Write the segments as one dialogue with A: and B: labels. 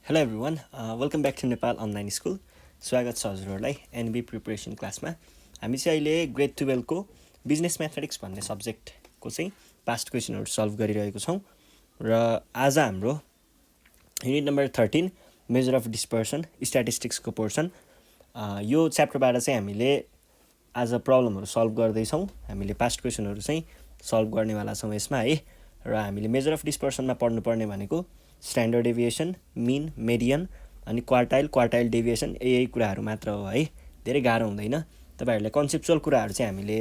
A: Hello everyone welcome back to Nepal online school. स्वागत छ हजुरहरूलाई एनबी प्रिपरेसन क्लासमा। हामी चाहिँ अहिले ग्रेड 12को बिजनेस म्याथमेटिक्स भन्ने सब्जेक्टको चाहिँ पास्ट क्वेसनहरू सल्भ गरिरहेको छौँ र आज हाम्रो unit number 13 measure of dispersion स्ट्याटिस्टिक्सको पोर्सन। यो च्याप्टरबाट चाहिँ हामीले आज प्रब्लमहरू सल्भ गर्दैछौँ। हामीले पास्ट क्वेसनहरू चाहिँ सल्भ गर्नेवाला छौँ यसमा है। र हामीले मेजर अफ डिस्पर्सनमा पढ्नुपर्ने भनेको स्ट्यान्डर्ड डेभिएसन, मिन, मेडियन अनि क्वार्टाइल डेभिएसन यही कुराहरू मात्र हो है। धेरै गाह्रो हुँदैन। तपाईँहरूले कन्सेप्चुअल कुराहरू चाहिँ हामीले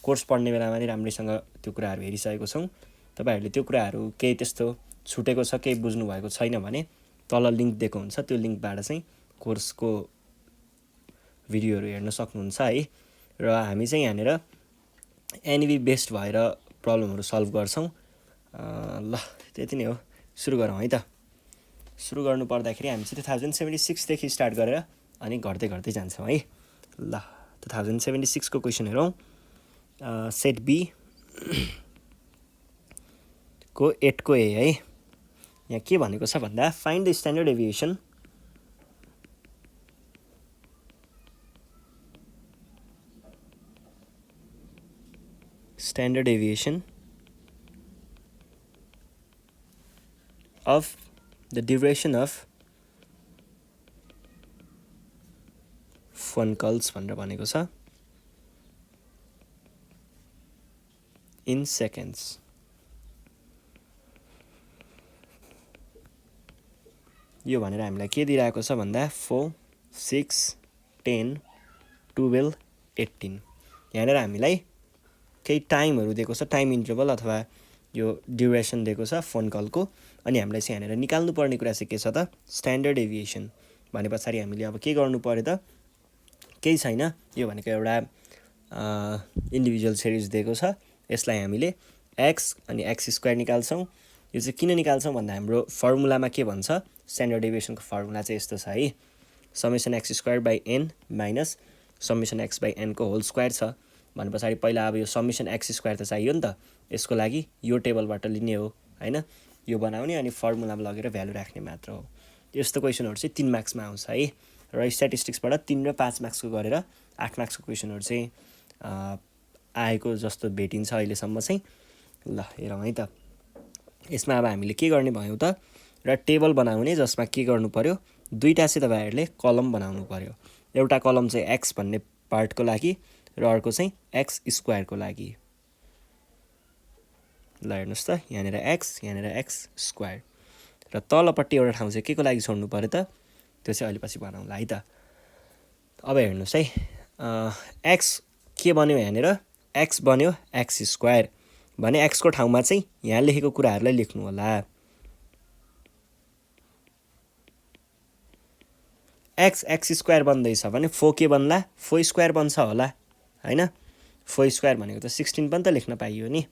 A: कोर्स पढ्ने बेलामा नै राम्रैसँग त्यो कुराहरू हेरिसकेको छौँ। तपाईँहरूले त्यो कुराहरू केही त्यस्तो छुटेको छ, केही बुझ्नु भएको छैन भने तल लिङ्क दिएको हुन्छ, त्यो लिङ्कबाट चाहिँ कोर्सको भिडियोहरू हेर्न सक्नुहुन्छ है। र हामी चाहिँ यहाँनिर एनबी बेस्ड भएर प्रब्लमहरू सल्भ गर्छौँ। ल त्यति नै हो, सुरु गरौँ है त। सुरु गर्नु पर्दाखेरि हामी चाहिँ 2076देखि स्टार्ट गरेर अनि घट्दै घट्दै जान्छौँ है। ल 2076को क्वेसन हेरौँ। सेट बी को 8 को ए है। यहाँ के भनेको छ भन्दा find the standard deviation of the duration of phone calls भनेर भनेको छ in seconds। यो भनेर हामीलाई के दिइरहेको छ भन्दा 4, 6, 10, 12, 18 यहाँनिर हामीलाई केही टाइमहरू दिएको छ, टाइम इन्टरभल अथवा यो ड्युरेसन दिएको छ फोन कलको। अनि हामीलाई चाहिँ यहाँनिर निकाल्नुपर्ने कुरा चाहिँ के छ त, स्ट्यान्डर्ड डेभिएसन। भने पछाडि हामीले अब के गर्नु पर्यो त, केही छैन। यो भनेको एउटा इन्डिभिजुअल सिरिज दिएको छ, यसलाई हामीले एक्स अनि एक्स स्क्वायर निकाल्छौँ। यो चाहिँ किन निकाल्छौँ भन्दा हाम्रो फर्मुलामा के भन्छ, स्ट्यान्डर्ड डेभिएसनको फर्मुला चाहिँ यस्तो छ है, summation x square by n minus summation x by एनको होल स्क्वायर छ। भने पछाडि पहिला अब यो समेसन एक्स स्क्वायर त चाहियो नि त, यसको लागि यो टेबलबाट लिने हो होइन, यो बनाउने अनि फर्मुलामा लगेर भ्यालु राख्ने मात्र हो। यस्तो क्वेसनहरू चाहिँ 3 मार्क्समा आउँछ है। र स्ट्याटिस्टिक्सबाट 3 र 5 मार्क्सको गरेर 8 मार्क्सको क्वेसनहरू चाहिँ आएको जस्तो भेटिन्छ अहिलेसम्म चाहिँ। ल हेरौँ है त। यसमा अब हामीले के गर्ने भयो त, र टेबल बनाउने जसमा के गर्नु पर्यो, दुईवटा चाहिँ तपाईँहरूले कलम बनाउनु पर्यो। एउटा कलम चाहिँ एक्स भन्ने पार्टको लागि र अर्को चाहिँ एक्स स्क्वायरको लागि। ल हेर्नुहोस् त, यहाँनिर एक्स स्क्वायर र तलपट्टि एउटा ठाउँ चाहिँ के को लागि छोड्नु पर्यो त, त्यो चाहिँ अहिले पछि बनाउँला है त। अब हेर्नुहोस् है, एक्स के बन्यो, यहाँनिर एक्स बन्यो एक्स स्क्वायर भने एक्सको ठाउँमा चाहिँ यहाँ लेखेको कुराहरूलाई लेख्नु होला। एक्स स्क्वायर बन्दैछ भने 4 के बन्ला, 4 स्क्वायर बन्छ होला होइन। 4 स्क्वायर भनेको त 16 पनि त लेख्न पाइयो नि।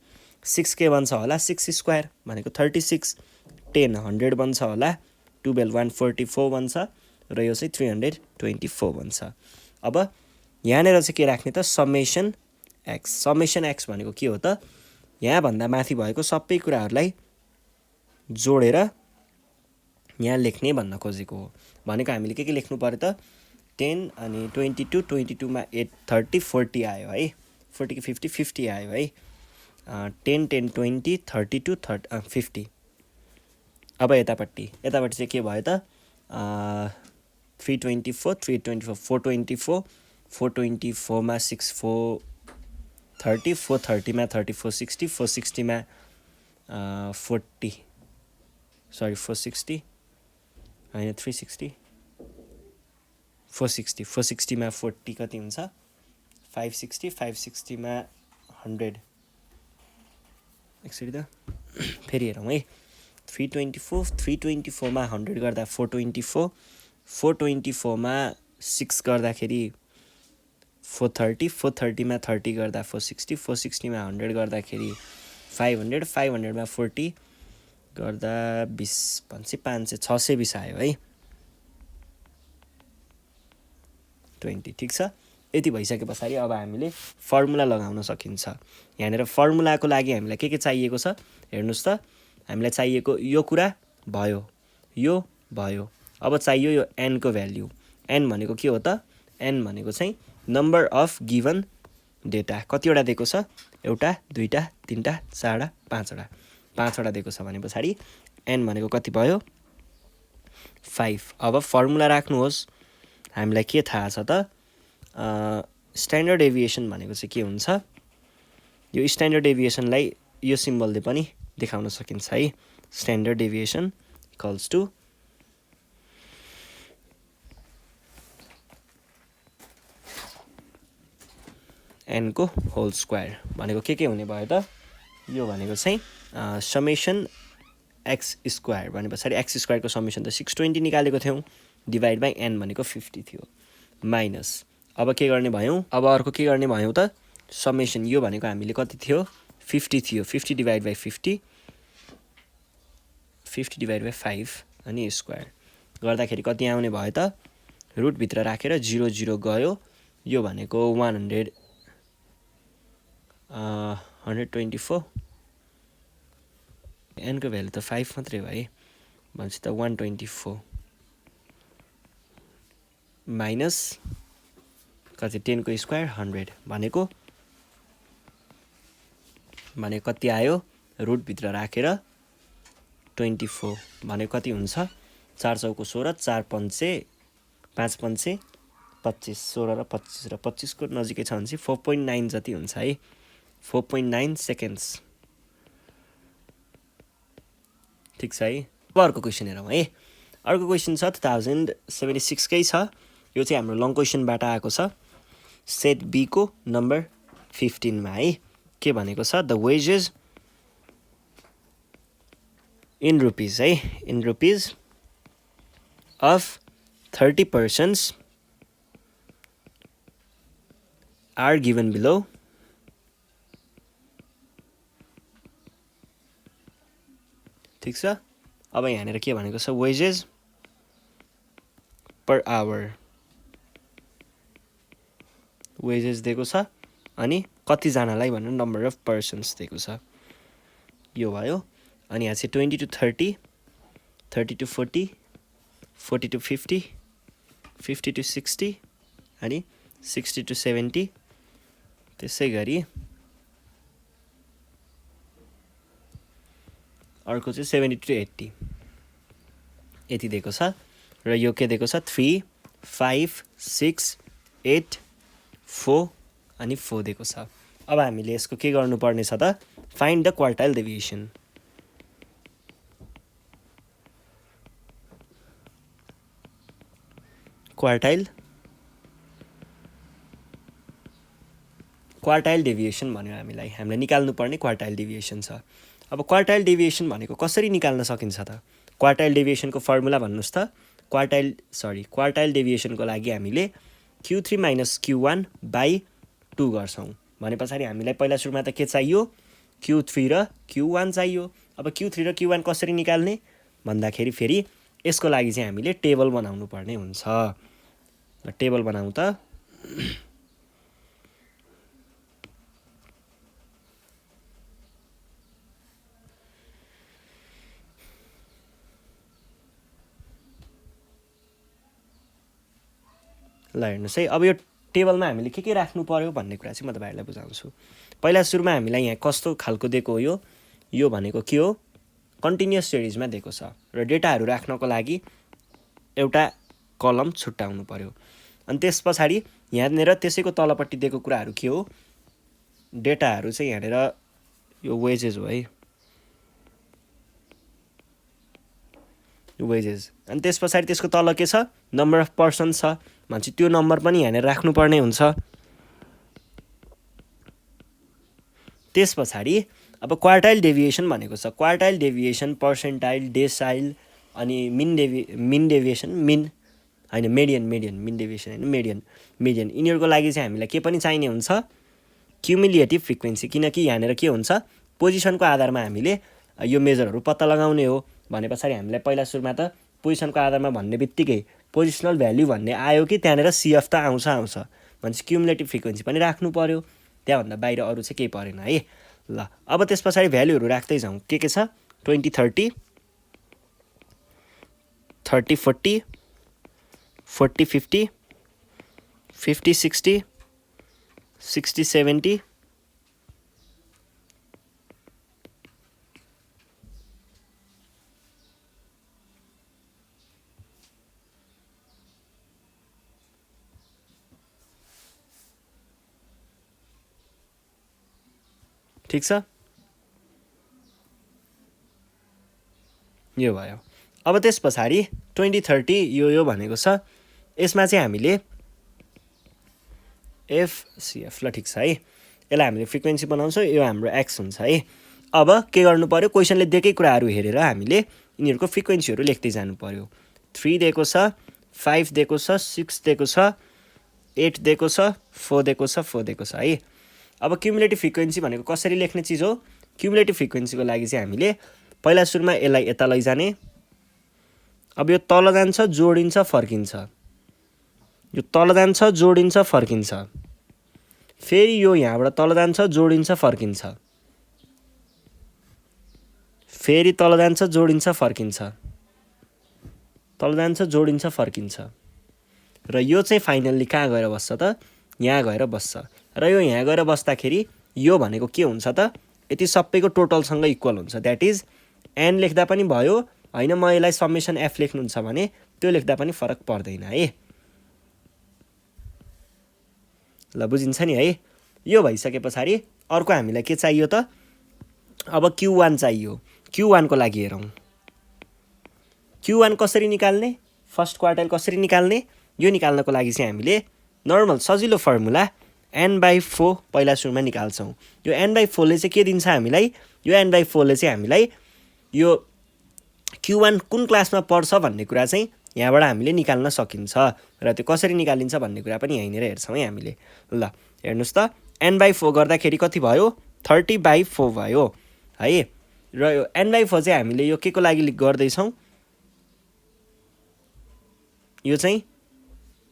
A: 6 के बन्छ होला, 6 स्क्वायर भनेको 36, 10 100 बन्छ होला, 12 144 बन्छ र यो चाहिँ 324 बन्छ। अब यहाँनिर चाहिँ के राख्ने त, समेसन एक्स। समेसन एक्स भनेको के हो त, यहाँभन्दा माथि भएको सबै कुराहरूलाई जोडेर यहाँ लेख्ने भन्न खोजेको हो। भनेको हामीले के लेख्नु पर्यो त, 10 अनि 22, 22मा 8 30 40 आयो है, 40 कि 50 50 आयो है। 10 10 20 32 50। अब यतापट्टि चाहिँ के भयो त, 324 324 424 424मा 6 430 430मा 34 60 460मा 40 सरी 460 होइन 360 460 460मा 40 कति हुन्छ, 560 560मा 100। एकचोटि त फेरि हेरौँ है, 324मा 100 गर्दा 424 424मा 6 गर्दाखेरि 430 430मा 30 गर्दा 460 460मा 100 गर्दाखेरि 500 500मा 40 गर्दा 20 500 620 आयो है, 20 ठिक छ। यति भइसके पछाडि अब हामीले फर्मुला लगाउन सकिन्छ। यहाँनिर फर्मुलाको लागि हामीलाई के चाहिएको छ हेर्नुहोस् त, हामीलाई चाहिएको यो कुरा भयो, यो भयो, अब चाहियो यो n को भ्याल्यु। n भनेको के हो त? n भनेको चाहिँ नम्बर अफ गिभन डेटा। कतिवटा दिएको छ? एउटा, दुईटा, तीनटा, चारवटा, पाँचवटा। पाँचवटा दिएको छ भने पछाडि n भनेको कति भयो? 5। अब फर्मुला राख्नुहोस्। हामीलाई के थाहा छ त? स्ट्यान्डर्ड डेभिएसन भनेको चाहिँ के हुन्छ? यो स्ट्यान्डर्ड डेभिएसनलाई यो सिम्बलले पनि देखाउन सकिन्छ है। Standard deviation equals to n को होल स्क्वायर। भनेको के हुने भयो त? यो भनेको चाहिँ समेसन x स्क्वायर भने पछाडि x स्क्वायरको समेसन त 620 निकालेको थियौँ, डिभाइड बाई n भनेको 50 थियो, माइनस अब के गर्ने भयौँ? अब अर्को के गर्ने भयौँ त? समेसन यो भनेको हामीले कति थियो? 50 थियो। 50 डिभाइड बाई 50, 50 डिभाइड बाई 5 अनि स्क्वायर गर्दाखेरि कति आउने भयो त? रुटभित्र राखेर 0 0 गयो। यो भनेको 124, n को भ्यालु त 5 मात्रै हो है, भनेपछि त 124 माइनस कति? 10 को स्क्वायर 100 भनेको कति आयो? रुटभित्र राखेर 24 भनेको कति हुन्छ? 4 चौको 16, 4 पन्चे 5 पन्चे 25, 16 र 25 र 25 को नजिकै छ भने चाहिँ 4.9 जति हुन्छ है। 4.9 सेकेन्ड्स। ठिक छ है। अब अर्को क्वेसन हेरौँ है। अर्को क्वेसन छ 2076 कै छ। यो चाहिँ हाम्रो लङ क्वेसनबाट आएको छ। सेट बी को नम्बर 15 मा है के भनेको छ? द वेजेस इन रुपिज है, in rupees of 30 persons are given below. ठिक छ। अब यहाँनिर के भनेको छ? वेजेस पर आवर, वेजेस दिएको छ अनि कतिजनालाई भनेर नम्बर अफ पर्सन्स दिएको छ। यो भयो। अनि यहाँ चाहिँ 20 to 30, 30 to 40, 40 to 50, 50 to 60 अनि 60 to 70, त्यसै गरी अर्को चाहिँ 70 to 80 यति दिएको छ। र यो के दिएको छ? 3, 5, 6, 8, 4 अनि 4 दिएको छ। अब हामीले यसको के गर्नुपर्ने छ त? Find the quartile deviation. Quartile deviation भन्यो हामीलाई निकाल्नु पर्ने क्वार्टाइल डेभिएसन छ। अब क्वार्टाइल डेभिएसन भनेको कसरी निकाल्न सकिन्छ त? क्वार्टाइल डेभिएसनको फर्मुला भन्नुस् त। क्वार्टाइल डेभिएसनको लागि हामीले Q3 माइनस Q1 बाई 2 गर्छौँ। भने पछाडि हामीलाई पहिला सुरुमा त के चाहियो? Q3 र Q1 चाहियो। अब Q3 र Q1 कसरी निकाल्ने भन्दाखेरि फेरि यसको लागि चाहिँ हामीले टेबल बनाउनु पर्ने हुन्छ। टेबल बनाउँ त। ल हेर्नुहोस् है। अब यो टेबलमा हामीले के राख्नु पर्यो भन्ने कुरा चाहिँ म तपाईँहरूलाई बुझाउँछु। पहिला सुरुमा हामीलाई यहाँ कस्तो खालको दिएको हो? यो भनेको के हो? कन्टिन्युअस सिरिजमा दिएको छ र डेटाहरू राख्नको लागि एउटा कलम छुट्याउनु पर्यो। अनि त्यस पछाडि यहाँनिर त्यसैको तलपट्टि दिएको कुराहरू के हो? डेटाहरू चाहिँ यहाँनिर यो वेजेस हो है, वेजेस। अनि त्यस पछाडि त्यसको तल के छ? नम्बर अफ पर्सन छ भनेपछि त्यो नम्बर पनि यहाँनिर राख्नुपर्ने हुन्छ। त्यस पछाडि अब क्वार्टाइल डेभिएसन भनेको छ। क्वार्टाइल डेभिएसन, पर्सेन्टाइल, डेसाइल अनि मिन डेभिएसन, मिन डेभिएसन होइन, मेडियन यिनीहरूको लागि चाहिँ हामीलाई के पनि चाहिने हुन्छ? Cumulative frequency. किनकि यहाँनिर के हुन्छ? पोजिसनको आधारमा हामीले यो मेजरहरू पत्ता लगाउने हो। भने पछाडि हामीलाई पहिला सुरुमा त पोजिसनको आधारमा भन्ने बित्तिकै पोजिसनल भ्याल्यु भन्ने आयो कि त्यहाँनिर CF त आउँछ भनेपछि क्युमुलेटिभ फ्रिक्वेन्सी पनि राख्नु पर्यो। त्यहाँभन्दा बाहिर अरू चाहिँ केही परेन है। ल अब त्यस पछाडि भ्याल्युहरू राख्दै जाउँ। के छ? 20, 30, 30 40 40 50 50 60 60 70 ठीक छ यो भयो अब त्यस पछाडि 20 30 यो भनेको छ यसमा चाहिँ हामीले FCF ल ठीक छ है यसलाई हामीले फ्रिक्वेन्सी बनाउँछौँ यो हाम्रो x हुन्छ है अब के गर्नु पर्यो क्वेशनले दिएकै कुराहरू हेरेर हामीले यिनीहरूको फ्रिक्वेन्सीहरू लेख्दै जानु पर्यो 3 दिएको छ 5 दिएको छ 6 दिएको छ 8 दिएको छ 4 दिएको छ 4 दिएको छ है अब क्युमुलेटिभ फ्रिक्वेन्सी भनेको कसरी लेख्ने चिज हो क्युमुलेटिभ फ्रिक्वेन्सीको लागि चाहिँ हामीले पहिला सुरुमा यसलाई यता लैजाने अब यो तल जान्छ जोडिन्छ फर्किन्छ यो तल जान्छ जोडिन्छ फर्किन्छ फेरि यो यहाँबाट तल जान्छ जोडिन्छ फर्किन्छ फेरि तल जान्छ जोडिन्छ फर्किन्छ तल जान्छ जोडिन्छ फर्किन्छ र यो चाहिँ फाइनल्ली कहाँ गएर बस्छ त यहाँ गएर बस्छ र यो यहाँ गएर बस्दाखेरि यो भनेको के हुन्छ त यति सबैको टोटलसँग इक्वल हुन्छ द्याट इज n लेख्दा पनि भयो हैन म यसलाई समेसन f लेख्नुहुन्छ भने त्यो लेख्दा पनि फरक पर्दैन है ल बुझिन्छ नि है यो भइसकेपछि अर्को हामीलाई के चाहियो त अब Q1 चाहियो Q1 को लागि हेरौं Q1 कसरी निकाल्ने फर्स्ट क्वार्टाइल कसरी निकाल्ने यो निकाल्नको लागि चाहिँ हामीले नर्मल सजिलो फर्मुला n/4 पहिला सुरुमा निकाल्छौं यो n/4 ले चाहिँ के दिन्छ हामीलाई यो n/4 ले चाहिँ हामीलाई यो Q1 कुन क्लासमा पर्छ भन्ने कुरा चाहिँ यहाँबाट हामीले निकाल्न सकिन्छ र त्यो कसरी निकालिन्छ भन्ने कुरा पनि यहीँनेर हेर्छौं है हामीले ल हेर्नुस् त n/4 गर्दाखेरि कति भयो 30/4 भयो है र यो n/4 चाहिँ हामीले यो के को लागि गर्दै छौं यो चाहिँ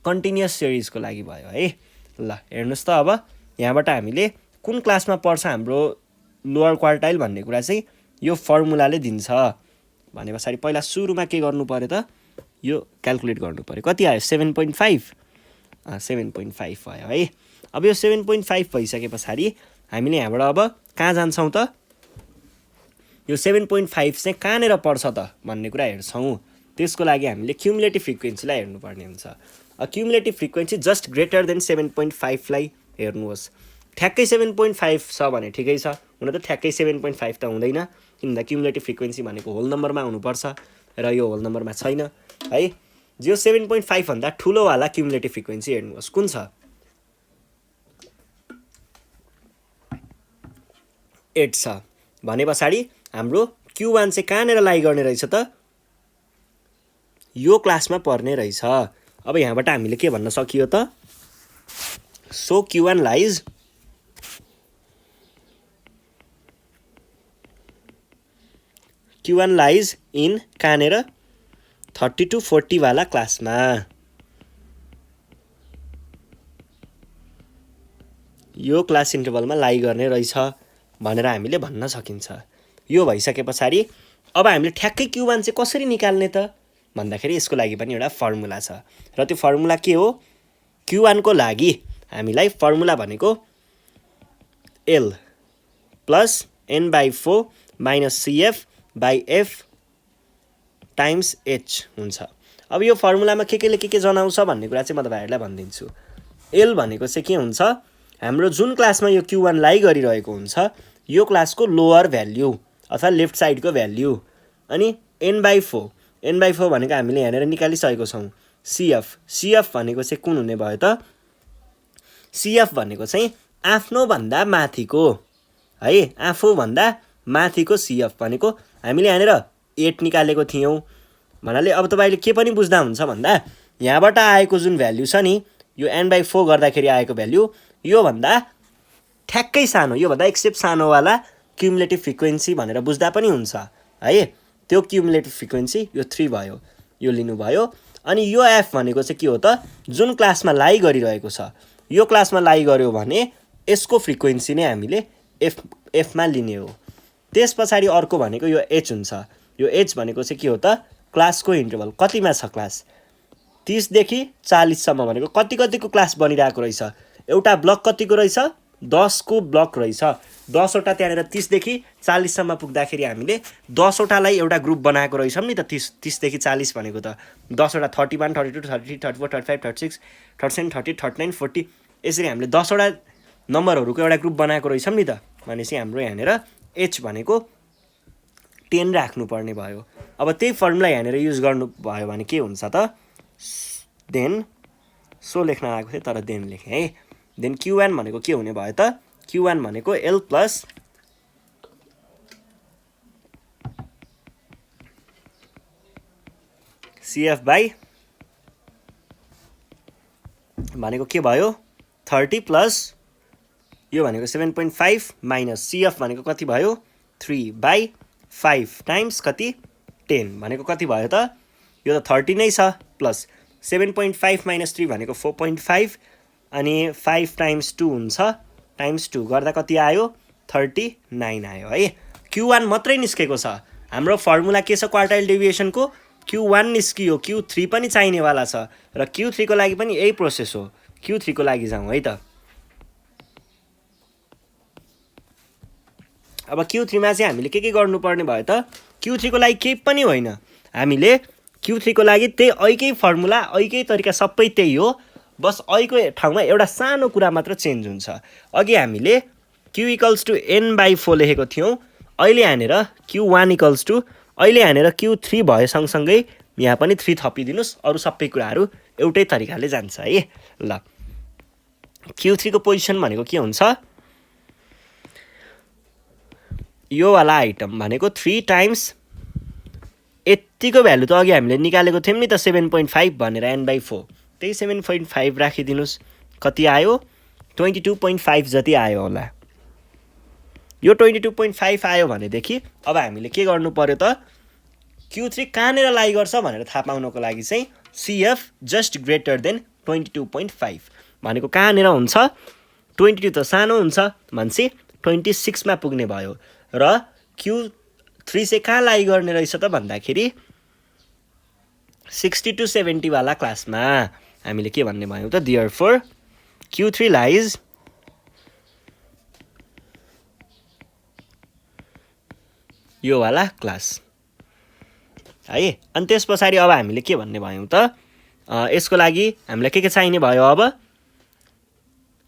A: कन्टिन्युअस सिरिजको लागि भयो है ल हेर्नुस् त अब यहाँबाट हामीले कुन क्लासमा पर्छ हाम्रो लोअर क्वार्टाइल भन्ने कुरा चाहिँ यो फर्मुलाले दिन्छ भनेपछि पहिला सुरुमा के गर्नु पर्यो त यो क्याल्कुलेट गर्नु पर्यो कति आयो 7.5 7.5 भयो है अब यो 7.5 भइसकेपछि हामीले यहाँबाट अब कहाँ जान्छौं त यो 7.5 चाहिँ कहाँनेर पर्छ त भन्ने कुरा हेर्छौं त्यसको लागि हामीले क्युमुलेटिभ फ्रिक्वेन्सीलाई हेर्नुपर्ने हुन्छ cumulative frequency just greater than 7.5 लाई हेर्नुहोस् ठ्याक्कै 7.5 छ भने ठिकै छ हुन त ठ्याक्कै 7.5 त हुँदैन किनभने क्युमुलेटिभ फ्रिक्वेन्सी भनेको होल नम्बरमा हुनुपर्छ र यो होल नम्बरमा छैन है जो 7.5 भन्दा ठुलो वाला क्युमुलेटिभ फ्रिक्वेन्सी हेर्नुहोस् कुन छ 8 छ भनेपछि हाम्रो Q1 चाहिँ कहाँनेर लाई गर्ने रहेछ त यो क्लासमा पर्ने रहेछ अब यहाँबाट हामीले के भन्न सकियो त सो Q1 लाइज इन कहाँनेर 30 to 40 वाला क्लासमा यो क्लास इन्टरभलमा लाई गर्ने रहेछ भनेर हामीले भन्न सकिन्छ यो भइसकेपछि अब हामीले ठ्याक्कै Q1 चाहिँ कसरी निकाल्ने त भन्दाखेरि यसको लागि पनि एउटा फर्मुला छ र त्यो फर्मुला के हो Q1 को लागि हामीलाई फर्मुला भनेको L plus n/4 minus CF by F times H हुन्छ अब यो फर्मुलामा के जनाउँछ भन्ने कुरा चाहिँ म तपाईहरुलाई भनिदिन्छु L भनेको चाहिँ के हुन्छ हाम्रो जुन क्लासमा यो Q1 लाई गरिरहेको हुन्छ यो क्लासको लोअर भ्याल्यु अथवा लेफ्ट साइडको भ्याल्यु अनि n/4 भनेको हामीले यहाँनेर निकालिसकेको छौं CF भनेको चाहिँ कुन हुने भयो त CF भनेको चाहिँ आफ्नो भन्दा माथिको है आफू भन्दा माथिको CF भनेको हामीले यहाँनेर 8 निकालेको थियौं भन्नाले अब तपाईले के पनि बुझ्दा हुन्छ भन्दा यहाँबाट आएको जुन भ्याल्यु छ नि यो n/4 गर्दाखेरि आएको भ्याल्यु यो भन्दा ठ्याक्कै सानो यो भन्दा एकसेप सानो वाला क्युमुलेटिभ फ्रिक्वेन्सी भनेर बुझ्दा पनि हुन्छ है त्यो क्युमुलेटिभ फ्रिक्वेन्सी यो 3 भयो यो लिनु भयो अनि यो f भनेको चाहिँ के हो त जुन क्लासमा लाई गरिरहेको छ यो क्लासमा लाई गर्यो भने यसको फ्रिक्वेन्सी नै हामीले f मा लिने हो त्यसपछि अर्को भनेको यो h हुन्छ यो h भनेको चाहिँ के हो त क्लासको इन्टरभल कतिमा छ क्लास 30 देखि 40 सम्म भनेको कतिको क्लास बनिरहेको रहेछ एउटा ब्लक कतिको रहेछ 10 को ब्लक रहेछ 10 वटा त्यहाँनेर 30 देखि 40 सम्म पुग्दाखेरि हामीले 10 वटालाई एउटा ग्रुप बनाएको रहेछौं नि त 30 देखि 40 भनेको त 10 वटा 31 32 33 34 35 36 37 38 39 40 यसरी हामीले 10 वटा नम्बरहरुको एउटा ग्रुप बनाएको रहेछौं नि त भनेपछि हाम्रो यहाँनेर h भनेको 10 राख्नु पर्ने भयो अब त्यही फर्मुला यहाँनेर युज गर्नु भयो भने के हुन्छ त देन सो लेख्न आएको थियो तर देन लेखे है देन q1 भनेको के हुने भयो त q1 भनेको l प्लस cf बाइ भनेको के भयो 30 प्लस यो भनेको 7.5 माइनस cf भनेको कति भयो 3 बाइ 5 टाइम्स कति 10 भनेको कति भयो त यो त 30 नै छ प्लस 7.5 माइनस 3 भनेको 4.5 अनि 5 टाइम्स 2 हुन्छ टाइम्स 2 गर्दा कति आयो 39 आयो है q1 मात्रै निस्केको छ हाम्रो फर्मुला के छ क्वार्टाइल डेभिएसनको q1 निस्कियो q3 पनि चाहिने वाला छ र q3 को लागि पनि यही प्रोसेस हो q3 को लागि जाउँ है त अब q3 मा चाहिँ हामीले के गर्नुपर्ने भयो त q3 को लागि केही पनि होइन हामीले q3 को लागि त्यही ऐकै फर्मुला ऐकै तरिका सबै त्यही हो बस ऐको ठाउँमा एउटा सानो कुरा मात्र चेन्ज हुन्छ अघि हामीले q = n/4 लेखेको थियौं अहिले यहाँनेर q1 = अहिले यहाँनेर q3 भयो सँगसँगै यहाँ पनि 3 थपिदिनुस् अरु सबै कुराहरु एउटै तरिकाले जान्छ है ल q3 को पोजिसन भनेको के हुन्छ यो वाला आइटम भनेको 3 टाइम्स यतिको भ्यालु त अघि हामीले निकालेको थियौं नि त 7.5 भनेर n/4 त्यही 7.5 राखिदिनुस् कति आयो 22.5 जति आयो होला यो 22.5 आयो भनेदेखि अब हामीले के गर्नु पर्यो त q3 कहाँनेर लाई गर्छ भनेर थाहा पाउनको लागि चाहिँ cf जस्ट ग्रेटर देन 22.5 भनेको कहाँनेर हुन्छ 22 त सानो हुन्छ मान्छे 26 मा पुग्ने भयो र q3 चाहिँ कहाँ लाई गर्ने रहेछ त भन्दाखेरि 60 to 70 वाला क्लासमा हामीले के भन्ने भयौ त therefore q3 lies यो वाला क्लास है अनि त्यसपछि अब हामीले के भन्ने भयौ त यसको लागि हामीलाई के चाहिने भयो अब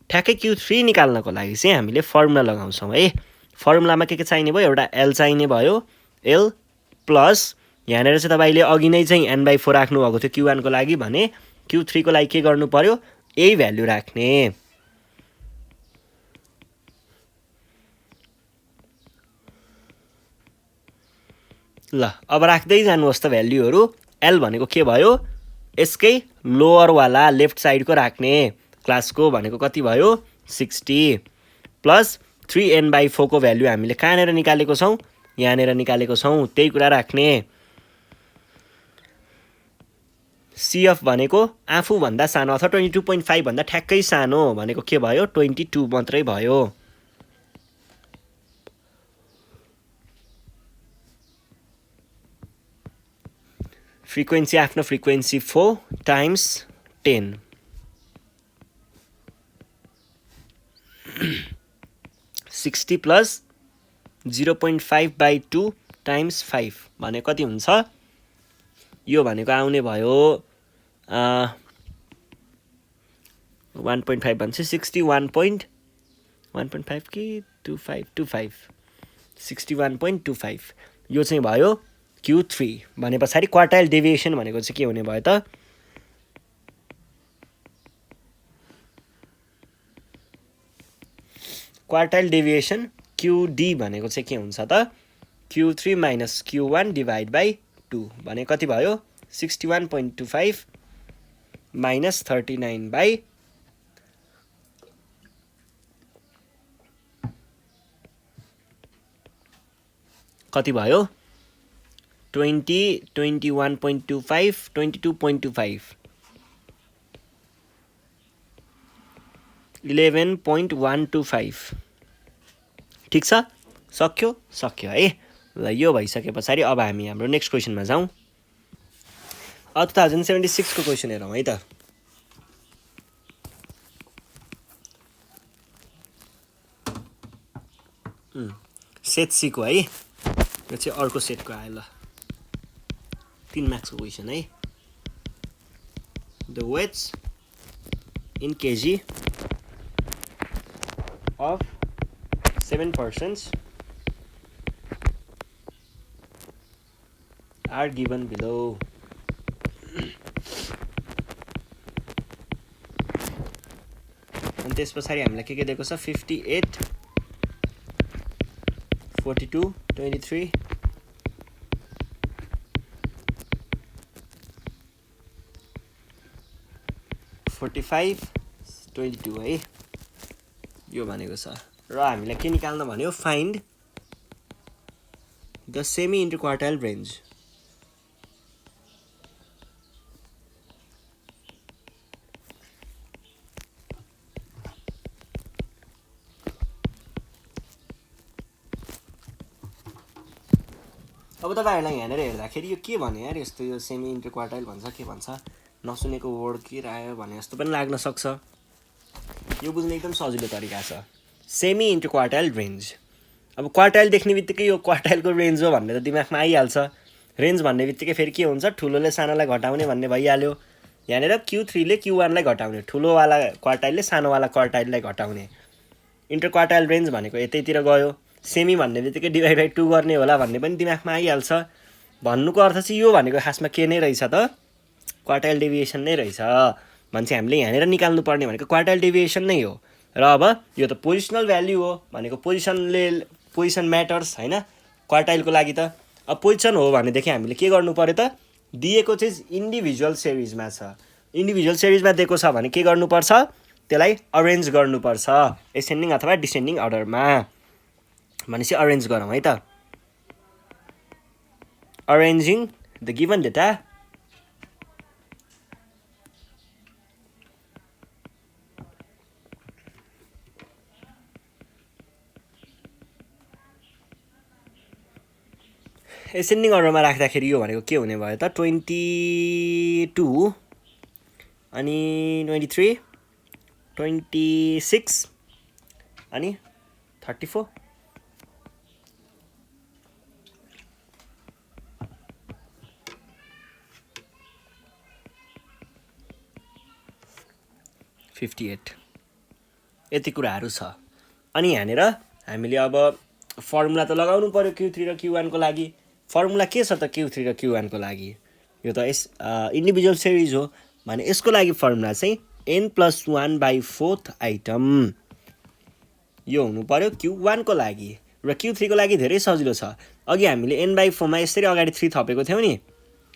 A: ठ्याक्कै q3 निकाल्नको लागि चाहिँ हामीले फर्मुला लगाउँछौं है फर्मुलामा के चाहिने भयो एउटा l चाहिने भयो l प्लस यहाँनेर चाहिँ तपाईले अघि नै चाहिँ n/4 राख्नु भएको थियो q1 को लागि भने q3 को लागि के गर्नु पर्यो यही भ्यालु राख्ने ल अब राख्दै जानुहोस् त भ्यालुहरु l भनेको के भयो यसकै लोअर वाला लेफ्ट साइड को राख्ने क्लासको भनेको कति भयो 60 प्लस 3n/4 को भ्यालु हामीले कहाँनेर निकालेको छौं यहाँनेर निकालेको छौं त्यही कुरा राख्ने cf भनेको आफू भन्दा सानो अथवा 22.5 भन्दा ठ्याक्कै सानो भनेको के भयो 22 मात्रै भयो फ्रिक्वेन्सी आफ्नो फ्रिक्वेन्सी 4 टाइम्स 10 60 प्लस 0.5/2 टाइम्स 5 भने कति हुन्छ यो भनेको आउने भयो 1.5 भन्छ 61.1.5 कि 25 61.25 यो चाहिँ भयो q3 भनेपछि क्वार्टाइल डेभिएसन भनेको चाहिँ के हुने भयो त क्वार्टाइल डेभिएसन qd भनेको चाहिँ के हुन्छ त q3 - q1 / 2 भने कति भयो 61.25 - 39 कति भयो 20 21.25 22.25 11.125 ठीक छ सक्यो है ल यो भइसकेपछि अब हामी हाम्रो नेक्स्ट क्वेशनमा जाउँ 2076 को क्वेसन हेरौँ है त। सेट सी को है, यो चाहिँ अर्को सेटको आयो ल। 3 मार्क्सको क्वेसन है। The weights in KG of 7 persons are given below. अनि त्यस पछाडि हामीलाई के दिएको छ 58 42 23 45 22 है यो भनेको छ। र हामीलाई के निकाल्न भन्यो, फाइन्ड द सेमी इन्टरक्वार्टाइल रेन्ज। अब तपाईहरुलाई यहाँनिर हेर्दाखेरि यो के भने यार, यस्तो यो सेमी इन्टरक्वार्टाइल भन्छ के भन्छ, नसुनेको वर्ड के आयो भने जस्तो पनि लाग्न सक्छ। यो बुझ्ने एकदम सजिलो तरिका छ, सेमी इन्टरक्वार्टाइल रेन्ज। अब क्वार्टाइल देख्ने बित्तिकै यो क्वार्टाइलको रेन्ज हो भन्ने त दिमागमा आइहाल्छ। रेन्ज भन्ने बित्तिकै फेरि के हुन्छ, ठुलोले सानोलाई घटाउने भन्ने भइहाल्यो। यहाँनिर Q3 ले Q1 लाई घटाउने, ठुलोवाला क्वार्टाइलले सानोवाला क्वार्टाइललाई घटाउने। इन्टरक्वार्टाइल रेन्ज भनेको यतैतिर गयो। सेमी भन्ने बित्तिकै डिभाइड बाइ 2 गर्ने होला भन्ने पनि दिमागमा आइहाल्छ। भन्नुको अर्थ चाहिँ यो भनेको खासमा के नै रहेछ त, क्वार्टाइल डेभिएसन नै रहेछ। भन्छ हामीले यहाँनिर निकाल्नु पर्ने भनेको क्वार्टाइल डेभिएसन नै हो। र अब यो त पोजिसनल भ्याल्यु हो भनेको पोजिसन म्याटर्स हैन क्वार्टाइलको लागि त। अब पोजिसन हो भनेदेखि हामीले के गर्नु पर्यो त, दिएको चाहिँ इन्डिभिजुअल सिरिजमा छ। इन्डिभिजुअल सिरिजमा दिएको छ भने के गर्नुपर्छ, त्यसलाई अरेन्ज गर्नुपर्छ एसेन्डिङ अथवा डिसेन्डिङ अर्डरमा। भनेपछि अरेन्ज गरौँ है त। Arranging the given data ascending अर्डरमा राख्दाखेरि यो भनेको के हुने भयो त, 22 अनि 23 26 अनि 34 58 यति कुराहरू छ। अनि यहाँनिर हामीले अब फर्मुला त लगाउनु पर्यो Q3 र Q1 को लागि। फर्मुला के छ त Q3 र Q1 को लागि, यो त इन्डिभिजुअल सिरिज हो भने यसको लागि फर्मुला चाहिँ n+1/4 आइटम यो हुनु पर्यो Q1 को लागि। र Q3 को लागि धेरै सजिलो छ। अघि हामीले n/4 मा यसरी अगाडि 3 थपेको थियौँ नि,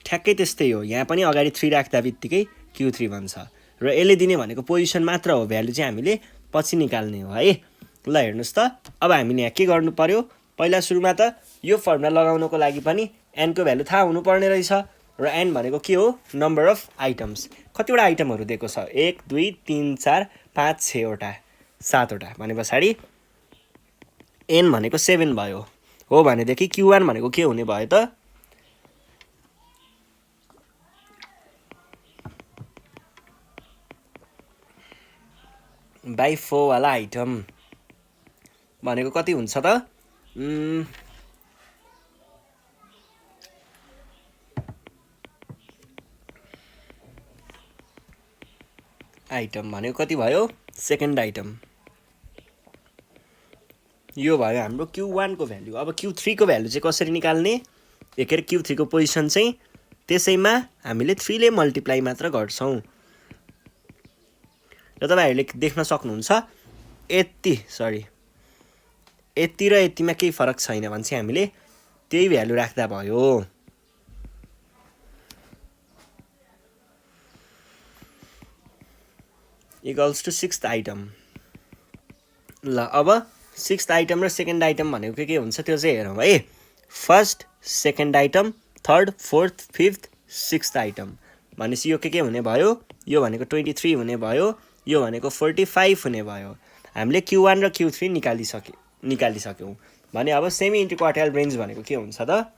A: ठ्याक्कै त्यस्तै हो। यहाँ पनि अगाडि 3 राख्दा बित्तिकै Q3 बन्छ। र यसले दिने भनेको पोजिसन मात्र हो, भ्यालु चाहिँ हामीले पछि निकाल्ने हो है। ल हेर्नुहोस् त, अब हामीले यहाँ के गर्नु पर्यो, पहिला सुरुमा त यो फर्मुला लगाउनको लागि पनि n को भ्यालु थाहा हुनुपर्ने रहेछ। र n भनेको के हो, नम्बर अफ आइटम्स। कतिवटा आइटमहरू दिएको छ, 1 2 3 4 5 6 वटा 7 वटा भने पछाडि n भनेको 7 भयो। हो भनेदेखि Q1 भनेको के हुने भयो त, बाइ 4 वाला आइटम भनेको कति हुन्छ त, आइटम भनेको कति भयो, सेकेन्ड आइटम। यो भयो हाम्रो Q1 को भ्यालु। अब Q3 को भ्यालु चाहिँ कसरी निकाल्ने, एकेर Q3 को पोजिसन चाहिँ त्यसैमा हामीले 3 ले मल्टिप्लाई मात्र गर्छौं। र तपाईहरुले देख्न सक्नुहुन्छ यति र यतिमा केही फरक छैन भने चाहिँ हामीले त्यही भ्यालु राख्दा भयो। Equals to 6th item. ल अब 6th आइटम र सेकेन्ड आइटम भनेको के हुन्छ त्यो चाहिँ हेरौँ है। First, second item, third, fourth, fifth, 6th item भनेपछि यो के हुने भयो, यो भनेको 23 हुने भयो, यो भनेको 45 हुने भयो। हामीले Q1 र Q3 निकालिसक्यौं भने अब सेमी इन्टरक्वार्टाइल रेन्ज भनेको के हुन्छ त,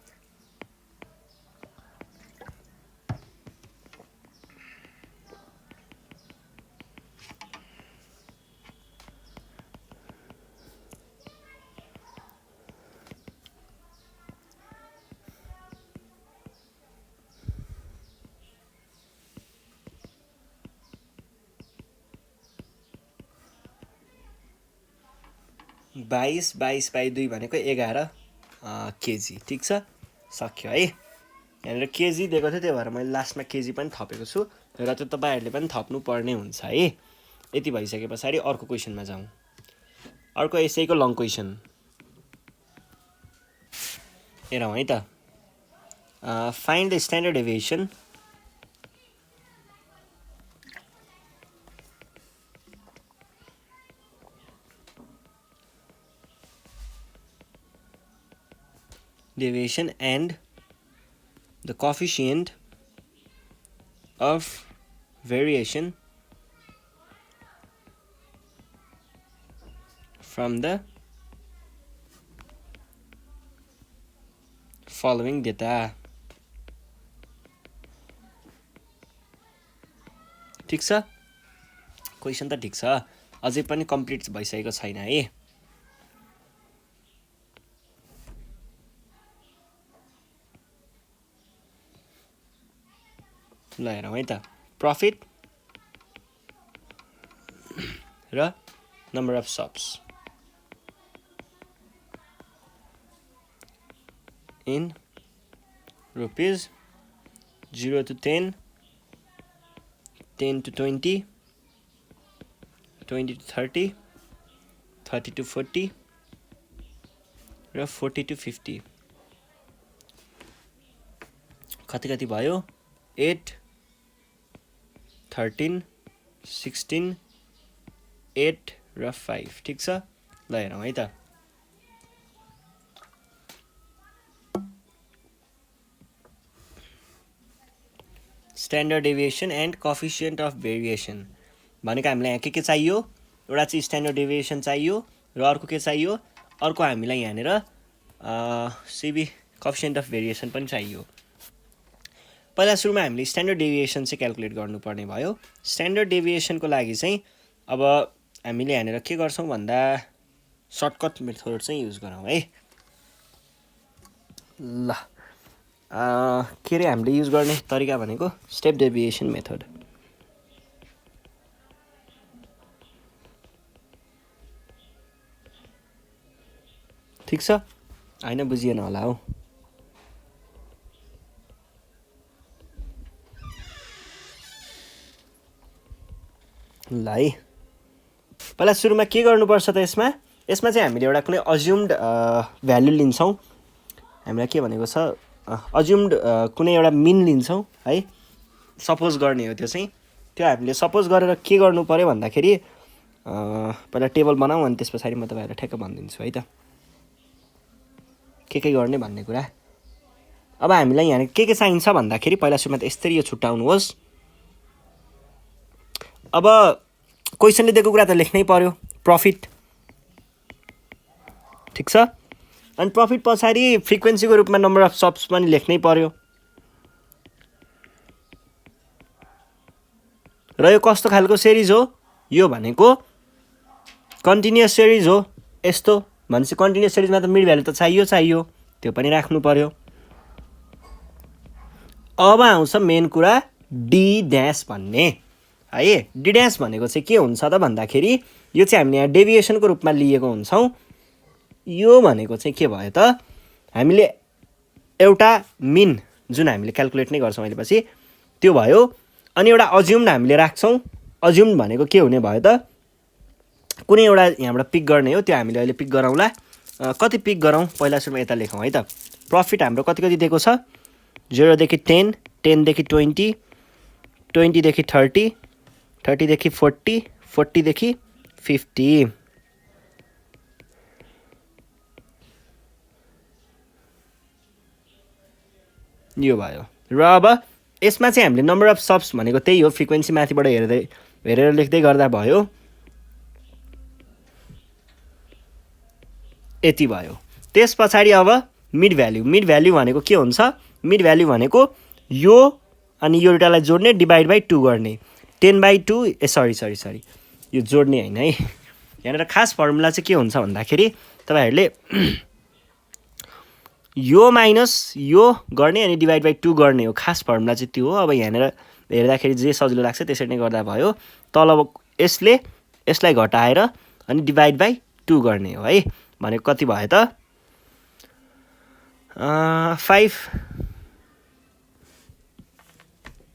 A: 22 22 बाई 2 भनेको 11 केजी। ठिक छ, सक्यो है। यहाँनिर केजी दिएको थियो, त्यही भएर मैले लास्टमा केजी पनि थपेको छु र त्यो तपाईँहरूले पनि थप्नु पर्ने हुन्छ है। यति भइसके पछाडि अर्को क्वेसनमा जाउँ। अर्को यसैको लङ क्वेसन हेरौँ है त। Find the standard deviation and the coefficient of variation from the following data। ठिक छ, क्वेसन त ठिक छ, अझै पनि कम्प्लिट भइसकेको छैन है। ल हेरौँ है त। प्रफिट र number of shops in rupees 0 to 10, 10 to 20, 20 to 30, 30 to 40 र 40 to 50 कति कति भयो? 8, 13, 16, 8 र 5। ठिक छ, ल हेरौँ है त। Standard deviation and coefficient of variation भनेको हामीलाई यहाँ के चाहियो? एउटा चाहिँ स्ट्यान्डर्ड डेभिएसन चाहियो र अर्को के चाहियो? अर्को हामीलाई यहाँनिर सिबी कोएफिसिएन्ट अफ भेरिएसन पनि चाहियो। पहिला सुरुमा हामीले स्ट्यान्डर्ड डेभिएसन चाहिँ क्याल्कुलेट गर्नुपर्ने भयो। स्ट्यान्डर्ड डेभिएसनको लागि चाहिँ अब हामीले यहाँनिर के गर्छौँ भन्दा सर्टकट मेथड चाहिँ युज गरौँ है। ल के अरे हामीले युज गर्ने तरिका भनेको स्टेप डेभिएसन मेथड। ठिक छ, होइन बुझिएन होला हौ। ल है, पहिला सुरुमा के गर्नुपर्छ त यसमा चाहिँ हामीले एउटा कुनै अज्युम्ड भ्यालु लिन्छौँ। हामीलाई के भनेको छ? अज्युम्ड कुनै एउटा मिन लिन्छौँ है, सपोज गर्ने हो त्यो चाहिँ। त्यो हामीले सपोज गरेर के गर्नु पर्यो भन्दाखेरि पहिला टेबल बनाऊँ अनि त्यस पछाडि म तपाईँहरूलाई ठ्याक्क भनिदिन्छु है त के गर्ने भन्ने कुरा। अब हामीलाई यहाँ के चाहिन्छ भन्दाखेरि पहिला सुरुमा त यसरी यो छुट्याउनुहोस्। अब क्वेसनले दिएको कुरा त लेख्नै पर्यो, प्रफिट। ठिक छ, अनि प्रफिट पछाडि फ्रिक्वेन्सीको रूपमा नम्बर अफ सप्स पनि लेख्नै पर्यो। र यो कस्तो खालको सिरिज हो? यो भनेको कन्टिन्युअस सिरिज हो। यस्तो भनेपछि कन्टिन्युअस सिरिजमा त मिड भ्यालु त चाहियो, त्यो पनि राख्नु पर्यो। अब आउँछ मेन कुरा डी ड्यास भन्ने है। डी ड्यास भनेको चाहिँ के हुन्छ त भन्दाखेरि यो चाहिँ हामीले यहाँ डेभिएसनको रूपमा लिएको हुन्छौँ। यो भनेको चाहिँ के भयो त? हामीले एउटा मिन जुन हामीले क्याल्कुलेट नै गर्छौँ अहिले पछि त्यो भयो, अनि एउटा अज्युम्ड हामीले राख्छौँ। अज्युम्ड भनेको के हुने भयो त? कुनै एउटा यहाँबाट पिक गर्ने हो, त्यो हामीले अहिले पिक गरौँला। कति पिक गरौँ? पहिला सुरुमा यता लेखौँ है त। प्रफिट हाम्रो कति दिएको छ? 0 देखि 10, 10 देखि 20, 20 देखि 30, 30 देखि 40, 40 देखि 50। यो भयो। र अब यसमा चाहिँ हामीले नम्बर अफ सप्स भनेको त्यही हो, फ्रिक्वेन्सी माथिबाट हेरेर लेख्दै गर्दा भयो। यति भयो। त्यस पछाडि अब मिड भ्याल्यु भनेको के हुन्छ? मिड भ्याल्यु भनेको यो अनि यो दुटालाई जोड्ने, डिभाइड बाई 2 गर्ने। 10/2 सरी यो जोड्ने होइन है। यहाँनिर खास फर्मुला चाहिँ के हुन्छ भन्दाखेरि तपाईँहरूले यो माइनस यो गर्ने अनि डिभाइड बाई 2 गर्ने हो। खास फर्मुला चाहिँ त्यो हो। अब यहाँनिर हेर्दाखेरि जे सजिलो लाग्छ त्यसरी नै गर्दा भयो। तल यसलाई घटाएर अनि डिभाइड बाई 2 गर्ने हो है। भनेको कति भयो त 5।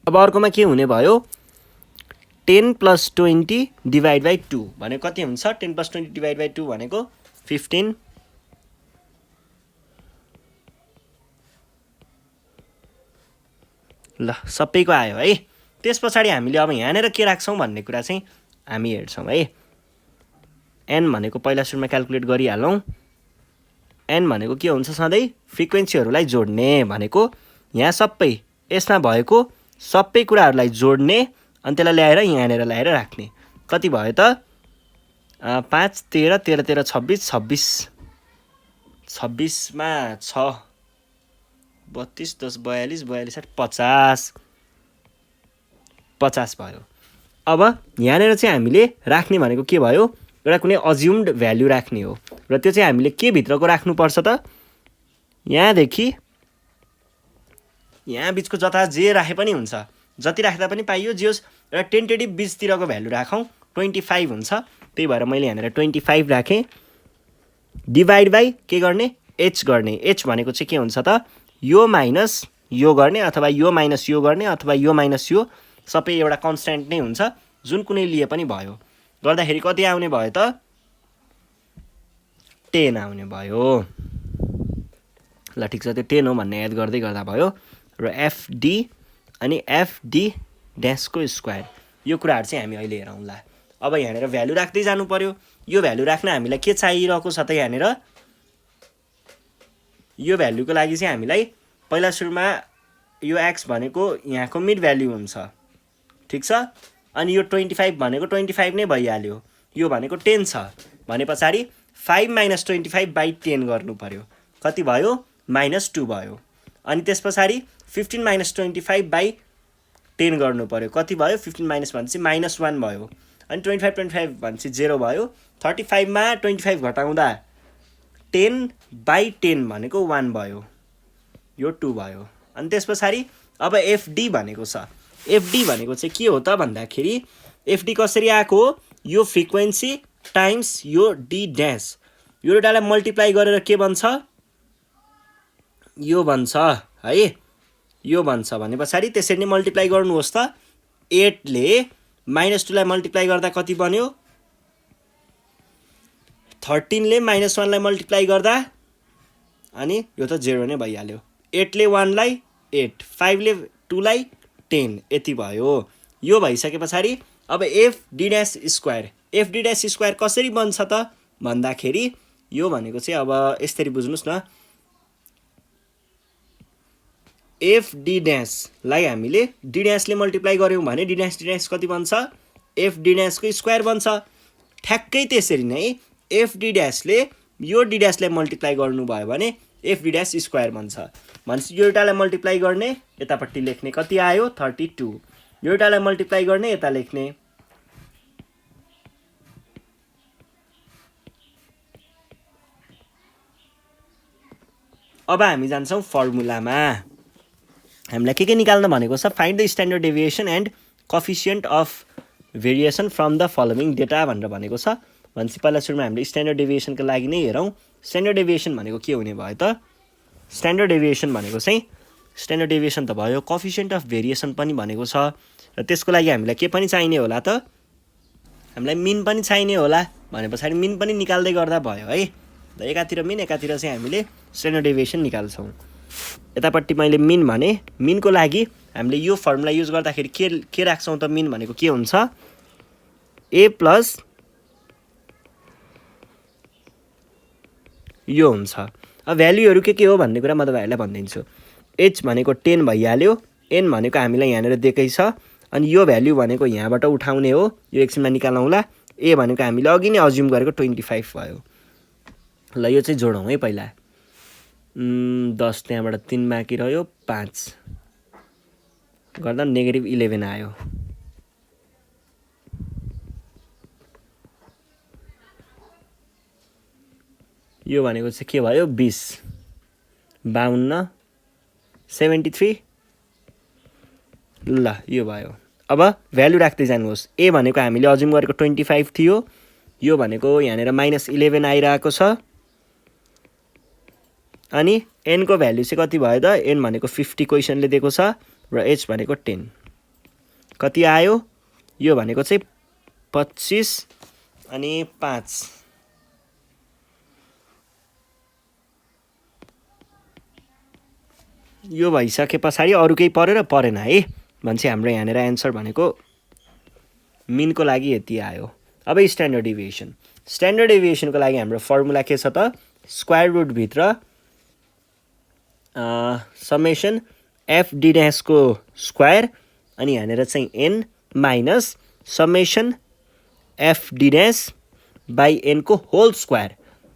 A: अब अर्कोमा के हुने भयो 10 + 20 / 2 भनेको कति हुन्छ 10 + 20 / 2 भनेको 15। ल सबैको आयो है। त्यस पछाडि हामीले अब यहाँनिर के राख्छौँ भन्ने कुरा चाहिँ हामी हेर्छौँ है। एन भनेको पहिला सुरुमा क्याल्कुलेट गरिहालौँ। एन भनेको के हुन्छ सधैँ फ्रिक्वेन्सीहरूलाई जोड्ने भनेको यहाँ सबै यसमा भएको सबै कुराहरूलाई जोड्ने अनि त्यसलाई ल्याएर यहाँनिर ल्याएर राख्ने। कति भयो त 5 13 13 13 26 26 26 मा 6 32 10 42 42 50 50 भयो। अब यहाँनिर चाहिँ हामीले राख्ने भनेको के भयो एउटा कुनै अज्युम्ड भ्याल्यु राख्ने हो र त्यो चाहिँ हामीले के भित्रको राख्नुपर्छ त यहाँदेखि यहाँ बिचको जता जे राखे पनि हुन्छ जति राख्दा पनि पाइयो जे होस् एउटा टेन्टेटिभ बिचतिरको भ्यालु राखौँ 25 हुन्छ। त्यही भएर मैले यहाँनिर 25 राखेँ। डिभाइड बाई के गर्ने h गर्ने। h भनेको चाहिँ के हुन्छ त यो माइनस यो गर्ने अथवा यो माइनस यो गर्ने अथवा यो माइनस यो सबै एउटा कन्स्ट्यान्ट नै हुन्छ जुन कुनै लिए पनि भयो। गर्दाखेरि कति आउने भयो त 10 आउने भयो। ल ठिक छ त्यो 10 हो भन्ने याद गर्दै गर्दा भयो। र एफडी अनि एफडी ड्यासको स्क्वायर यो कुराहरू चाहिँ हामी अहिले हेरौँ। ल अब यहाँनिर भ्यालु राख्दै जानु पर्यो। यो भ्यालु राख्न हामीलाई के चाहिरहेको छ त यहाँनिर यो भ्यालुको लागि चाहिँ हामीलाई पहिला सुरुमा यो x भनेको यहाँको मिड भ्यालु हुन्छ ठिक छ। अनि यो 25 भनेको 25 नै भइहाल्यो। यो भनेको 10 छ भने पछाडि 5 - 25/10 गर्नु पर्यो। कति भयो -2 भयो। अनि त्यस पछाडि 15 - 25/10 गर्नु पर्यो। कति भयो 15 माइनस भनेपछि -1 भयो। अनि 25 25 भनेपछि 0 भयो। 35 मा 25 घटाउँदा 10/10 भनेको 1 भयो। यो 2 भयो। अनि त्यस पछाडि अब एफडी भनेको छ। एफडी भनेको चाहिँ के हो त भन्दाखेरि एफडी कसरी आएको हो यो फ्रिक्वेन्सी टाइम्स यो डी ड्यास यो दुईटालाई मल्टिप्लाई गरेर के बन्छ यो बन्छ है। यो बन्छ भने पछाडि त्यसरी नै मल्टिप्लाई गर्नुहोस् त 8 ले -2 लाई मल्टिप्लाई गर्दा कति बन्यो 13 ले -1 लाई मल्टिप्लाई गर्दा अनि यो त 0 नै भइहाल्यो। 8 ले 1 लाई 8 5 ले 2 लाई 10 यति भयो। यो भइसके पछाडि अब F D dash square F D dash square कसरी बन्छ त भन्दाखेरि यो भनेको चाहिँ अब यसरी बुझ्नुस् न एफ डी ड्यासलाई हामीले डी ड्यासले मल्टिप्लाई गर्यौं भने डी ड्यास कति बन्छ एफ डी ड्यासको स्क्वायर बन्छ। ठ्याक्कै त्यसरी नै एफ डी ड्यासले यो डी ड्यासलाई मल्टिप्लाई गर्नुभयो भने एफ डी ड्यास स्क्वायर बन्छ। भनेपछि यो एउटालाई मल्टिप्लाई गर्ने यतापट्टि लेख्ने कति आयो 32। यो एउटालाई मल्टिप्लाई गर्ने यता लेख्ने अब हामी जान्छौं फर्मुलामा। हामीलाई के निकाल्न भनेको छ find the standard deviation and coefficient of variation from the following data भनेर भनेको छ। भनेपछि पहिला सुरुमा हामीले स्ट्यान्डर्ड डेभिएसनको लागि नै हेरौँ। स्ट्यान्डर्ड डेभिएसन भनेको के हुने भयो त स्ट्यान्डर्ड डेभिएसन भनेको चाहिँ स्ट्यान्डर्ड डेभिएसन त भयो कोएफिसिएन्ट अफ भेरिएसन पनि भनेको छ। र त्यसको लागि हामीलाई के पनि चाहिने होला त हामीलाई मिन पनि चाहिने होला भने पछाडि मिन पनि निकाल्दै गर्दा भयो है। ल एकातिर मिन एकातिर चाहिँ हामीले स्ट्यान्डर्ड डेभिएसन निकाल्छौँ। यतापट्टि मैले मिन भने मिनको लागि हामीले यो फर्मुला युज गर्दाखेरि के राख्छौँ त मिन भनेको के हुन्छ a प्लस यो हुन्छ। अब भ्यालुहरू के हो भन्ने कुरा म तपाईँहरूलाई भनिदिन्छु। h भनेको 10 भइहाल्यो। n भनेको हामीलाई यहाँनिर दिएकै छ। अनि यो भ्यालु भनेको यहाँबाट उठाउने हो यो एकछिनमा निकालौँला। a भनेको हामीले अघि नै अज्युम गरेको 25 भयो। ल यो चाहिँ जोडौँ है पहिला 10 त्यहाँबाट 3 बाँकी रह्यो 5 गर्दा -11 आयो। यो भनेको चाहिँ के भयो 20 52 73 ल यो भयो। अब भ्यालु राख्दै जानुहोस्। a भनेको हामीले अज्युम गरेको 25 थियो यो भनेको यहाँनिर -11 आइरहेको छ अनि n को भ्यालु चाहिँ कति भयो त n भनेको 50 क्वेसनले दिएको छ र h भनेको 10 कति आयो यो भनेको चाहिँ 25 अनि 5 यो भइसके पछाडि अरु केही पर्यो र परेन है भन्छ हाम्रो यहाँनिर एन्सर भनेको मिनको लागि यति आयो अब स्ट्यान्डर्ड डेभिएसनको लागि हाम्रो फर्मुला के छ त स्क्वायर रुट भित्र समेसन एफ डी ड्यास को स्क्वायर अनि यहाँनिर चाहिँ n minus summation F D dash by n को होल स्क्वायर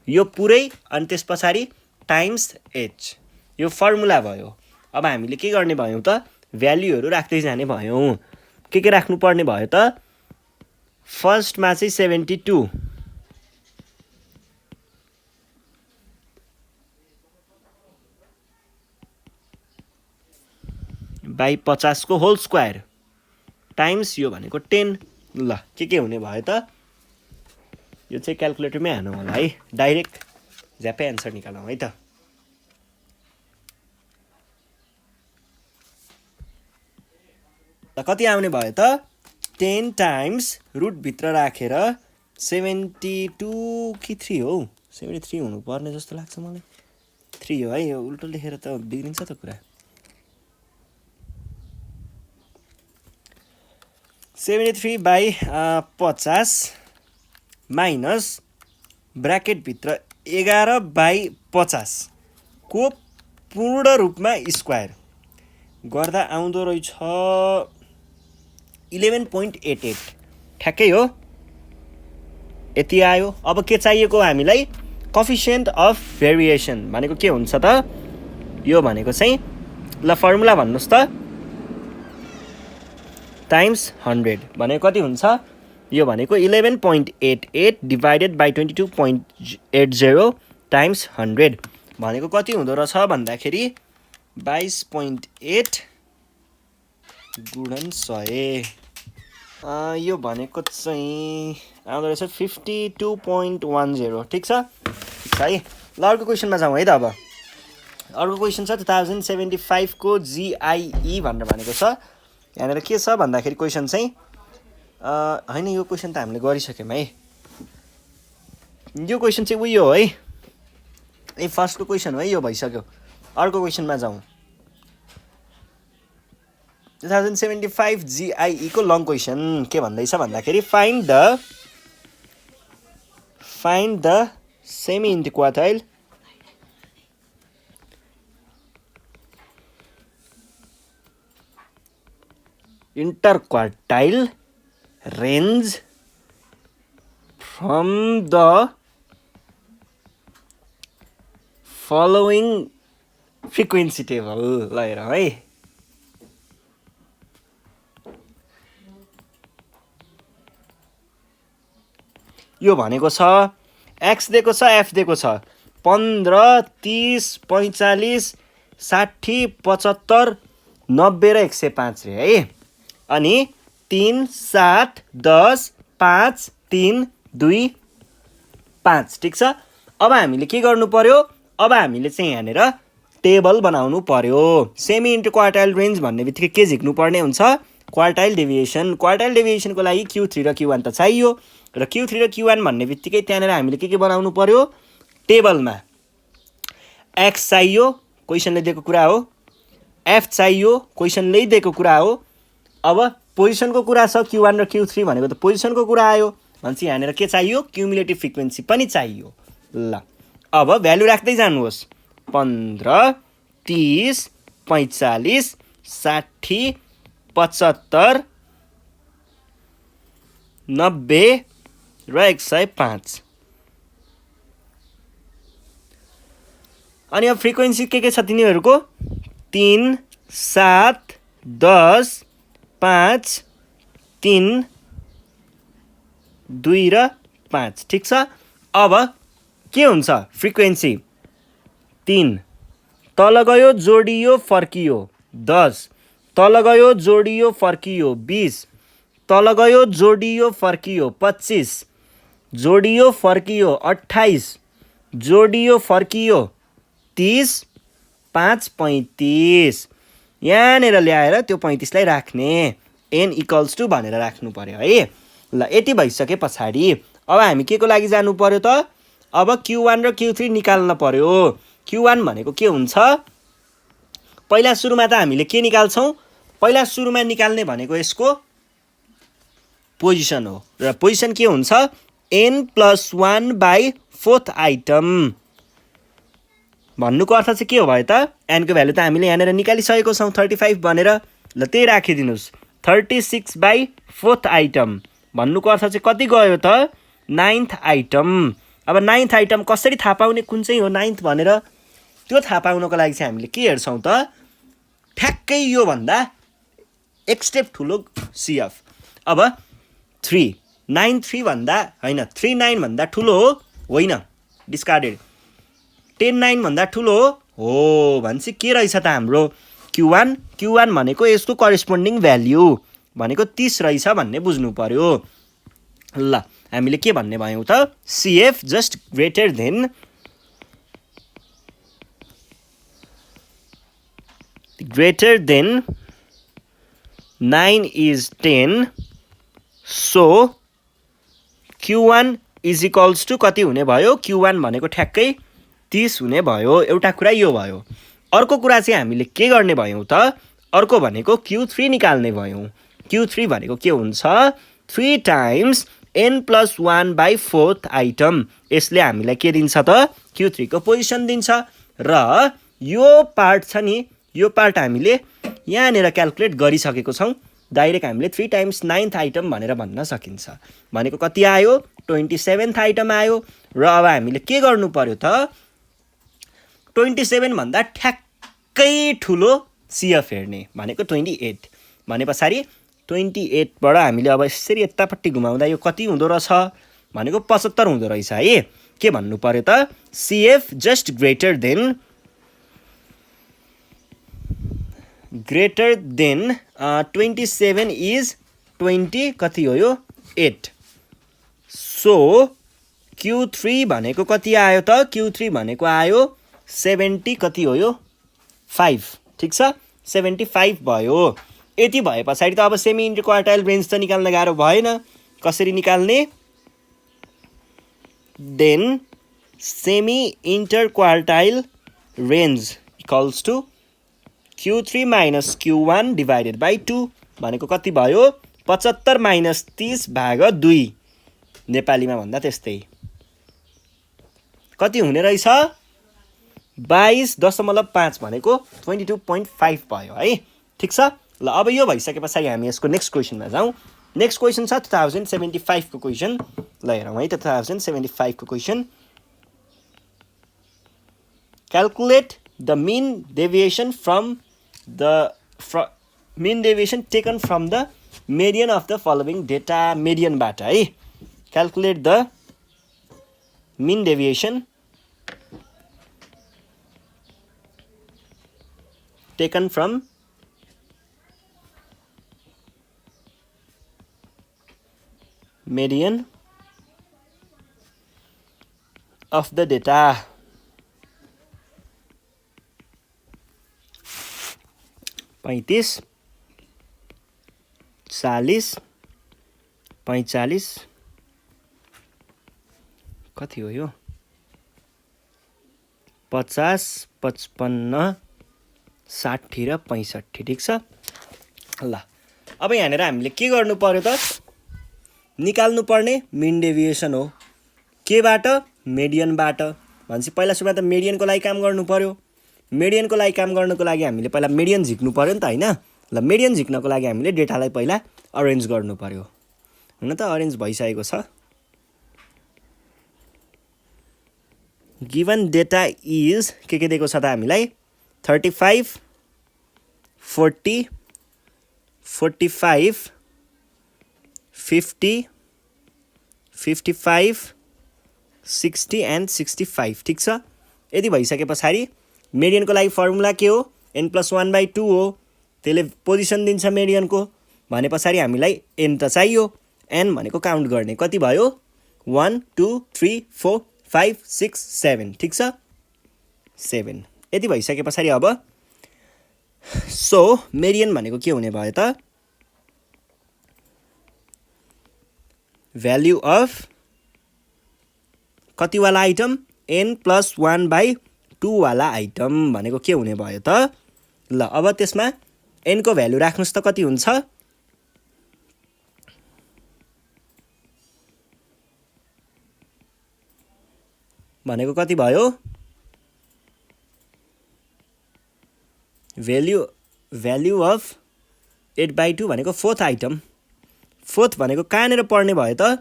A: यो पुरै अनि त्यस पछाडि टाइम्स h यो फर्मुला भयो अब हामीले के गर्ने भयौं त भ्यालुहरु राख्दै जाने भयौं के राख्नु पर्ने भयो त फर्स्टमा चाहिँ 72 बाई 50 को होल स्क्वायर टाइम्स यो भनेको 10 ल के हुने भयो त यो चाहिँ क्याल्कुलेटरमै हानौं होला है डाइरेक्ट ज्यापै आन्सर निकालौं है त कति आउने भयो त 10 टाइम्स रुट भित्र राखेर 72 कि 3 हो 73 हुनु पर्ने जस्तो लाग्छ मलाई 3 हो है यो उल्टो लेखेर त बिग्रिन्छ त कुरा 73 बाई 50 माइनस ब्राकेट भित्र 11 बाई 50 को पूर्ण रूपमा स्क्वायर गर्दा आउँदो रहेछ 11.88 ठ्याक्कै हो यति आयो अब के चाहिएको हामीलाई कोएफिसिएन्ट अफ भेरिएसन भनेको के हुन्छ त यो भनेको चाहिँ ल फर्मुला भन्नुस् त टाइम्स 100 भनेको कति हुन्छ यो भनेको 11.88 डिवाइडेड बाइ 22.80 टाइम्स 100 भनेको कति हुँदो रहेछ भन्दाखेरि 22.8 गुणन 100 यो भनेको चाहिँ आउँदो रहेछ 52.10 ठिक छ है ल अर्को क्वेसनमा जाउँ है त अब अर्को क्वेसन छ 2075 को GIE भनेर भनेको छ यहाँनिर के छ भन्दाखेरि क्वेसन चाहिँ हैन यो क्वेसन त हामीले गरिसक्यौं है यो क्वेसन चाहिँ उयो हो है ए फर्स्टको क्वेसन हो है यो भइसक्यो अर्को क्वेसनमा जाउँ 2075 GIE को लङ क्वेसन के भन्दैछ भन्दाखेरि find the semi interquartile range from the following frequency table ल हेर है यो भनेको छ x दिएको छ f दिएको छ 15 30 45 60 75 90 र 105 रे है अनि 3 7 10 5 3 2 5 ठीक छ अब हामीले के गर्नु पर्यो अब हामीले चाहिँ यहाँनिर टेबल बनाउनु पर्यो सेमी इन्टरक्वार्टाइल रेन्ज भन्ने बित्तिकै के झिक्नु पर्ने हुन्छ क्वार्टाइल डेभिएसनको लागि Q3 र Q1 त चाहियो र Q3 र Q1 भन्ने बित्तिकै त्यहाँनिर हामीले के बनाउनु पर्यो टेबलमा x चाहियो क्वेशनले दिएको कुरा हो f चाहियो क्वेशनले दिएको कुरा हो अब पोजिसनको कुरा छ Q1 र Q3 भनेको त पोजिसनको कुरा आयो भन्छ यहाँनिर के चाहियो क्युमुलेटिभ फ्रिक्वेन्सी पनि चाहियो ल अब भ्यालु राख्दै जानुहोस् 15 30 45 60 75 90 र 105 अनि अब फ्रिक्वेन्सी के छ तिनीहरुको 3 7 10 5 3 2 र 5 ठीक छ अब के हुन्छ फ्रिक्वेन्सी 3 तल गयो जोडियो फर्कियो 10 तल गयो जोडियो फर्कियो 20 तल गयो जोडियो फर्कियो 25 जोडियो फर्कियो 28 जोडियो फर्कियो 30 5 35 यहाँनिर ल्याएर त्यो 35 लाई राख्ने n इक्वल्स टु भनेर राख्नु पर्यो है। ल यति भइसके पछाडि अब हामी के को लागि जानु पर्यो त अब Q1 र Q3 निकाल्न पर्यो। Q1 भनेको के हुन्छ पहिला सुरुमा त हामीले के निकाल्छौं पहिला सुरुमा निकाल्ने भनेको यसको पोजिसन हो र पोजिसन के हुन्छ n+1 बाइ फोर्थ आइटम भन्नुको अर्थ चाहिँ के हो भयो त n को भ्यालु त हामीले यहाँनिर निकालिसकेको छौं 35 भनेर ल त्यही राखिदिनुस् 36 बाइ फोर्थ आइटम भन्नुको अर्थ चाहिँ कति गयो त 9th आइटम। अब 9th आइटम कसरी थाहा पाउने कुन चाहिँ हो 9th भनेर त्यो थाहा पाउनको लागि चाहिँ हामीले के हेर्छौं त ठ्याक्कै यो भन्दा एक स्टेप ठुलो CF। अब 3 9 3 भन्दा हैन 3 9 भन्दा ठुलो हो होइन डिस्कार्डेड 10 9 भन्दा ठुलो हो भन्छ के रहेछ त हाम्रो Q1 भनेको यसको करेस्पोन्डिङ भ्याल्यु भनेको 30 रहेछ भन्ने बुझ्नु पर्यो। ल हामीले के भन्ने भयौं त CF just greater than 9 is 10 so Q1 is equals to कति हुने भयो Q1 भनेको ठ्याक्कै 30 हुने भयो। एउटा कुरा यो भयो। अर्को कुरा चाहिँ हामीले के गर्ने भयौं त अर्को भनेको Q3 निकाल्ने भयौं। Q3 भनेको के हुन्छ 3 times n+1 by fourth item यसले हामीलाई के दिन्छ त Q3 को पोजिसन दिन्छ र यो पार्ट छ नि यो पार्ट हामीले यहाँनिर क्याल्कुलेट गरिसकेको छौं डाइरेक्ट हामीले 3 times 9th आइटम भनेर भन्न सकिन्छ भनेको कति आयो 27th आइटम आयो र अब हामीले के गर्नु पर्यो त 27 भन्दा ठ्याक्कै ठुलो CF हेर्ने भनेको 28 भनेपछि 28 बाट हामीले अब यसरी यतापट्टि घुमाउँदा यो कति हुँदो रहेछ भनेको 75 हुँदो रहेछ है। के भन्नु पर्यो त CF just greater than 27 is 20 कति हो यो 8 सो Q3 भनेको कति आयो त Q3 भनेको आयो 70 कति हो यो 5 ठीक छ 75 भयो। यति भए पछाडि त अब सेमी इन्टर क्वार्टाइल रेन्ज त निकाल्न गाह्रो भएन कसरी निकाल्ने then semi interquartile range equals to Q3 minus Q1 divided by 2 भनेको कति भयो 75 minus 30 भाग 2 नेपालीमा भन्दा त्यस्तै कति हुने रहेछ 22.5 भनेको 22.5 भयो है ठीक छ। ल अब यो भइसके पछाडि हामी यसको नेक्स्ट क्वेशनमा जाउँ। नेक्स्ट क्वेशन छ 2075 को क्वेशन ल हेरौँ है 2075 को question calculate the mean deviation from the mean deviation taken from the median of the following data median बाट है calculate the mean deviation taken from median of the data 35 40 45 कति हो यो 50 55 60 र 65 ठीक छ। ल अब यहाँनिर हामीले के गर्नु पर्यो त निकाल्नु पर्ने मिन डेभिएसन हो केबाट मेडियनबाट भन्छ पहिला सुरुमा त मेडियनको लागि काम गर्नु पर्यो मेडियनको लागि काम गर्नको लागि हामीले पहिला मेडियन झिक्नु पर्यो नि त हैन। ल मेडियन झिक्नको लागि हामीले डेटालाई पहिला अरेन्ज गर्नु पर्यो हुन त अरेन्ज भइसकेको छ। गिवन डेटा इज के दिएको छ त हामीलाई 35 40 45 50 55 60 and 65 ठीक छ। यदि भइसके पछाडि मेडियनको लागि फर्मुला के हो n+1/2 हो त्यसले पोजिसन दिन्छ मेडियनको भने पछाडि हामीलाई n त चाहियो n भनेको काउन्ट गर्ने कति भयो 1 2 3 4 5 6 7 ठिक छ 7 यति भइसके पछाडि अब सो मेडियन भनेको के हुने भयो त भ्यालु अफ कति वाला आइटम n + 1/2 वाला आइटम भनेको के हुने भयो त ल अब त्यसमा n को भ्यालु राख्नुस् त कति हुन्छ भनेको कति भयो भ्यालु अफ 8/2 भनेको फोर्थ आइटम फोर्थ भनेको कहाँनिर पर्ने भयो त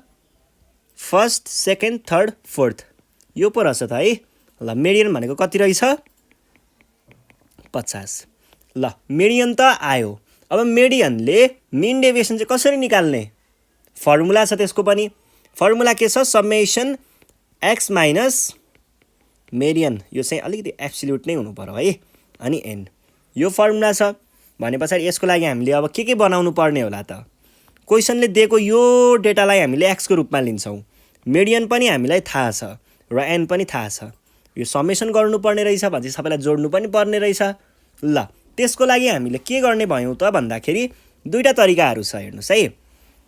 A: फर्स्ट सेकेन्ड थर्ड फोर्थ यो पो रहेछ त है ल मेडियन भनेको कति रहेछ 50 ल मेडियन त आयो अब मेडियनले मिन डेभिएसन चाहिँ कसरी निकाल्ने फर्मुला छ त्यसको पनि फर्मुला के छ समेसन x माइनस मेडियन यो चाहिँ अलिकति एब्सोल्युट नै हुनु पर्यो है अनि n यो फर्मुला छ भने पछाडि यसको लागि हामीले अब के बनाउनु पर्ने होला त क्वेशनले दिएको यो डेटालाई हामीले x को रूपमा लिन्छौं मेडियन पनि हामीलाई थाहा छ र n पनि थाहा छ यो समेसन गर्नुपर्ने रहेछ भने सबैलाई जोड्नु पनि पर्ने रहेछ ल त्यसको लागि हामीले के गर्ने भयौं त भन्दाखेरि दुईटा तरिकाहरु छ हेर्नुस् है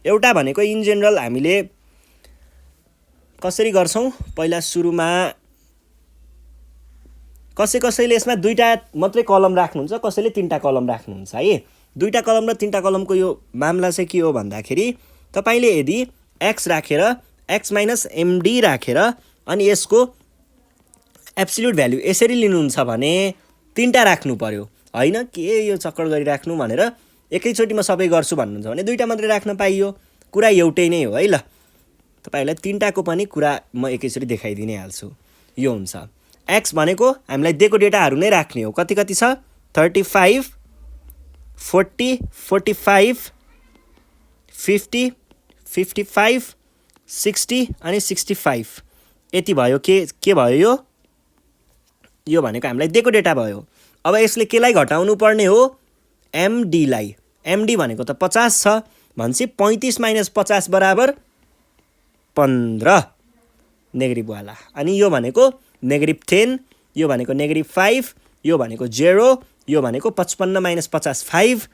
A: एउटा भनेको इन जनरल हामीले कसरी गर्छौं पहिला सुरुमा कसैले यसमा दुईटा मात्रै कलम राख्नुहुन्छ कसैले तीनटा कलम राख्नुहुन्छ है दुईटा कलम र तीनटा कलमको यो मामला चाहिँ के हो भन्दाखेरि तपाईले यदि x राखेर x - md राखेर अनि यसको एब्सोल्युट भ्यालु यसरी लिनुहुन्छ भने तीनटा राख्नु पर्यो हैन के यो चक्कर गरिराख्नु भनेर एकैचोटीमा सबै गर्छु भन्नुहुन्छ भने दुईटा मात्रै राख्न पाइयो कुरा एउटै नै हो है ल तपाईहरुलाई तीनटाको पनि कुरा म एकैचोटी देखाइदिनै हाल्छु यो हुन्छ x भनेको हामीलाई दिएको डेटाहरु नै राख्ने हो कति कति छ 35 40 45 50 55 60 अनि 65 यति भयो के भयो यो भनेको हामीलाई दिएको डेटा भयो अब यसले केलाई घटाउनु पर्ने हो md लाई md भनेको त 50 छ भन्छ 35 - 50 बराबर 15 नेगेटिभ वाला अनि यो भनेको -10 यो भनेको -5 यो भनेको 0 यो भनेको 55 - 50 5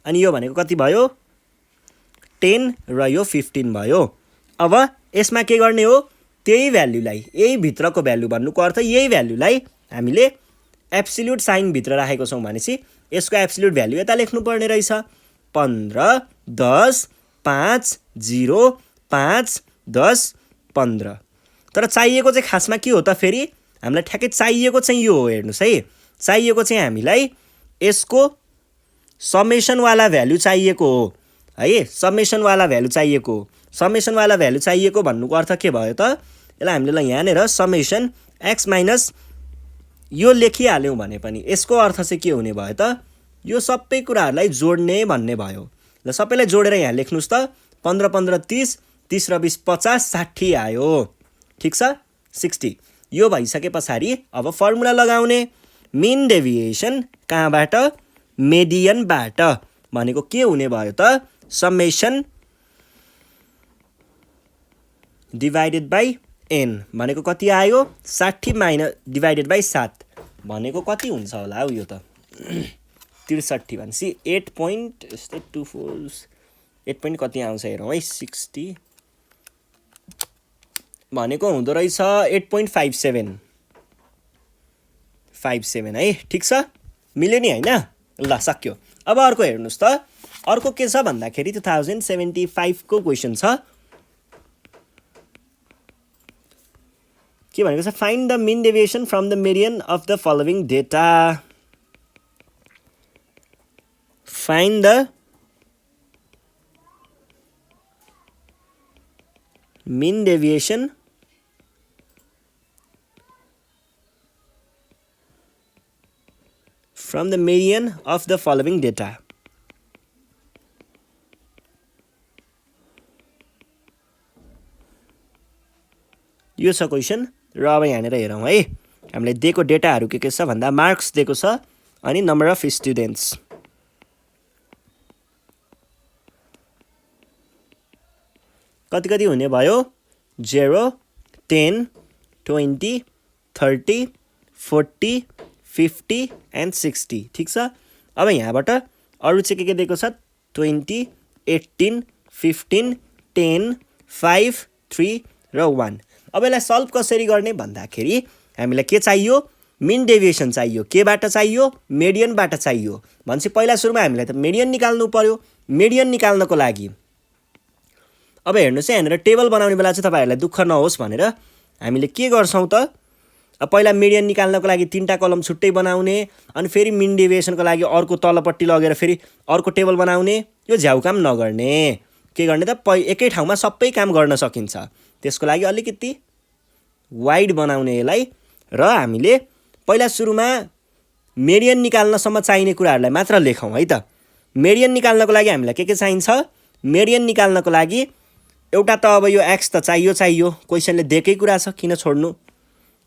A: अनि यो भनेको कति भयो 10 र यो 15 भयो अब यसमा के गर्ने हो त्यही भ्यालुलाई यही भित्रको भ्यालु भन्नुको अर्थ यही भ्यालुलाई हामीले एब्सोल्युट साइन भित्र राखेको छौं भनेसी यसको एब्सोल्युट भ्यालु यता लेख्नु पर्ने रहेछ 15 10 5 0 5 10 15 तर चाहिएको चाहिँ खासमा के हो त फेरि हामीलाई ठ्याक्कै चाहिएको चाहिँ यो हो हेर्नुस् है चाहिएको चाहिँ हामीलाई यसको समेसन वाला भ्यालु चाहिएको हो है समेसन वाला भ्यालु चाहिएको भन्नुको अर्थ के भयो त यसलाई हामीले ल यहाँ नेर समेसन x माइनस यो लेखिहाल्यौं भने पनि यसको अर्थ चाहिँ के हुने भयो त यो सबै कुराहरुलाई जोड्ने भन्ने भयो ल सबैलाई जोडेर यहाँ लेख्नुस् त 15 15 30 30 र 20 50 60 आयो ठीक छ 60 यो भइसके पछाडी अब फर्मुला लगाउने मिन डेभिएसन कहाँबाट मेडियनबाट भनेको के हुने भयो त समेसन डिवाइडेड बाइ n भनेको कति आयो 60 माइनस डिवाइडेड बाइ 7 भनेको कति हुन्छ होला हौ यो त 63 भनेसी 8.24 8 point कति आउँछ हेरौँ है 60 भनेको हुँदो रहेछ 8.57 57 है ठीक छ मिल्यो नि हैन ल सक्यो अब अर्को हेर्नुस् त अर्को के छ भन्दाखेरि 2075 को क्वेशन छ के भनेको छ find the mean deviation from the median of the following data find the mean deviation from the median of the following data. यो छ क्वेशन र अब यहाँनेर हेरौँ है हामीले दिएको डेटाहरु के छ भन्दा मार्क्स दिएको छ अनि नम्बर अफ स्टुडेन्ट्स कति कति हुने भयो 0 10 20 30 40 50 एन्ड 60 ठिक छ। अब यहाँबाट अरू चाहिँ के दिएको छ 20 18 15 10 5 3 र 1। अब यसलाई सल्भ कसरी गर्ने भन्दाखेरि हामीलाई के चाहियो मिन डेभिएसन चाहियो। केबाट चाहियो मेडियनबाट चाहियो। भनेपछि पहिला सुरुमा हामीलाई त मेडियन निकाल्नु पर्यो। मेडियन निकाल्नको लागि अब हेर्नुहोस् है यहाँनिर टेबल बनाउने बेला चाहिँ तपाईँहरूलाई दुःख नहोस् भनेर हामीले के गर्छौँ त पहिला मेडियन निकाल्नको लागि 3टा कलम छुट्टै बनाउने अनि फेरि मिन डेभिएसनको लागि अर्को तलपट्टि लगेर फेरि अर्को टेबल बनाउने। यो झ्याउ काम नगर्ने। के गर्ने त एकै ठाउँमा सबै काम गर्न सकिन्छ। त्यसको लागि अलिकति वाइड बनाउने यसलाई र हामीले पहिला सुरुमा मेडियन निकाल्नसम्म चाहिने कुराहरूलाई मात्र लेखौँ है त। मेडियन निकाल्नको लागि हामीलाई के चाहिन्छ मेडियन निकाल्नको लागि एउटा त अब यो एक्स त चाहियो क्वेसनले दिएकै कुरा छ किन छोड्नु।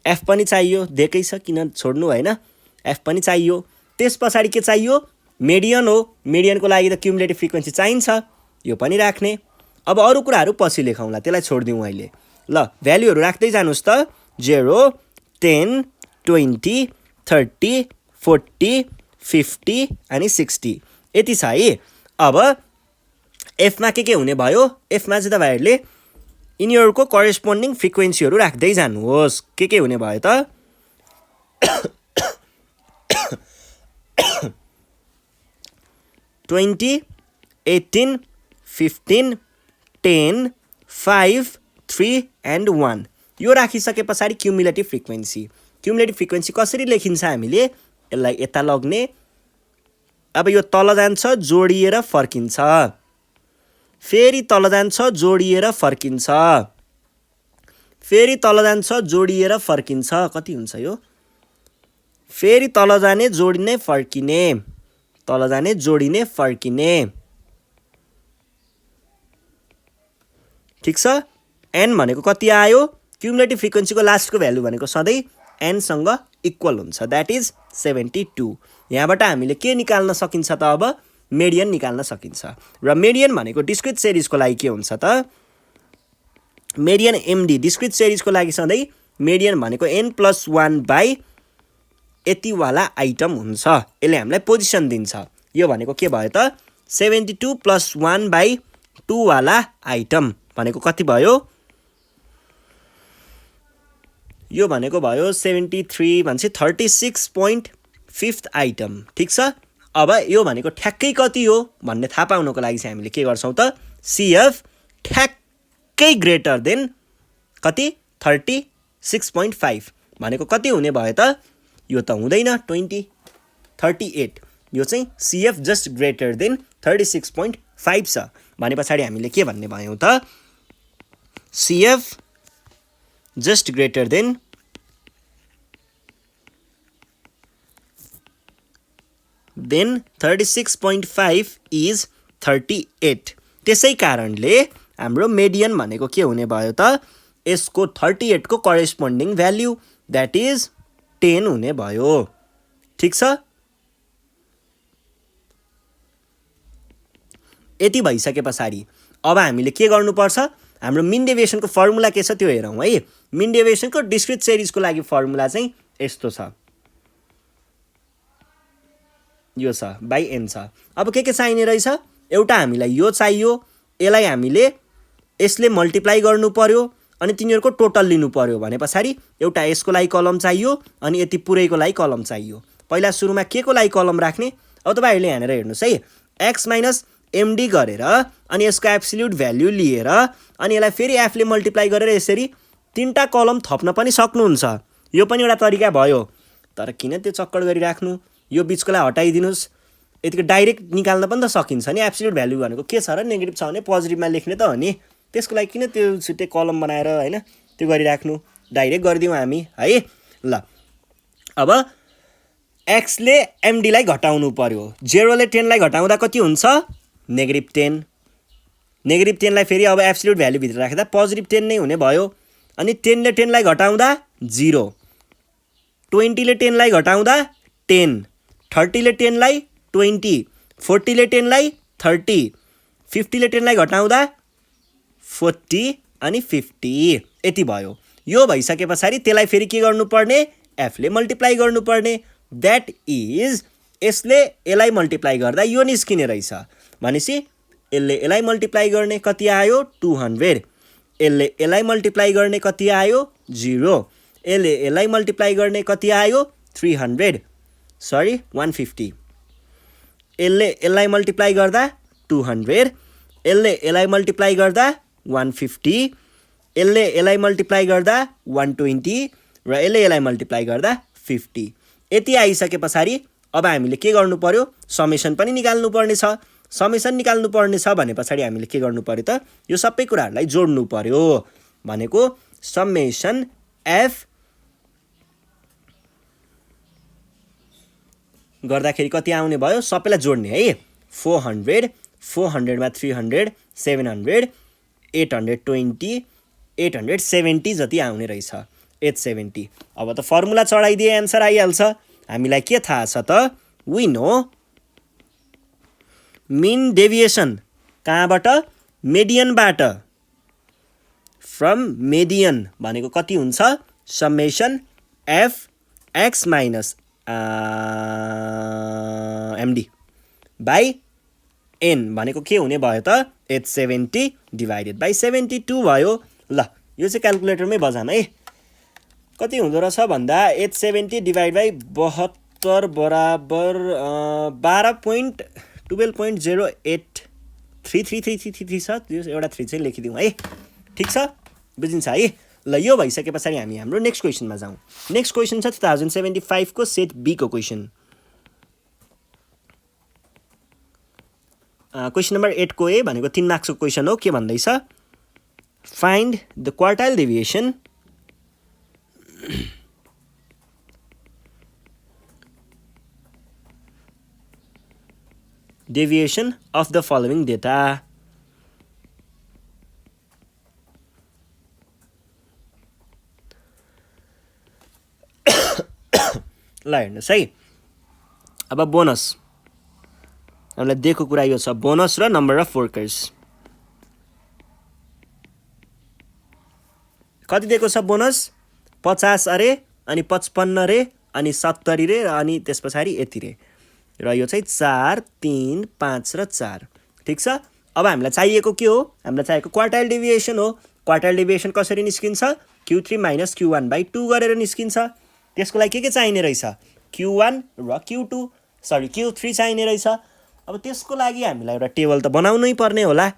A: एफ पनि चाहियो दिएकै छ किन छोड्नु होइन। एफ पनि चाहियो। त्यस पछाडि के चाहियो मेडियन हो। मेडियनको लागि त क्युमुलेटिभ फ्रिक्वेन्सी चाहिन्छ यो पनि राख्ने। अब अरू कुराहरू पछि लेखौँला त्यसलाई छोडिदिउँ अहिले। ल भ्यालुहरू राख्दै जानुहोस् त 0 10 20 30 40 50 अनि 60 यति छ है। अब एफमा के हुने भयो एफमा चाहिँ तपाईँहरूले यिनीहरूको करेस्पोन्डिङ फ्रिक्वेन्सीहरू राख्दै जानुहोस्। के हुने भयो त 20 18 15 10 5 3 एन्ड 1 यो राखिसके पछाडि क्युमुलेटिभ फ्रिक्वेन्सी कसरी लेखिन्छ हामीले यसलाई यता लग्ने। अब यो तल जान्छ जोडिएर फर्किन्छ फेरि तल जान्छ जोडिएर फर्किन्छ फेरि तल जान्छ जोडिएर फर्किन्छ कति हुन्छ यो फेरि तल जाने जोडिने फर्किने तल जाने जोडिने फर्किने ठिक छ। एन भनेको कति आयो क्युमुलेटिभ फ्रिक्वेन्सीको लास्टको भ्यालु भनेको सधैँ एनसँग इक्वल हुन्छ द्याट इज 72। यहाँबाट हामीले के निकाल्न सकिन्छ त अब मेडियन निकाल्न सकिन्छ। र मेडियन भनेको डिस्क्रिट सिरिजको लागि के हुन्छ त मेडियन एमडी डिस्क्रिट सिरिजको लागि सधैँ मेडियन भनेको n+1 बाई यतिवाला आइटम हुन्छ। यसले हामीलाई पोजिसन दिन्छ। यो भनेको के भयो त 72 + 1/2 वाला आइटम भनेको कति भयो यो भनेको भयो 73 भन्छ 36.5 आइटम ठिक छ। अब यो भनेको ठ्याक्कै कति हो भन्ने थाहा पाउनको लागि चाहिँ हामीले के गर्छौँ त CF ठ्याक्कै ग्रेटर देन कति 36.5 भनेको कति हुने भयो त यो त हुँदैन 20 38 यो चाहिँ CF जस्ट ग्रेटर देन 36.5 छ भने पछाडि हामीले के भन्ने भयौँ त CF just greater than then 36.5 is 38। त्यसै कारणले हाम्रो मेडियन भनेको के हुने भयो त यसको 38 को करेस्पोन्डिङ भ्यालु द्याट इज 10 हुने भयो ठीक छ। यति भइसके पछाडि अब हामीले के गर्नुपर्छ हाम्रो मिन डेभिएसनको फर्मुला के छ त्यो हेरौँ है। मिन डेभिएसनको डिस्क्रिट सिरिजको लागि फर्मुला चाहिँ यस्तो छ यो छ बाई एन छ। अब के चाहिने रहेछ एउटा हामीलाई यो चाहियो यसलाई हामीले यसले मल्टिप्लाई गर्नु पर्यो अनि तिनीहरूको टोटल लिनु पर्यो भने पछाडि एउटा यसको लागि कलम चाहियो अनि यति पुरैको लागि कलम चाहियो। पहिला सुरुमा के को लागि कलम राख्ने अब तपाईहरुले हेरेर हेर्नुस् है x - md गरेर अनि यसको एब्सोल्युट भ्यालु लिएर अनि यसलाई फेरि f ले मल्टिप्लाई गरेर यसरी तीनटा कलम थप्न पनि सक्नुहुन्छ। यो पनि एउटा तरिका भयो तर किन त्यो चक्कर गरिराख्नु यो बीचकोलाई हटाइदिनुस् यतिको डाइरेक्ट निकाल्न पनि त सकिन्छ नि। एब्सोल्युट भ्यालु भनेको के छ र नेगेटिभ छ भने पोजिटिभमा लेख्ने त हो नि त्यसको लागि किन त्यो छुट्टै कलम बनाएर हैन त्यो गरिराख्नु डाइरेक्ट गरिदिउँ हामी है। ल अब x ले md लाई घटाउनु पर्यो 0 ले 10 लाई घटाउँदा कति हुन्छ -10 -10 लाई फेरि अब एब्सोल्युट भ्यालु भित्र राख्दा +10 नै हुने भयो अनि 10 ले 10 लाई घटाउँदा 0 20 ले 10 लाई घटाउँदा 10 30 ले 10 लाई 20 40 ले 10 लाई 30 50 ले 10 लाई घटाउँदा 40 अनि 50 यति भयो। यो भइसके पछाडि त्यसलाई फेरि के गर्नुपर्ने, एफले मल्टिप्लाई गर्नुपर्ने। द्याट इज यसले यसलाई मल्टिप्लाई गर्दा यो निस्किने रहेछ भनेपछि यसले यसलाई मल्टिप्लाई गर्ने कति आयो 200, यसले यसलाई मल्टिप्लाई गर्ने कति आयो 0, यसले यसलाई मल्टिप्लाई गर्ने कति आयो 150, यसले यसलाई मल्टिप्लाई गर्दा 200, यसले यसलाई मल्टिप्लाई गर्दा 150, यसले यसलाई मल्टिप्लाई गर्दा 120 र यसले यसलाई मल्टिप्लाई गर्दा 50। यति आइसके पछाडि अब हामीले के गर्नु पर्यो, समेसन पनि निकाल्नु पर्ने छ। समेसन निकाल्नु पर्ने छ भने पछाडि हामीले के गर्नु पर्यो त, यो सबै कुराहरूलाई जोड्नु पर्यो भनेको समेसन एफ गर्दाखेरि कति आउने भयो, सबैलाई जोड्ने है। 400, 400 मा 300, 700, 820, 870 जति आउने रहेछ, 870। अब त फर्मुला चढाइदिए एन्सर आइहाल्छ। हामीलाई के थाहा छ त, वी नो मिन डेभिएसन कहाँबाट, मेडियनबाट। फ्रम मेडियन भनेको कति हुन्छ, summation f x minus MD by n भनेको के हुने भयो त, 870 डिभाइडेड बाई 72 भयो। ल यो चाहिँ क्यालकुलेटरमै बजाम है। कति हुँदो रहेछ भन्दा 870 डिभाइड बाई 72 बराबर 12.12.083333 छ। यो एउटा 3 चाहिँ लेखिदिउँ है, ठिक छ, बुझिन्छ है। ल यो भइसके पछाडि हामी हाम्रो नेक्स्ट क्वेसनमा जाउँ। नेक्स्ट क्वेसन छ 2075 को सेट बी को क्वेसन। क्वेसन नम्बर 8 को ए भनेको 3 मार्क्सको क्वेसन हो। के भन्दैछ, find the quartile deviation of the following data। ल हेर्नुहोस् है, अब बोनस हामीलाई दिएको कुरा यो छ, बोनस र नम्बर अफ वर्कर्स। कति दिएको छ बोनस, 50 अरे अनि 55 रे अनि 70 रे अनि त्यस पछाडि यति रे, र यो चाहिँ 4 3 5 र 4, ठिक छ। अब हामीलाई चाहिएको के हो, हामीलाई चाहिएको क्वार्टाइल डेभिएसन हो। क्वार्टाइल डेभिएसन कसरी निस्किन्छ, Q3 माइनस Q1 बाई 2 गरेर निस्किन्छ। त्यसको लागि के चाहिने रहेछ, Q1 र Q3 चाहिने रहेछ। अब त्यसको लागि हामीलाई एउटा टेबल त बनाउनै पर्ने होला,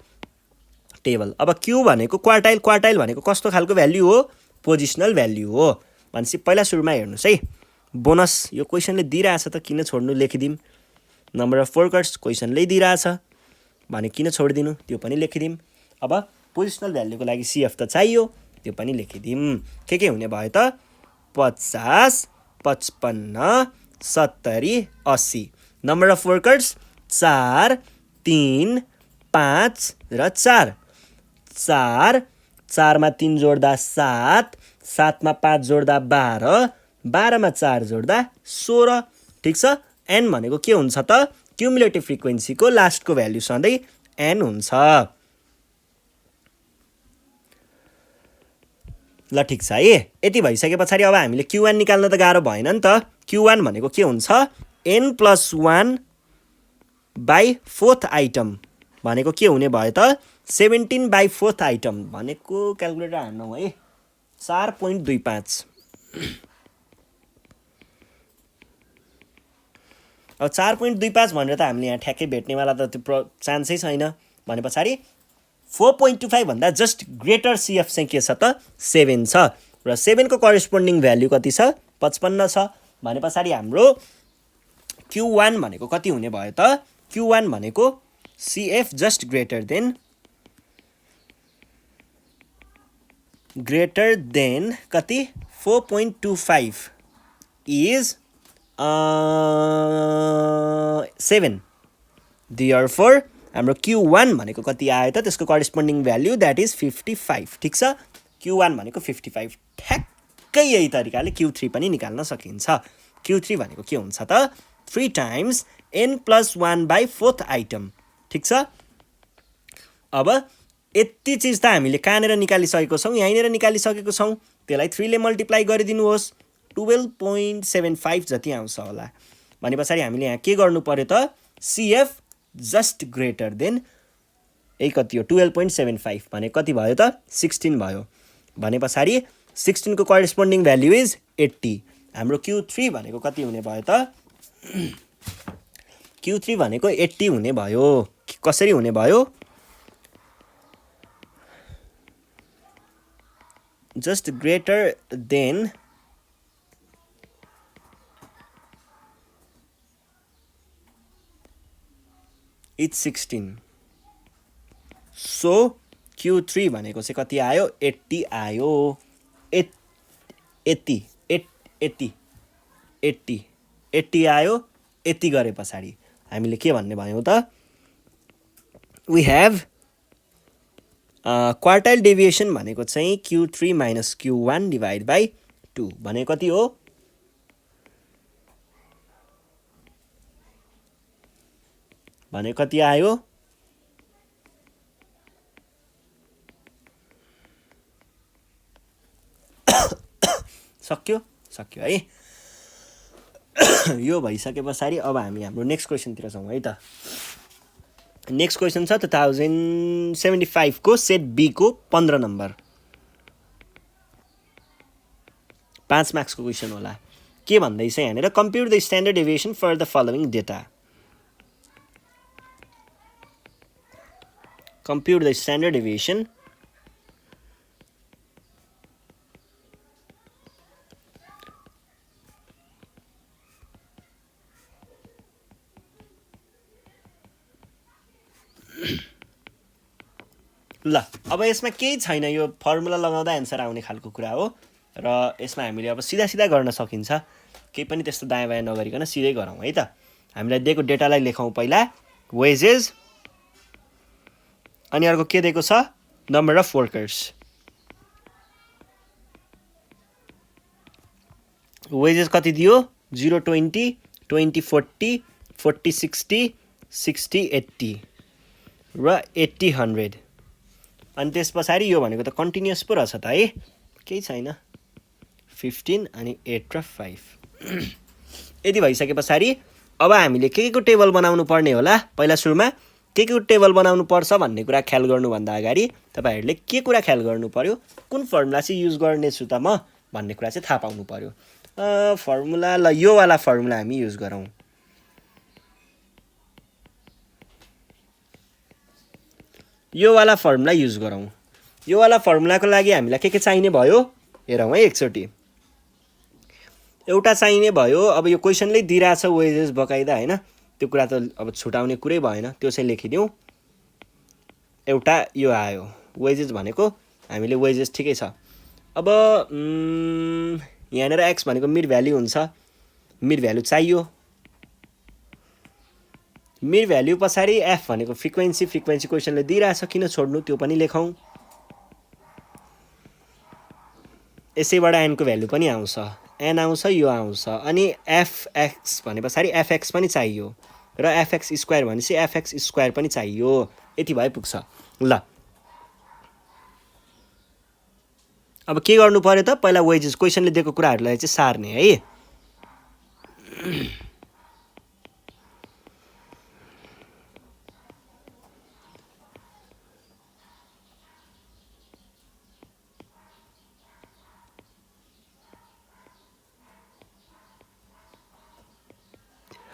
A: टेबल। अब Q भनेको क्वार्टाइल, क्वार्टाइल भनेको कस्तो खालको भ्याल्यु हो, पोजिसनल भ्याल्यु हो भनेपछि पहिला सुरुमा हेर्नुहोस् है, बोनस यो क्वेसनले दिइरहेछ त किन छोड्नु, लेखिदिउँ। नम्बर अफ वर्कर्स क्वेसनले दिइरहेछ भने किन छोडिदिनु, त्यो पनि लेखिदिउँ। अब पोजिसनल भ्याल्युको लागि CF त चाहियो, त्यो पनि लेखिदिउँ। के हुने भयो त, 50 55 70 80। नम्बर अफ वर्कर्स 4 3 5 र 4, 4 मा 3 जोड्दा 7, 7 मा 5 जोड्दा 12, 12 मा 4 जोड्दा 16, ठिक छ। एन भनेको के हुन्छ त, क्युमुलेटिभ फ्रिक्वेन्सीको लास्टको भ्याल्यु सधैँ एन हुन्छ। ल ठिक छ है। यति भइसके पछाडि अब हामीले Q1 निकाल्न त गाह्रो भएन नि त। Q1 भनेको के हुन्छ, n+1 बाई 4th आइटम भनेको के हुने भयो त, 17 बाई 4th आइटम भनेको क्यालकुलेटर हान्नौ है, 4.25। अब 4.25 भनेर त हामीले यहाँ ठ्याक्कै भेट्नेवाला त त्यो चान्सै छैन भने पछाडि 4.25 भन्दा जस्ट ग्रेटर CF चाहिँ के छ त, 7 छ, र 7 को करेस्पोन्डिङ भ्याल्यु कति छ, 55 छ भने पछाडि हाम्रो Q1 भनेको कति हुने भयो त, Q1 भनेको CF जस्ट ग्रेटर देन कति, 4.25 इज 7। Therefore हाम्रो Q1 भनेको कति आयो त, त्यसको करेस्पोन्डिङ भ्याल्यु द्याट इज 55, ठिक छ। Q1 भनेको 55। ठ्याक्कै यही तरिकाले Q3 पनि निकाल्न सकिन्छ। Q3 भनेको के हुन्छ त, 3 times n+1 by 4th item, ठिक छ। अब यति चिज त हामीले कहाँनिर निकालिसकेको छौँ, यहीँनिर निकालिसकेको छौँ। त्यसलाई 3 ले मल्टिप्लाई गरिदिनुहोस्, 12.75 जति आउँछ होला। भने पछाडि हामीले यहाँ के गर्नु पर्यो त, CF जस्ट ग्रेटर देन कति हो 12.75 भने कति भयो त 16 भयो। भने पछाडि 16 को करेस्पोन्डिङ भ्याल्यु इज 80। हाम्रो Q3 भनेको कति हुने भयो त, Q3 भनेको 80 हुने भयो। कसरी हुने भयो, just greater than is 16। So Q3 भनेको चाहिँ कति आयो, 80 आयो। 80 आयो। यति गरे पछाडि हामीले के भन्ने भयौँ त, वी हेभ क्वार्टाइल डेभिएसन भनेको चाहिँ Q3 minus Q1 divide by 2 भने कति हो, भने कति आयो, सक्यो है। यो भइसके पछाडि अब हामी हाम्रो नेक्स्ट क्वेसनतिर छौँ है त। नेक्स्ट क्वेसन छ 2075 को सेट बी को 15 नम्बर, 5 मार्क्सको क्वेसन होला। के भन्दैछ यहाँनिर, compute the standard deviation for the following data. Compute the standard deviation ल। अब यसमा केही छैन, यो फर्मुला लगाउँदा एन्सर आउने खालको कुरा हो र यसमा हामीले अब सिधा गर्न सकिन्छ। केही पनि त्यस्तो दायाँ बायाँ नगरिकन सिधै गरौँ है त। हामीलाई दिएको डेटालाई लेखौँ पहिला, वेजेस, अनि अर्को के दिएको छ, नम्बर अफ वर्कर्स। वेजेस कति दियो, 0 20 20 40 40 60 60 80 र 80 100। अनि त्यस पछाडि यो भनेको त कन्टिन्युअस पो रहेछ त है, केही छैन, 15 अनि 8 र 5। यदि भइसके पछाडि अब हामीले के को टेबल बनाउनु पर्ने होला, पहिला सुरुमा के को टेबल बनाउनु पर्छ भन्ने कुरा ख्याल गर्नुभन्दा अगाडि तपाईहरूले के कुरा ख्याल गर्नु पर्यो, कुन फर्मुला चाहिँ युज गर्नेछु त म भन्ने कुरा चाहिँ थाहा पाउनु पर्यो। फर्मुला, ल यो वाला फर्मुला हामी युज गरौँ। यो वाला फर्मुला युज गरौँ। यो वाला फर्मुलाको लागि हामीलाई के चाहिने भयो, हेरौँ है एकचोटि। एउटा चाहिने भयो, अब यो क्वेसनले दिइरहेछ वेजेस बकाइदा हैन, त्यो कुरा त अब छुटाउने कुरै भएन, त्यो चाहिँ लेखिदिउँ। एउटा यो आयो वेजेस भनेको, हामीले वेजेस ठिकै छ। अब यहाँनिर एक्स भनेको मिड भ्याल्यु हुन्छ, मिड भ्याल्यु चाहियो। मिड भ्याल्यु पछाडि एफ भनेको फ्रिक्वेन्सी क्वेसनले दिइरहेछ, किन छोड्नु, त्यो पनि लेखौँ। यसैबाट एन को भ्याल्यु पनि आउँछ, एन आउँछ, यो आउँछ। अनि एफएक्स भने पछाडि एफएक्स पनि चाहियो र एफएक्स स्क्वायर भनेपछि एफएक्स स्क्वायर पनि चाहियो। यति भए पुग्छ। ल अब के गर्नु पर्यो त, पहिला वेजेस क्वेसनले दिएको कुराहरूलाई चाहिँ सार्ने है।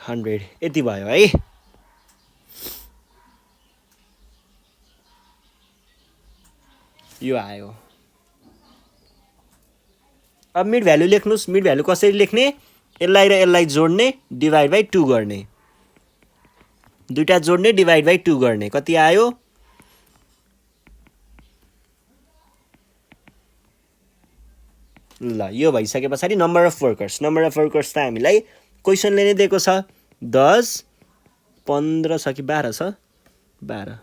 A: हन्ड्रेड यति भयो है। यो आयो। अब मिड भ्याल्यु लेख्नुस्। मिड भ्याल्यु कसरी लेख्ने, यसलाई र यसलाई जोड्ने, डिभाइड बाई 2 गर्ने, दुईटा जोड्ने, डिभाइड बाई 2 गर्ने, कति आयो, ल यो भइसके पछाडि number of workers. Number of workers त हामीलाई क्वेसनले नै दिएको छ, 10 15 छ कि 12 छ, 12।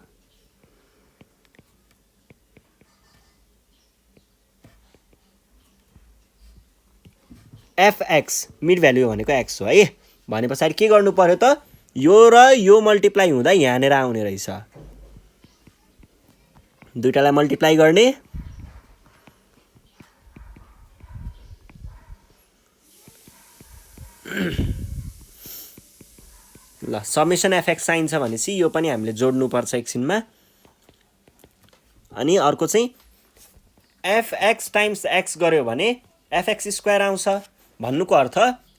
A: एफएक्स मिड भ्याल्यु भनेको एक्स हो है। भने पछाडि के गर्नु पर्यो त, यो र यो मल्टिप्लाई हुँदा यहाँनिर आउने रहेछ। दुईटालाई मल्टिप्लाई गर्ने ल समेसन एफएक्स साइन छ भनेपछि यो पनि हामीले जोड्नुपर्छ एकछिनमा अनि अर्को चाहिँ एफएक्स टाइम्स एक्स गर्यो भने एफएक्स स्क्वायर आउँछ भन्नुको अर्थ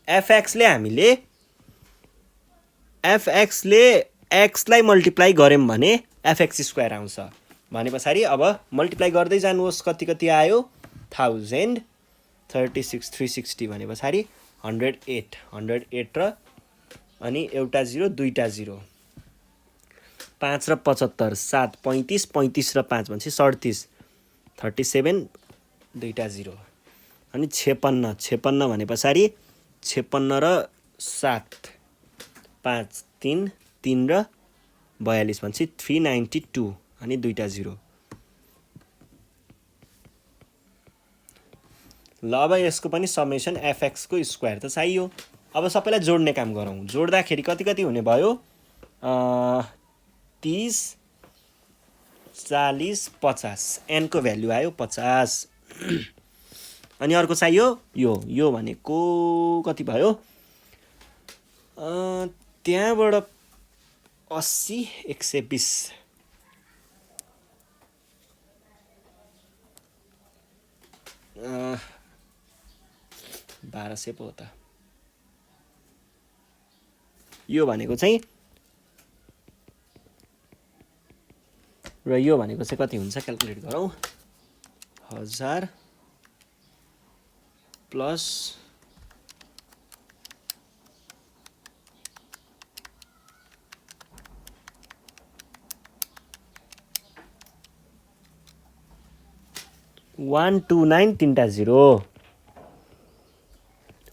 A: एफएक्सले हामीले एफएक्सले एक्सलाई मल्टिप्लाई गर्यौं भने एफएक्स स्क्वायर आउँछ भने पछाडी अब मल्टिप्लाई गर्दै जानुहोस् कति कति आयो 1000 36 360 भने पछाडी 108 र अनि एउटा 0 दुईटा 0 5 र 75 7 35 35 र 5 भनेपछि 37 37 दुईटा 0 अनि 56 56 भने पछाडी 56 र 7 5 3 3 र 42 भनेपछि 392 अनि दुईटा 0 ल अब यसको पनि समेसन एफएक्स को स्क्वायर त चाहियो अब सबैलाई जोड्ने काम गरौँ जोड्दाखेरि कति कति हुने भयो 30 40 50 n को भ्यालु आयो 50 अनि अर्को चाहियो यो भनेको कति भयो त्यहाँबाट 80 120 1200 पो त यो भनेको चाहिँ र यो भनेको चाहिँ कति हुन्छ क्याल्कुलेट गरौँ 1000 प्लस 129 तीनटा 0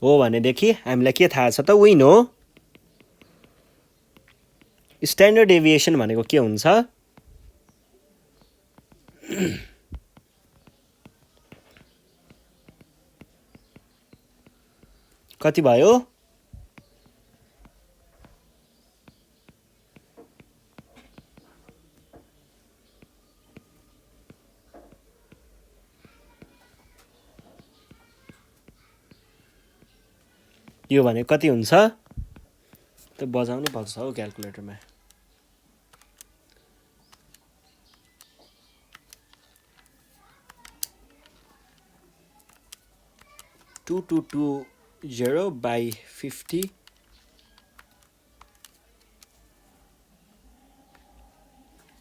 A: हो भनेदेखि हामीलाई के थाहा छ त विन हो स्ट्यान्डर्ड डेभिएसन भनेको के हुन्छ कति भयो यो भने कति हुन्छ त बजाउनु पर्छ हो क्याल्कुलेटरमा 2220 by 50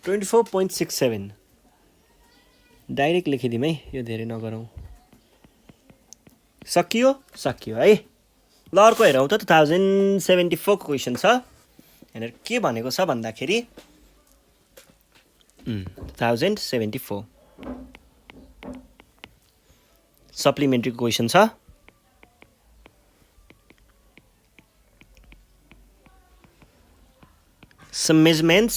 A: 24.67 डाइरेक्ट लेखिदिउँ है यो धेरै नगरौँ सकियो है ल अर्को हेरौँ त 2074 को क्वेसन छ यहाँनिर के भनेको छ भन्दाखेरि 1074 सप्लिमेन्ट्री क्वेसन छ some measurements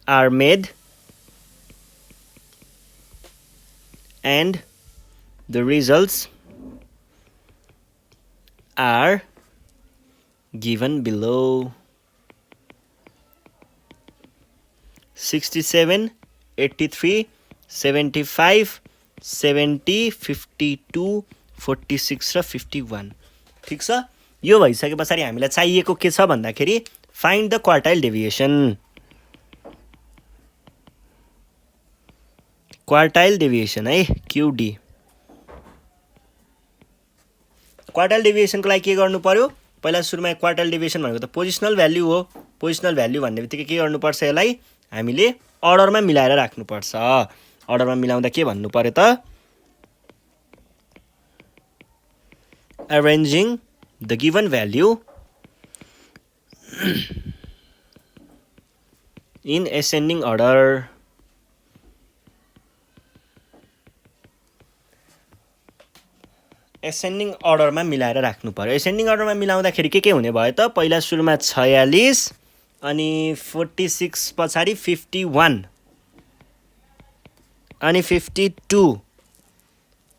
A: are made and the results are given below 67 83 75 70 52 46 र 51 ठीक छ यो भइसकेपछि हामीलाई चाहिएको के छ भन्दाखेरि find the quartile deviation है QD क्वार्टाइल डेभिएसन को लागि के गर्नु पर्यो पहिला सुरुमा क्वार्टाइल डेभिएसन भनेको त पोजिसनल भ्यालु हो पोजिसनल भ्यालु भन्नेबित्तिकै के गर्नु पर्छ यसलाई हामीले अर्डरमा मिलाएर राख्नु पर्छ अर्डरमा मिलाउँदा के भन्नु पर्यो त arranging the given value in ascending order ascending अर्डरमा मिलाएर राख्नु पर्यो एसेन्डिङ अर्डरमा मिलाउँदाखेरि के हुने भयो त पहिला सुरुमा 46 अनि 46 पछाडी 51 अनि 52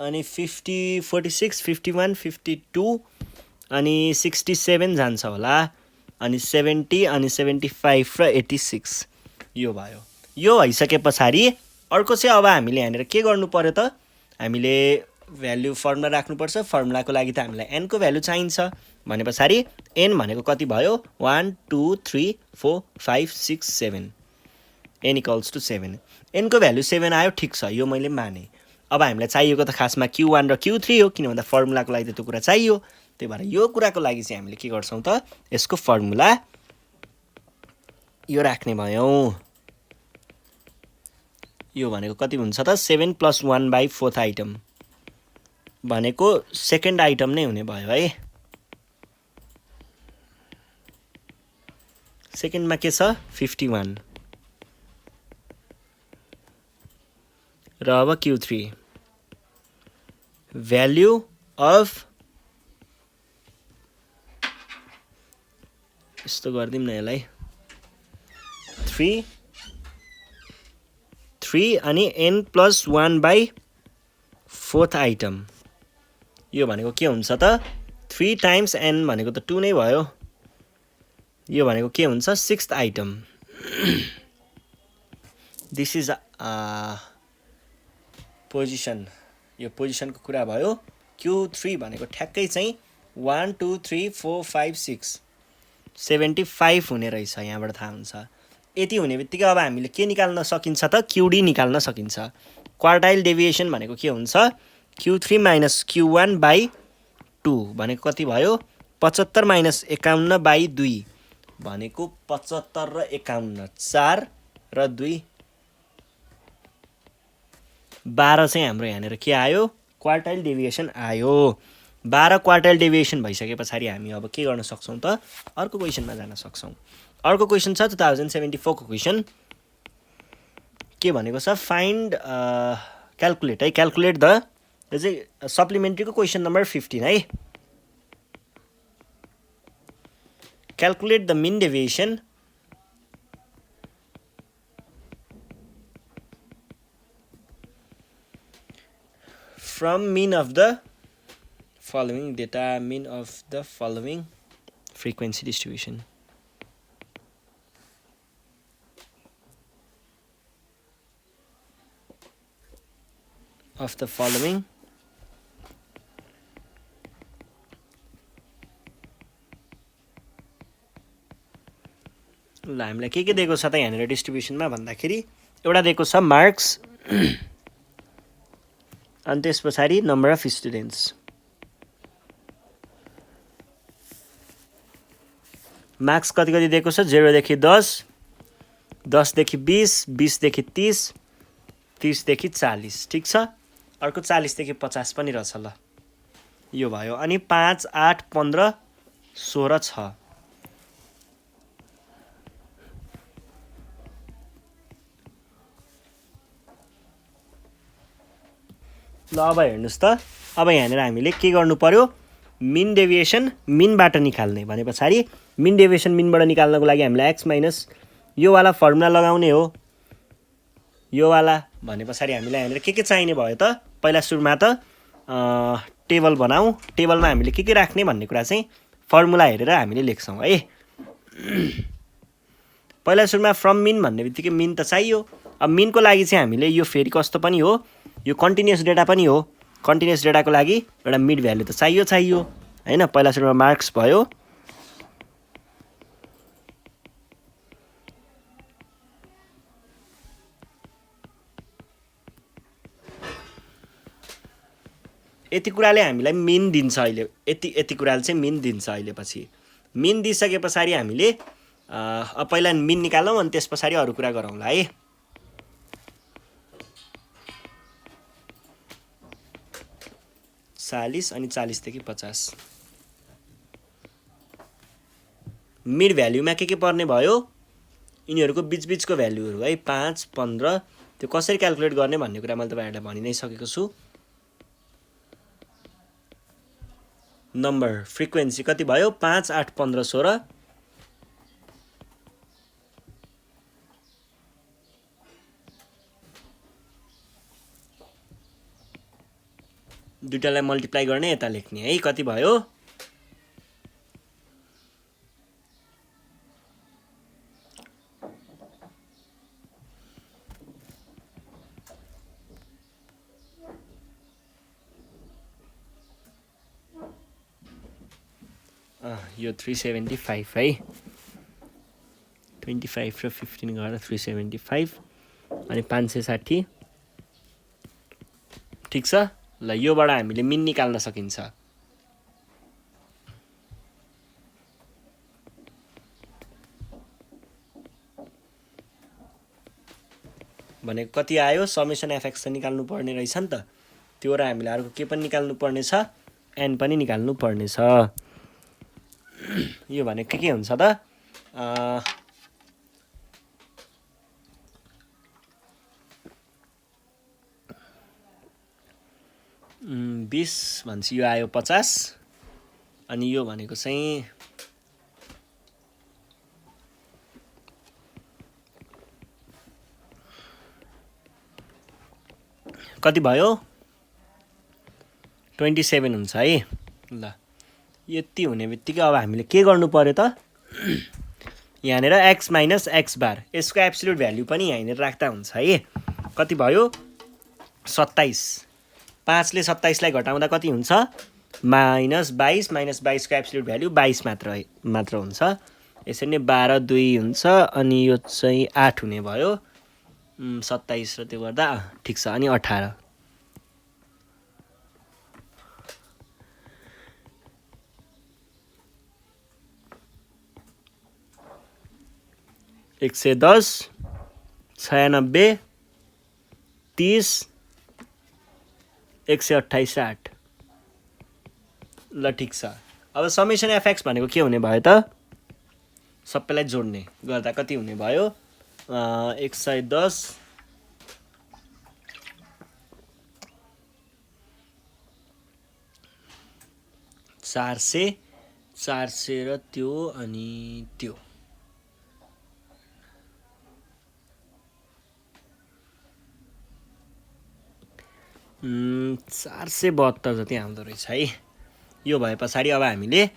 A: अनि 50 46 51 52 अनि 67 जान्छ होला अनि 70 अनि 75 र 86 यो भयो यो भइसके पछाडि अर्को चाहिँ अब हामीले यहाँनिर के गर्नु पर्यो त हामीले भ्यालु फर्मुला राख्नुपर्छ फर्मुलाको लागि त हामीलाई n को भ्यालु चाहिन्छ भने पछाडि n भनेको कति भयो 1 2 3 4 5 6 7 n इक्वल्स टु 7 n को भ्यालु 7 आयो ठिक छ यो मैले माने अब हामीलाई चाहिएको त खासमा q1 र q3 हो किन भन्दा फर्मुलाको लागि त त्यो कुरा चाहियो त्यही भएर यो कुराको लागि चाहिँ हामीले के गर्छौं त यसको फर्मुला यो राख्ने भयौं यो भनेको कति हुन्छ त 7 + 1 / 4th आइटम भनेको सेकेन्ड आइटम नै हुने भयो है सेकेन्डमा के छ 51 र अब q3 भ्यालु अफ यस्तो गर्दिम न यसलाई 3 अनि n + 1 / 4th आइटम यो भनेको के हुन्छ त 3 टाइम्स n भनेको त 2 नै भयो यो भनेको के हुन्छ 6th item this is position यो पोजिसनको कुरा भयो q3 भनेको ठ्याक्कै चाहिँ 1 2 3 4 5 6 75 हुने रहेछ यहाँबाट थाहा हुन्छ यति हुने बित्तिकै अब हामीले के निकाल्न सकिन्छ त qd निकाल्न सकिन्छ क्वार्टाइल डेभिएसन भनेको के हुन्छ q3 - q1 / 2 भनेको कति भयो 75 - 51 / 2 भनेको 75 र 51 4 र 2 12 चाहिँ हाम्रो यहाँनिर के आयो क्वार्टाइल डेभिएसन आयो 12 क्वार्टाइल डेभिएसन भइसके पछाडि हामी अब के गर्न सक्छौं त अर्को क्वेशनमा जान सक्छौं अर्को क्वेशन छ 2074 को क्वेशन के भनेको छ फाइन्ड क्याल्कुलेट है क्याल्कुलेट द यो चाहिँ सप्लिमेन्ट्रीको क्वेशन नम्बर 15 है calculate the mean deviation from mean of the following data mean of the following frequency distribution of the following ल हामीलाई के दिएको छ त यहाँनिर डिस्ट्रिब्युसनमा भन्दाखेरि एउटा दिएको छ मार्क्स अनि त्यस पछाडि नम्बर अफ स्टुडेन्ट्स मार्क्स कति कति दिएको छ 0 देखि 10 10 देखि 20 20 देखि 30 30 देखि 40 ठीक छ अर्को 40 देखि 50 पनि रहेछ ल यो भयो अनि 5 8 15 16 छ ल अब हेर्नुस् त अब यहाँनिर हामीले के गर्नु पर्यो मिन डेभिएसन मिनबाट निकाल्ने भने पछाडि मिन डेभिएसन मिनबाट निकाल्नको लागि हामीलाई x माइनस यो वाला फर्मुला लगाउने हो यो वाला भने पछाडि हामीलाई यहाँनिर के चाहिने भयो त पहिला सुरुमा त टेबल बनाऊ टेबलमा हामीले के राख्ने भन्ने कुरा चाहिँ फर्मुला हेरेर हामीले लेख्छौं है पहिला सुरुमा फ्रम मिन भन्ने बित्तिकै मिन त चाहियो अब मिनको लागि चाहिँ हामीले यो फेरि कस्तो पनि हो यो कन्टिन्युअस डेटा पनि हो कन्टिन्युअस डेटाको लागि एउटा मिड भ्यालु त चाहियो हैन पहिला सुरुमा मार्क्स भयो यति कुराले हामीलाई मिन दिन्छ अहिले यति कुराले चाहिँ मिन दिन्छ अहिले पछि मिन दिइसके पछाडि हामीले पहिला मिन निकालौं अनि त्यस पछाडि अरु कुरा गरौँला है 40 अनि 40 देखि 50 मिड भ्यालुमा के पर्ने भयो यिनीहरुको बीचबीचको भ्यालुहरु है 5 15 त्यो कसरी क्याल्कुलेट गर्ने भन्ने कुरा मैले तपाईहरुलाई भनि नै सकेको छु नम्बर फ्रिक्वेन्सी कति भयो 5 8 15 16 दुईटालाई मल्टिप्लाई गर्ने यता लेख्ने है कति भयो यो 375 है 25 र 15 गरेर 375 अनि 560 ठिक छ ल योबाट हामीले मिन निकाल्न सकिन्छ भने कति आयो समेसन एफएक्स त निकाल्नु पर्ने रहेछ नि त त्यो र हामीले अर्को के पनि निकाल्नु पर्ने छ एन पनि निकाल्नु पर्ने छ यो भने के हुन्छ त 20 भन्छ यो आयो 50 अनि यो भनेको चाहिँ कति भयो 27 हुन्छ है ल यति हुने बित्तिकै अब हामीले के गर्नु पर्यो त यहाँनेर x - x बार यसको एब्सोल्युट भ्यालु पनि यहाँनेर राख्दा हुन्छ है कति भयो 27 5 ले 27 लाई घटाउँदा कति हुन्छ -22 -22 को एब्सोल्युट भ्यालु 22 मात्र हुन्छ यसरी नै 12 2 हुन्छ अनि यो चाहिँ 8 हुने भयो 27 र त्यो गर्दा ठीक छ अनि 18 110 96 30 128 8 ल ठीक छ अब समेसन एफएक्स भनेको के हुने भयो त सबैलाई जोड्ने गर्दा कति हुने भयो 110 400 र त्यो अनि त्यो 472 जति आउँदो रहेछ है यो भए पछाडि अब हामीले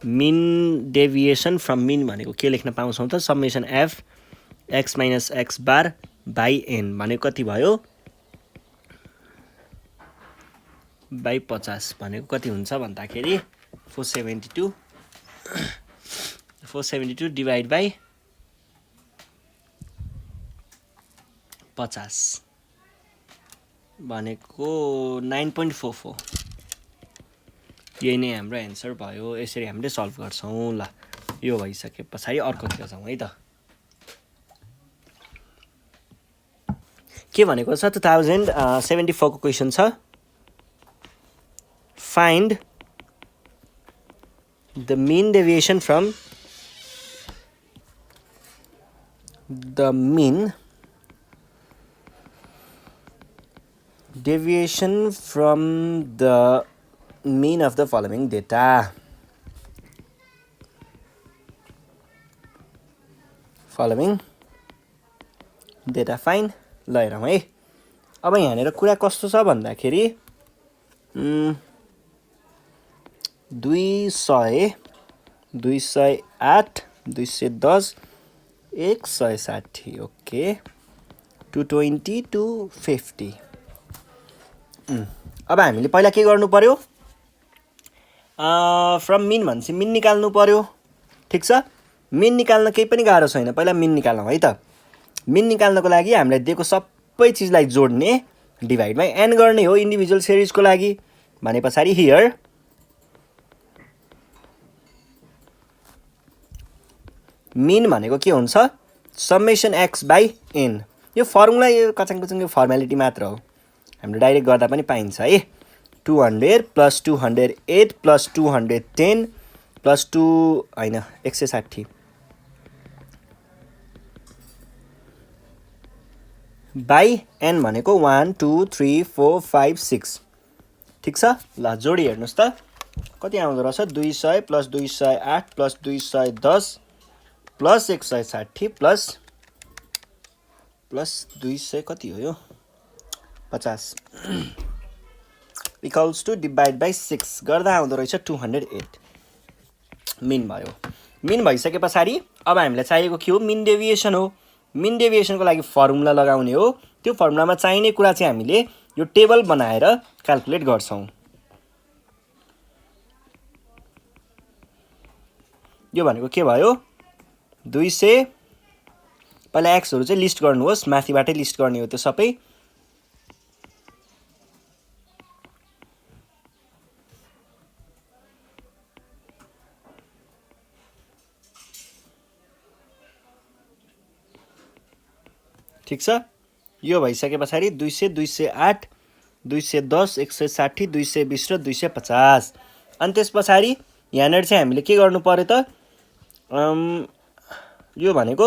A: मिन डेभिएसन फ्रम मिन भनेको के लेख्न पाउँछौं त summation f x - x bar by n भनेको कति भयो बाइ 50 भनेको कति हुन्छ भन्दाखेरि 472 डिभाइड बाइ 50 भनेको 9.44 यही नै हाम्रो एन्सर भयो यसरी हामीले सल्भ गर्छौं ल यो भइसके पछाडि अर्कोतिर जाउँ है त के भनेको छ 2074 को क्वेशन छ find the mean deviation from the mean deviation from the mean of the following data find ल हेरौँ है अब यहाँनेर कुरा कस्तो छ भन्दाखेरि 200 208 210 160 ओके 220 250 अब हामीले पहिला के गर्नु पर्यो फ्रम मिन भन्छ मिन निकाल्नु पर्यो ठीक छ मिन निकाल्न केही पनि गाह्रो छैन पहिला मिन निकालौँ है त मिन निकाल्नको लागि हामीलाई दिएको सबै चीजलाई जोड्ने डिभाइड बाइ n गर्ने हो इन्डिभिजुअल सिरिजको लागि भने पछाडी हियर मिन भनेको के हुन्छ समेसन x बाइ n यो फर्मुला यो कचाङकचुङ फर्मालिटी मात्र हो हामीले डाइरेक्ट गर्दा पनि पाइन्छ है 200 + 208 + 210 + 2 हैन 160 बाइ n भनेको 1 2 3 4 5 6 ठीक छ ल जोडी हेर्नुस् त कति आउँदो रहेछ 200 + 208 + 210 + 160 प्लस 200 कति हो यो 50 इक्वल्स टु डिभाइड बाइ 6 गर्दा आउँदो रहेछ 208 मिन भयो मिन भइसके पछाडी अब हामीलाई चाहिएको के हो मिन डेभिएसन हो मिन डेभिएसनको लागि फर्मुला लगाउने हो त्यो फर्मुलामा चाहिने कुरा चाहिँ हामीले यो टेबल बनाएर क्याल्कुलेट गर्छौं यो भनेको के भयो 200 पहिला एक्सहरू चाहिँ लिस्ट गर्नुहोस् माथिबाटै लिस्ट गर्ने हो त्यो सबै ठीक छ यो भइसकेपछि 200 208 210 160 220 र 250 अनि त्यसपछि यहाँनिर चाहिँ हामीले के गर्नु पर्यो त यो भनेको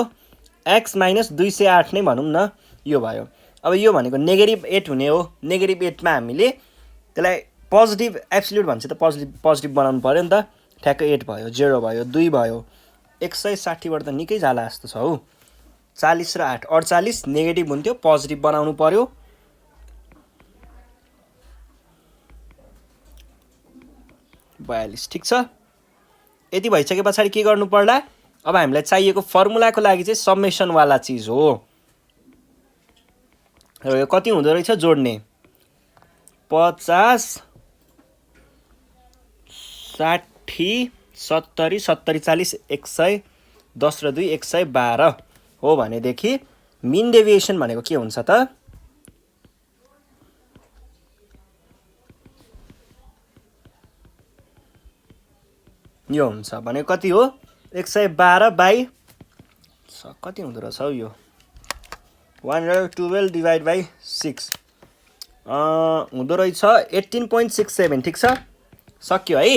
A: x - 208 नै भनौँ न यो भयो अब यो भनेको -8 हुने हो -8 मा हामीले त्यसलाई पोजिटिभ एब्सोल्युट भन्छ त पोजिटिभ बनाउनु पर्यो नि त ठ्याक्कै 8 भयो 0 भयो 2 भयो 160 बाट त निकै जाला जस्तो छ हौ 40 र 8 48 नेगेटिभ हुन्थ्यो पोजिटिभ बनाउनु पर्यो 42 ठीक छ यति भइसकेपछि के गर्नु पर्ला अब हामीलाई चाहिएको फर्मुलाको लागि चाहिँ समेसन वाला चीज हो र यो कति हुँदो रहेछ जोड्ने 50 60 70 70 40 100 10 र 2 112 हो भनेदेखि मिन डेभिएसन भनेको के हुन्छ त यो हुन्छ भने कति हो 112 बाइ कति हुँदो रहेछ हौ यो 112 डिभाइड बाइ 6 हुँदो रहेछ 18.67 ठीक छ सक्यो है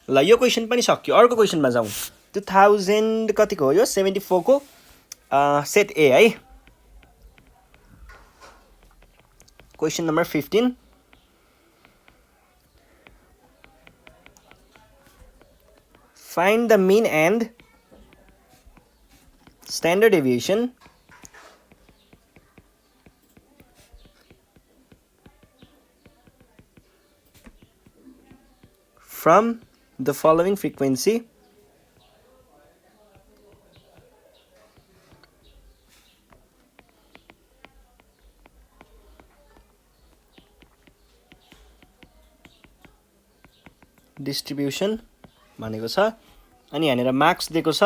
A: ल यो क्वेसन पनि सक्यो अर्को क्वेसनमा जाउँ 2000 कतिको हो यो 74 को सेट ए है question number 15 find the mean and standard deviation from the following frequency distribution भनेको छ अनि यहाँनिर मार्क्स दिएको छ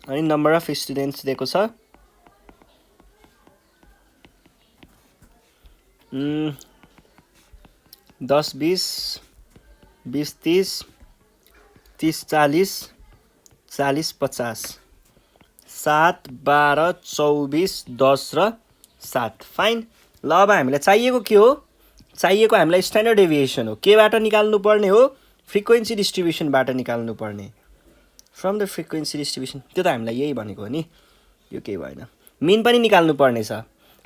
A: अनि नम्बर अफ स्टुडेन्ट्स दिएको छ 10 20 20 30 30 40 40 50 7 12 24 10 र 7 फाइन ल अब हामीलाई चाहिएको के हो चाहिएको हामीलाई स्ट्यान्डर्ड डेभिएसन हो केबाट निकाल्नु पर्ने हो फ्रिक्वेन्सी डिस्ट्रिब्युसनबाट निकाल्नु पर्ने फ्रम द फ्रिक्वेन्सी डिस्ट्रिब्युसन त्यो त हामीलाई यही भनेको हो नि यो केही भएन मिन पनि निकाल्नु पर्ने छ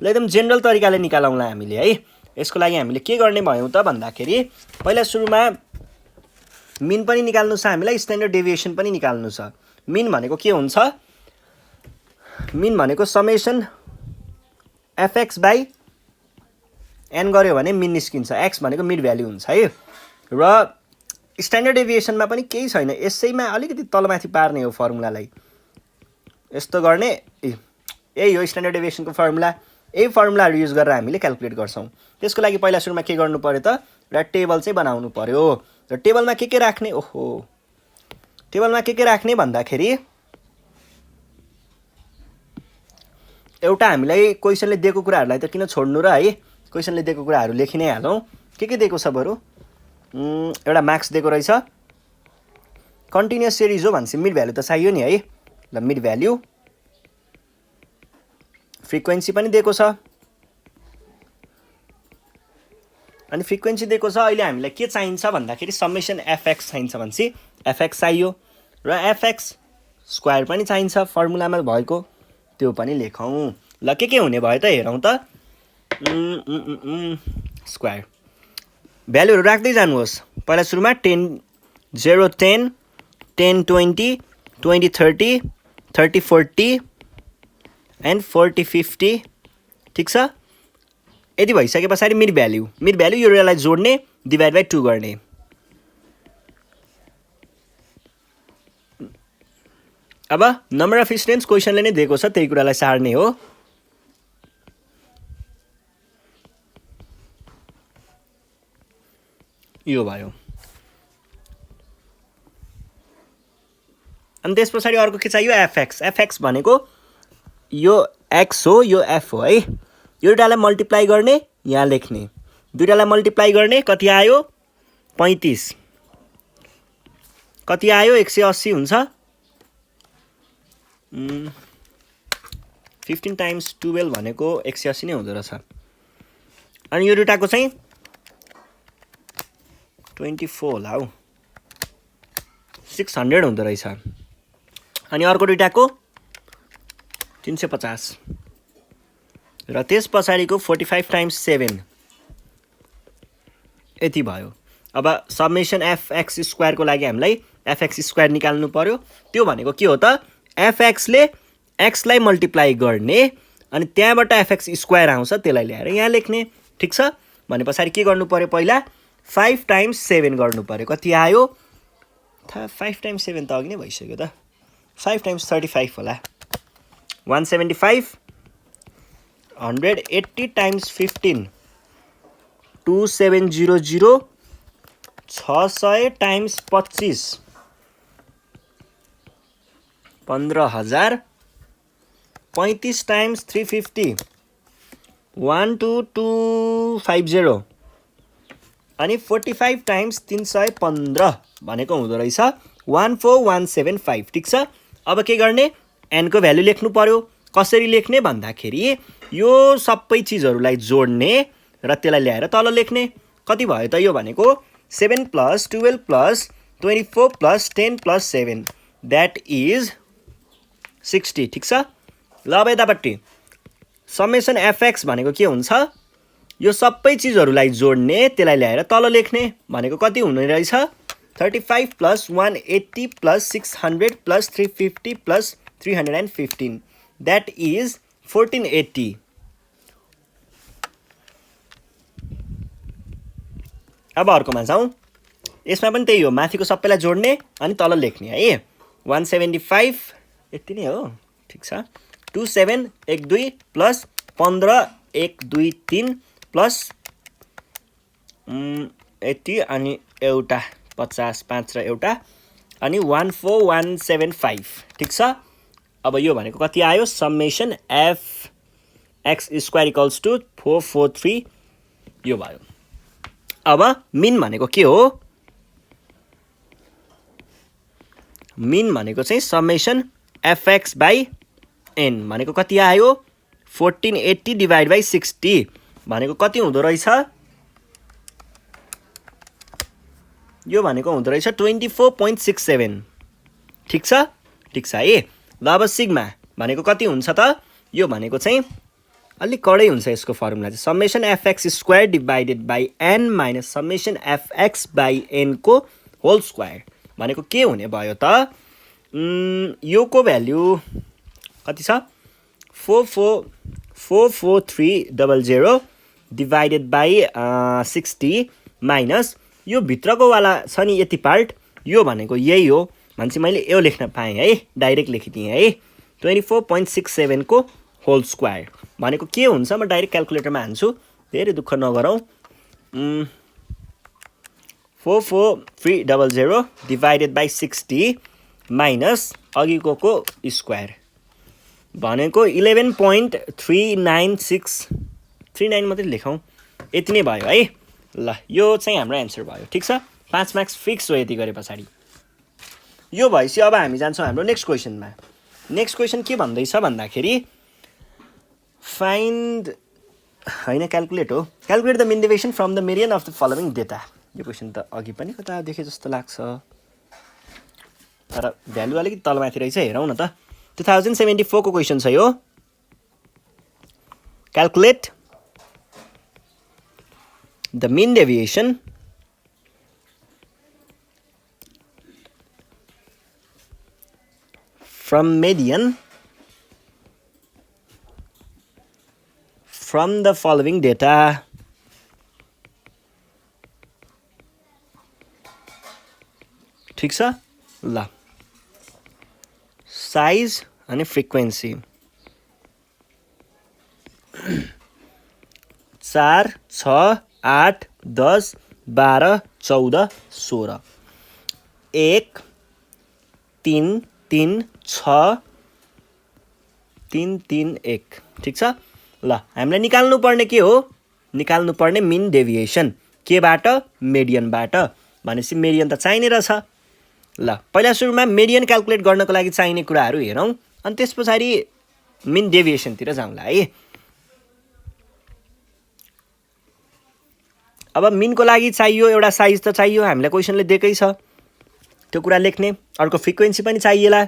A: ल एकदम जेनरल तरिकाले निकालौँला हामीले है यसको लागि हामीले के गर्ने भयौँ त भन्दाखेरि पहिला सुरुमा मिन पनि निकाल्नु छ हामीलाई स्ट्यान्डर्ड डेभिएसन पनि निकाल्नु छ मिन भनेको के हुन्छ मिन भनेको समेसन एफएक्स बाइ एन गर्यो भने मिन निस्किन्छ एक्स भनेको मिड भ्याल्यु हुन्छ है र स्ट्यान्डर्ड डेभिएसनमा पनि केही छैन यसैमा अलिकति तलमाथि पार्ने हो फर्मुलालाई यस्तो गर्ने यही हो स्ट्यान्डर्ड डेभिएसनको फर्मुला यही फर्मुलाहरू युज गरेर हामीले क्याल्कुलेट गर्छौँ त्यसको लागि पहिला सुरुमा के गर्नु पर्यो त एउटा टेबल चाहिँ बनाउनु पर्यो र टेबलमा के राख्ने ओहो टेबलमा के राख्ने भन्दाखेरि एउटा हामीलाई क्वेसनले दिएको कुराहरूलाई त किन छोड्नु र है क्वेसनले दिएको कुराहरू लेखि नै हालौँ के दिएको छ बरु एउटा मार्क्स दिएको रहेछ कन्टिन्युअस सिरिज हो भनेपछि मिड भ्यालु त चाहियो नि है ल मिड भ्यालु फ्रिक्वेन्सी पनि दिएको छ अनि फ्रिक्वेन्सी दिएको छ अहिले हामीलाई के चाहिन्छ भन्दाखेरि समेसन एफएक्स चाहिन्छ भनेपछि एफएक्स चाहियो र एफएक्स स्क्वायर पनि चाहिन्छ फर्मुलामा भएको त्यो पनि लेखौँ ल के हुने भयो त हेरौँ त स्क्वायर भ्यालुहरू राख्दै जानुहोस् पहिला सुरुमा 10 0 10 10 20 20 30 30 40 एन्ड 40 50 ठिक छ यदि भइसके पछाडि मिड भ्यालु यो रेलाई जोड्ने डिभाइड बाइ 2 गर्ने अब नम्बर अफ स्टुडेन्ट्स क्वेसनले नै दिएको छ त्यही कुरालाई सार्ने हो यो भयो अनि त्यस पछाडि अर्को के चाहियो एफएक्स एफएक्स भनेको यो एक्स हो यो एफ हो है यो दुईटालाई मल्टिप्लाई गर्ने यहाँ लेख्ने दुईटालाई मल्टिप्लाई गर्ने कति आयो 35 कति आयो 180 हुन्छ 15 टाइम्स 12 भनेको 180 नै हुँदो रहेछ अनि यो दुईटाको चाहिँ 24 होला हौ 600 हुँदो रहेछ अनि अर्को दुईटाको 350 र त्यस पछाडिको 45 टाइम्स 7 यति भयो अब समेसन एफएक्स स्क्वायरको लागि हामीलाई एफएक्स स्क्वायर निकाल्नु पर्यो त्यो भनेको के हो त एफएक्स ले एक्स लाई मल्टिप्लाई गर्ने अनि त्यहाँबाट एफएक्स स्क्वायर आउँछ त्यसलाई ल्याएर यहाँ लेख्ने ठीक छ भने पछाडि के गर्नु पर्यो पहिला 5 टाइम्स 7 गर्नु पर्यो कति आयो 5 टाइम्स 7 त अघि नै भइसक्यो त 5 टाइम्स 35 होला 175 180 टाइम्स 15 2700 600 टाइम्स 25 15,000 35 टाइम्स 350 12250 अनि 45 टाइम्स 315 भनेको हुँदो रहेछ 14175 ठीक छ अब के गर्ने n को भ्यालु लेख्नु पर्यो कसरी लेख्ने भन्दाखेरि यो सबै चीजहरुलाई जोड्ने र त्यसलाई ल्याएर तल लेख्ने कति भयो त यो भनेको 7 + 12 + 24 + 10 + 7 that is 60 ठीक छ ल अब यतापट्टि समेसन एफएक्स भनेको के हुन्छ यो सबै चीजहरुलाई जोड्ने त्यसलाई ल्याएर तल लेख्ने भनेको कति हुने रहेछ 35 + 180 + 600 + 350 + 315 that is 1480 अब अर्कोमा जाउँ यसमा पनि त्यही हो माथिको सबैलाई जोड्ने अनि तल लेख्ने है 175 यति नै हो ठीक छ 27 12 प्लस 15 1 2 3 प्लस यति अनि एउटा 50 5 र एउटा अनि 14175 ठीक छ अब यो भनेको कति आयो summation f x square equals to 443 यो भयो अब मिन भनेको के हो मिन भनेको चाहिँ समेसन एफएक्स बाई एन भनेको कति आयो 1480 डिवाइड बाई 60 भनेको कति हुँदो रहेछ यो भनेको हुँदो रहेछ 24.67 ठीक छ है ल अब सिग्मा भनेको कति हुन्छ त यो भनेको चाहिँ अलि कडै हुन्छ यसको फर्मुला चाहिँ summation fx square divided by n minus summation fx by n को होल स्क्वायर भनेको के हुने भयो त यो को भ्यालु कति छ 44300 डिवाइडेड बाई 60 माइनस यो भित्रको वाला छ नि यति पार्ट यो भनेको यही हो भन्छ मैले यो लेख्न पाएँ है डाइरेक्ट लेखिदिएँ है 24.67 को होल स्क्वायर भनेको के हुन्छ म डाइरेक्ट क्याल्कुलेटरमा हान्छु धेरै दुःख नगरौँ 44300 डिवाइडेड बाई 60 माइनस अघिको को स्क्वायर भनेको 11.39639 मात्रै लेखौँ यति नै भयो है ल यो चाहिँ हाम्रो एन्सर भयो ठीक छ 5 मार्क्स फिक्स हो यति गरे पछाडि यो भएपछि अब हामी जान्छौँ हाम्रो नेक्स्ट क्वेसनमा नेक्स्ट क्वेसन के भन्दैछ भन्दाखेरि फाइन्ड हैन क्याल्कुलेट हो calculate the mean deviation from the median of the following data यो क्वेसन त अघि पनि कता देखे जस्तो लाग्छ तर भ्यालु अलिकति तलमाथि रहेछ हेरौँ न त 2074 को क्वेसन छ यो calculate the mean deviation from median from the following data ठीक छ ल साइज अनि फ्रिक्वेन्सी 4 6 8 10 12 14 16 1 3 3 6 3 3 1 ठिक छ ल हामीलाई निकाल्नु पर्ने के हो निकाल्नु पर्ने मिन डेभिएसन केबाट मेडियनबाट भनेपछि मेडियन त चाहिने रहेछ ल पहिला सुरुमा मेडियन क्याल्कुलेट गर्नको लागि चाहिने कुराहरू हेरौँ अनि त्यसपछि मिन डेभिएसनतिर जाउँला है अब मिनको लागि चाहियो एउटा साइज त चाहियो हामीलाई क्वेशनले दिएकै छ त्यो कुरा लेख्ने अर्को फ्रिक्वेन्सी पनि चाहिएला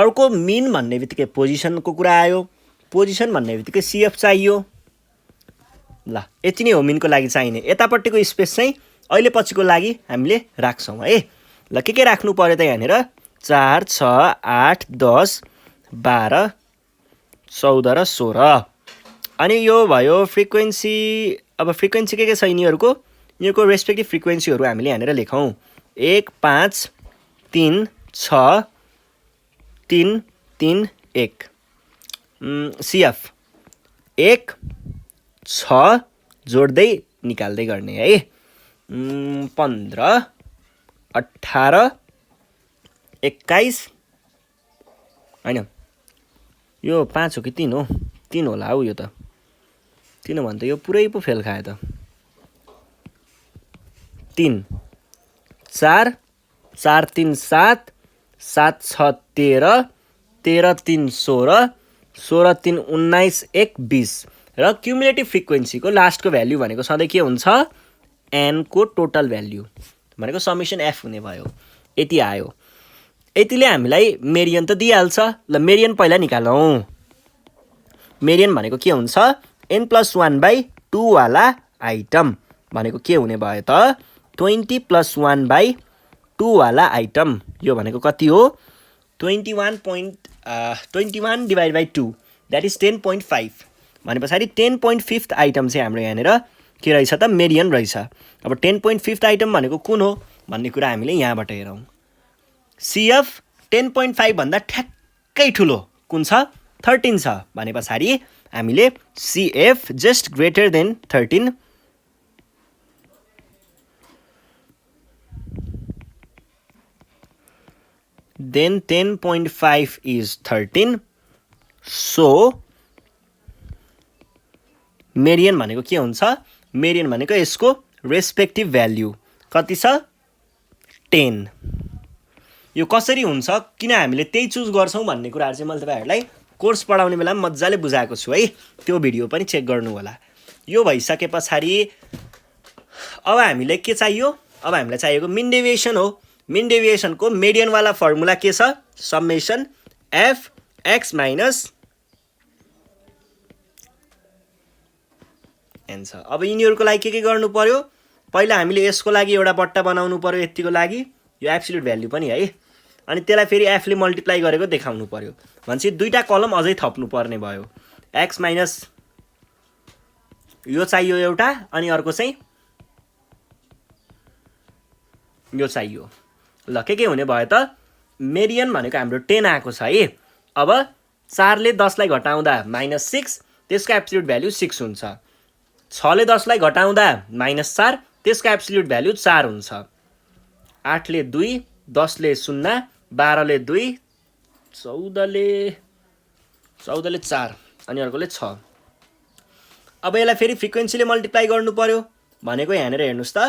A: अर्को मिन भन्ने बित्तिकै पोजिसनको कुरा आयो पोजिसन भन्ने बित्तिकै सीएफ चाहियो ल यति नै हो मिनको लागि चाहिने यतापट्टिको स्पेस चाहिँ अहिले पछिको लागि हामीले राख्छौँ है ल के राख्नु पर्यो त यहाँनिर 4 6 8 10 12 14 र 16 अनि यो भयो फ्रिक्वेन्सी अब फ्रिक्वेन्सी के छ यिनीहरूको रेस्पेक्टिभ फ्रिक्वेन्सीहरू हामीले यहाँनिर लेखौँ 1 5 3 6 3 3 1 सीएफ 1 6 जोड्दै निकाल्दै गर्ने है 15 18 21 हैन यो 5 हो कि 3 हो 3 होला हौ यो त 3 हो भने त यो पुरै पो फेल खायो त 3 4 4 3 7 7 6 13 13 3 16 16 3 19 1 20 र क्युमुलेटिभ फ्रिक्वेन्सीको लास्टको भ्याल्यु भनेको सधैँ के हुन्छ n को टोटल भ्याल्यु भनेको समेसन f हुने भयो यति आयो यतिले हामीलाई मेडियन त दिइहाल्छ ल मेडियन पहिला निकालौँ मेडियन भनेको के हुन्छ n+1/2 वाला आइटम भनेको के हुने भयो त 20 + 1/2 वाला आइटम यो भनेको कति हो 21/2 द्याट इज 10.5 भने पछाडि 10.5 आइटम चाहिँ हाम्रो यहाँनिर के रहेछ त मेडियन रहेछ अब 10.5 आइटम भनेको कुन हो भन्ने कुरा हामीले यहाँबाट हेरौँ सीएफ 10.5 भन्दा ठ्याक्कै ठुलो कुन छ 13 छ भने पछाडि हामीले CF just greater than 13 then 10.5 is 13 so median भनेको के हुन्छ मेडियन भनेको यसको रेस्पेक्टिभ भ्याल्यु कति छ 10 यो कसरी हुन्छ किन हामीले त्यही चुज गर्छौं भन्ने कुराहरु चाहिँ मैले तपाईहरुलाई कोर्स पढाउने बेलामा मज्जाले बुझाएको छु है त्यो भिडियो पनि चेक गर्नु होला यो भइसकेपछि अब हामीले के चाहियो अब हामीलाई चाहिएको मिन डेभिएसन हो मिन डेभिएसनको मेडियन वाला फर्मुला के छ summation f x minus n छ अब यिनीहरुको लागि के गर्नु पर्यो पहिला हामीले यसको लागि एउटा बट्टा बनाउनु पर्यो यतिको लागि यो एब्सोल्युट भ्याल्यु पनि है अनि त्यसलाई फेरि f ले मल्टिप्लाई गरेको देखाउनु पर्यो भनेपछि दुईटा कलम अझै थप्नु पर्ने भयो x माइनस यो चाहियो एउटा अनि अर्को चाहिँ यो चाहियो ल के हुने भयो त मेडियन भनेको हाम्रो 10 आएको छ है अब 4 ले 10 लाई घटाउँदा -6 त्यसको एब्सोल्युट भ्याल्यु 6 हुन्छ 6 ले 10 लाई घटाउँदा -4 त्यसको एब्सोल्युट भ्याल्यु 4 हुन्छ 8 ले 2 10 ले 0 12 ले 2 14 ले 4 अनि अर्कोले 6 अब यसलाई फेरि फ्रिक्वेन्सीले मल्टिप्लाई गर्नु पर्यो भनेको यहाँनेर हेर्नुस् त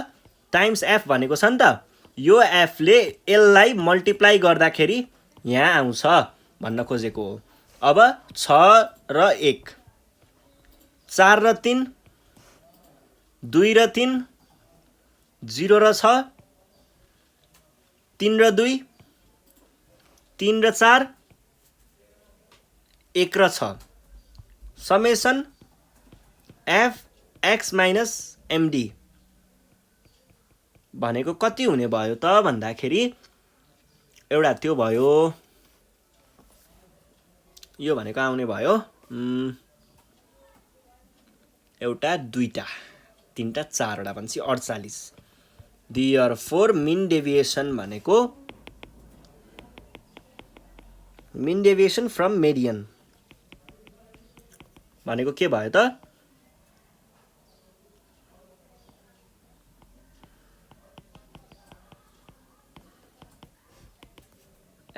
A: टाइम्स f भनेको छ नि त यो f ले l लाई मल्टिप्लाई गर्दाखेरि यहाँ आउँछ भन्न खोजेको हो अब 6 र 1 4 र 3 2 र 3 0 र 6 3 र 2 3 र 4 1 र 6 summation f x minus md भनेको कति हुने भयो त भन्दाखेरि एउटा त्यो भयो यो भनेको आउने भयो एउटा दुईटा तीनटा चारवटा भनेपछि 48 देयरफोर मिन डेभिएसन भनेको मिन डेभिएसन फ्रम मेडियन भनेको के भयो त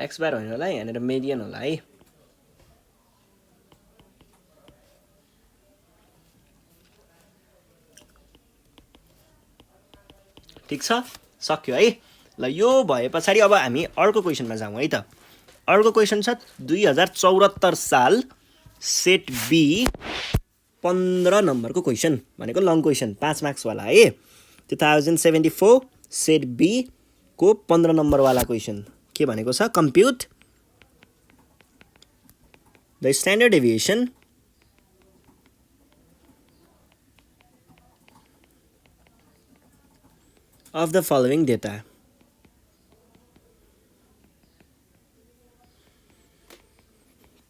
A: एक्स बार होइन होला यहाँनिर मेडियन होला है। ठिक छ, सक्यो है। ल यो भए पछाडि अब हामी अर्को क्वेसनमा जाउँ है त। अर्को क्वेसन छ 2074 साल सेट बी 15 नम्बरको क्वेसन भनेको लङ क्वेसन 5 मार्क्सवाला है। 2074 सेट बी को 15 नम्बरवाला क्वेसन के भनेको छ, कम्प्युट the standard deviation of the following data.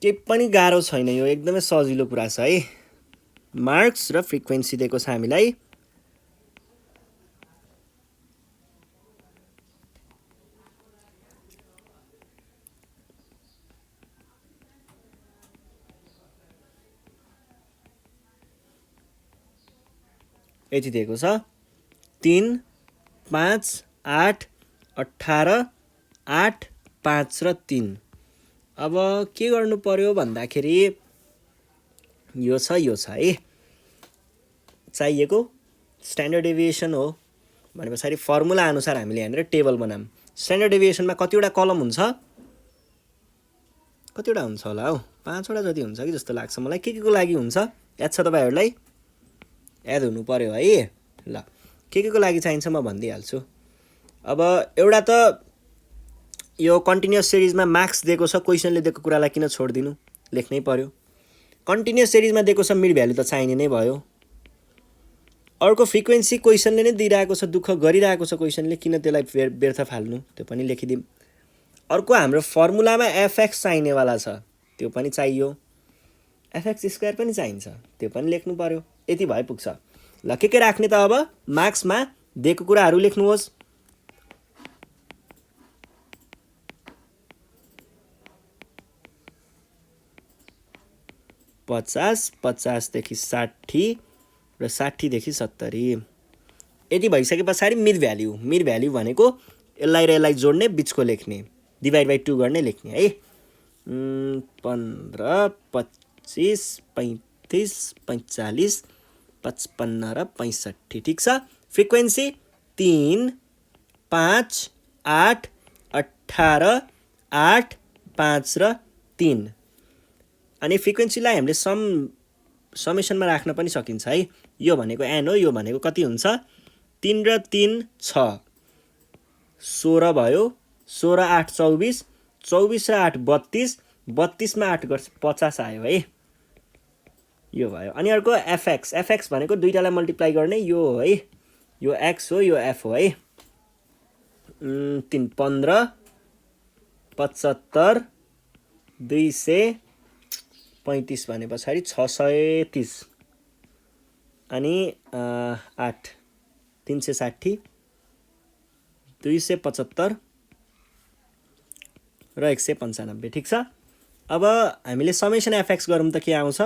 A: के पनि गाह्रो छैन, यो एकदमै सजिलो कुरा छ है। मार्क्स र फ्रिक्वेन्सी दिएको छ हामीलाई। यति दिएको छ 3, 5, 8, 18, 8, 5 र 3। अब के गर्नु पर्यो भन्दाखेरि यो छ है चाहिएको स्ट्यान्डर्ड डेभिएसन हो भने पछाडि फर्मुला अनुसार हामीले यहाँनिर टेबल बनाऊँ। स्ट्यान्डर्ड डेभिएसनमा कतिवटा कलम हुन्छ, कतिवटा हुन्छ होला हौ, 5वटा जति हुन्छ कि जस्तो लाग्छ मलाई। के को लागि हुन्छ याद छ तपाईहरुलाई? याद हुनु पर्यो है। ल के को लागि चाहिन्छ म भनिदिइहाल्छु। अब एउटा त यो कन्टिन्युअस सिरिजमा मार्क्स दिएको छ, क्वेसनले दिएको कुरालाई किन छोड्दिनु, लेख्नै पर्यो। कन्टिन्युअस सिरिजमा दिएको छ मिड भ्यालु त चाहिने नै भयो। अर्को फ्रिक्वेन्सी क्वेसनले नै दिइरहेको छ, दुःख गरिरहेको छ क्वेसनले, किन त्यसलाई व्यर्थ फाल्नु, त्यो पनि लेखिदिउँ। अर्को हाम्रो फर्मुलामा एफएक्स चाहिनेवाला छ, त्यो पनि चाहियो। एफएक्स स्क्वायर पनि चाहिन्छ, त्यो पनि लेख्नु पर्यो। यति भए पुग्छ। ल के राख्ने त अब मार्क्समा दिएको कुराहरू लेख्नुहोस्। पचास, 50 देखि 60 र 60 देखि 70। यति भइसके पछाडि मिड भ्याल्यु, मिड भ्याल्यु भनेको यसलाई र यसलाई जोड्ने, बिचको लेख्ने, डिभाइड बाइ 2 गर्ने लेख्ने है। 15, 25, 35, 45, 55 र 65। ठिक छ। फ्रिक्वेन्सी 3, 5, 8, 18, 8, 5 र 3। अनि फ्रिक्वेन्सीलाई हामीले समेसनमा राख्न पनि सकिन्छ है। यो भनेको एन हो, यो भनेको कति हुन्छ, 3 र 3 6, 16 भयो, 16, 8, 24, 24 र 8 32, 32 मा 8 गर्छ 50 आयो है। यो भयो। अनि अर्को एफएक्स, एफएक्स भनेको दुईटालाई मल्टिप्लाई गर्ने, यो हो है, यो एक्स हो, यो एफ हो है। 3, 15, 75, 235 भने पछाडि 630 अनि 8, 360, 275 र 195। ठिक छ। अब हामीले समेसन एफएक्स गरौँ त के आउँछ।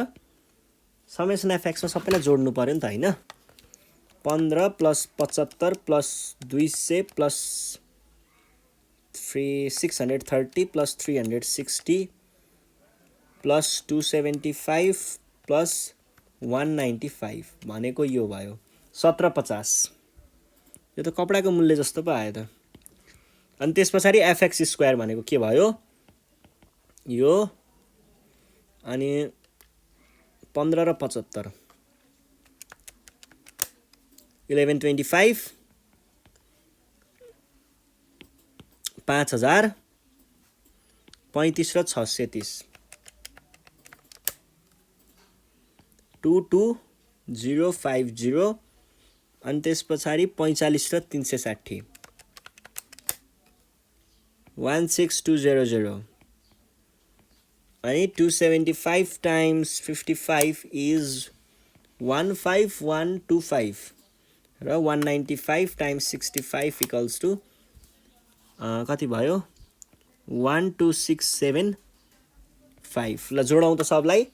A: समेसन एफएक्समा सबैलाई जोड्नु पर्यो नि त हैन। 15 plus 75 plus 200 plus 630 plus 360 plus 275 plus 195 भनेको यो भयो 1750। यो त कपडाको मूल्य जस्तो पो आयो त। अनि त्यस पछाडि एफएक्स स्क्वायर भनेको के भयो, यो अनि 15 र 75, 1125, 5000, 35 र 630, 22050 अनि त्यस पछाडि 45 र 360, 16200 अनि 275 टाइम्स 55 इज 15125 र 195 टाइम्स 65 इक्वल्स टु कति भयो 12675। ल जोडौँ त सबलाई।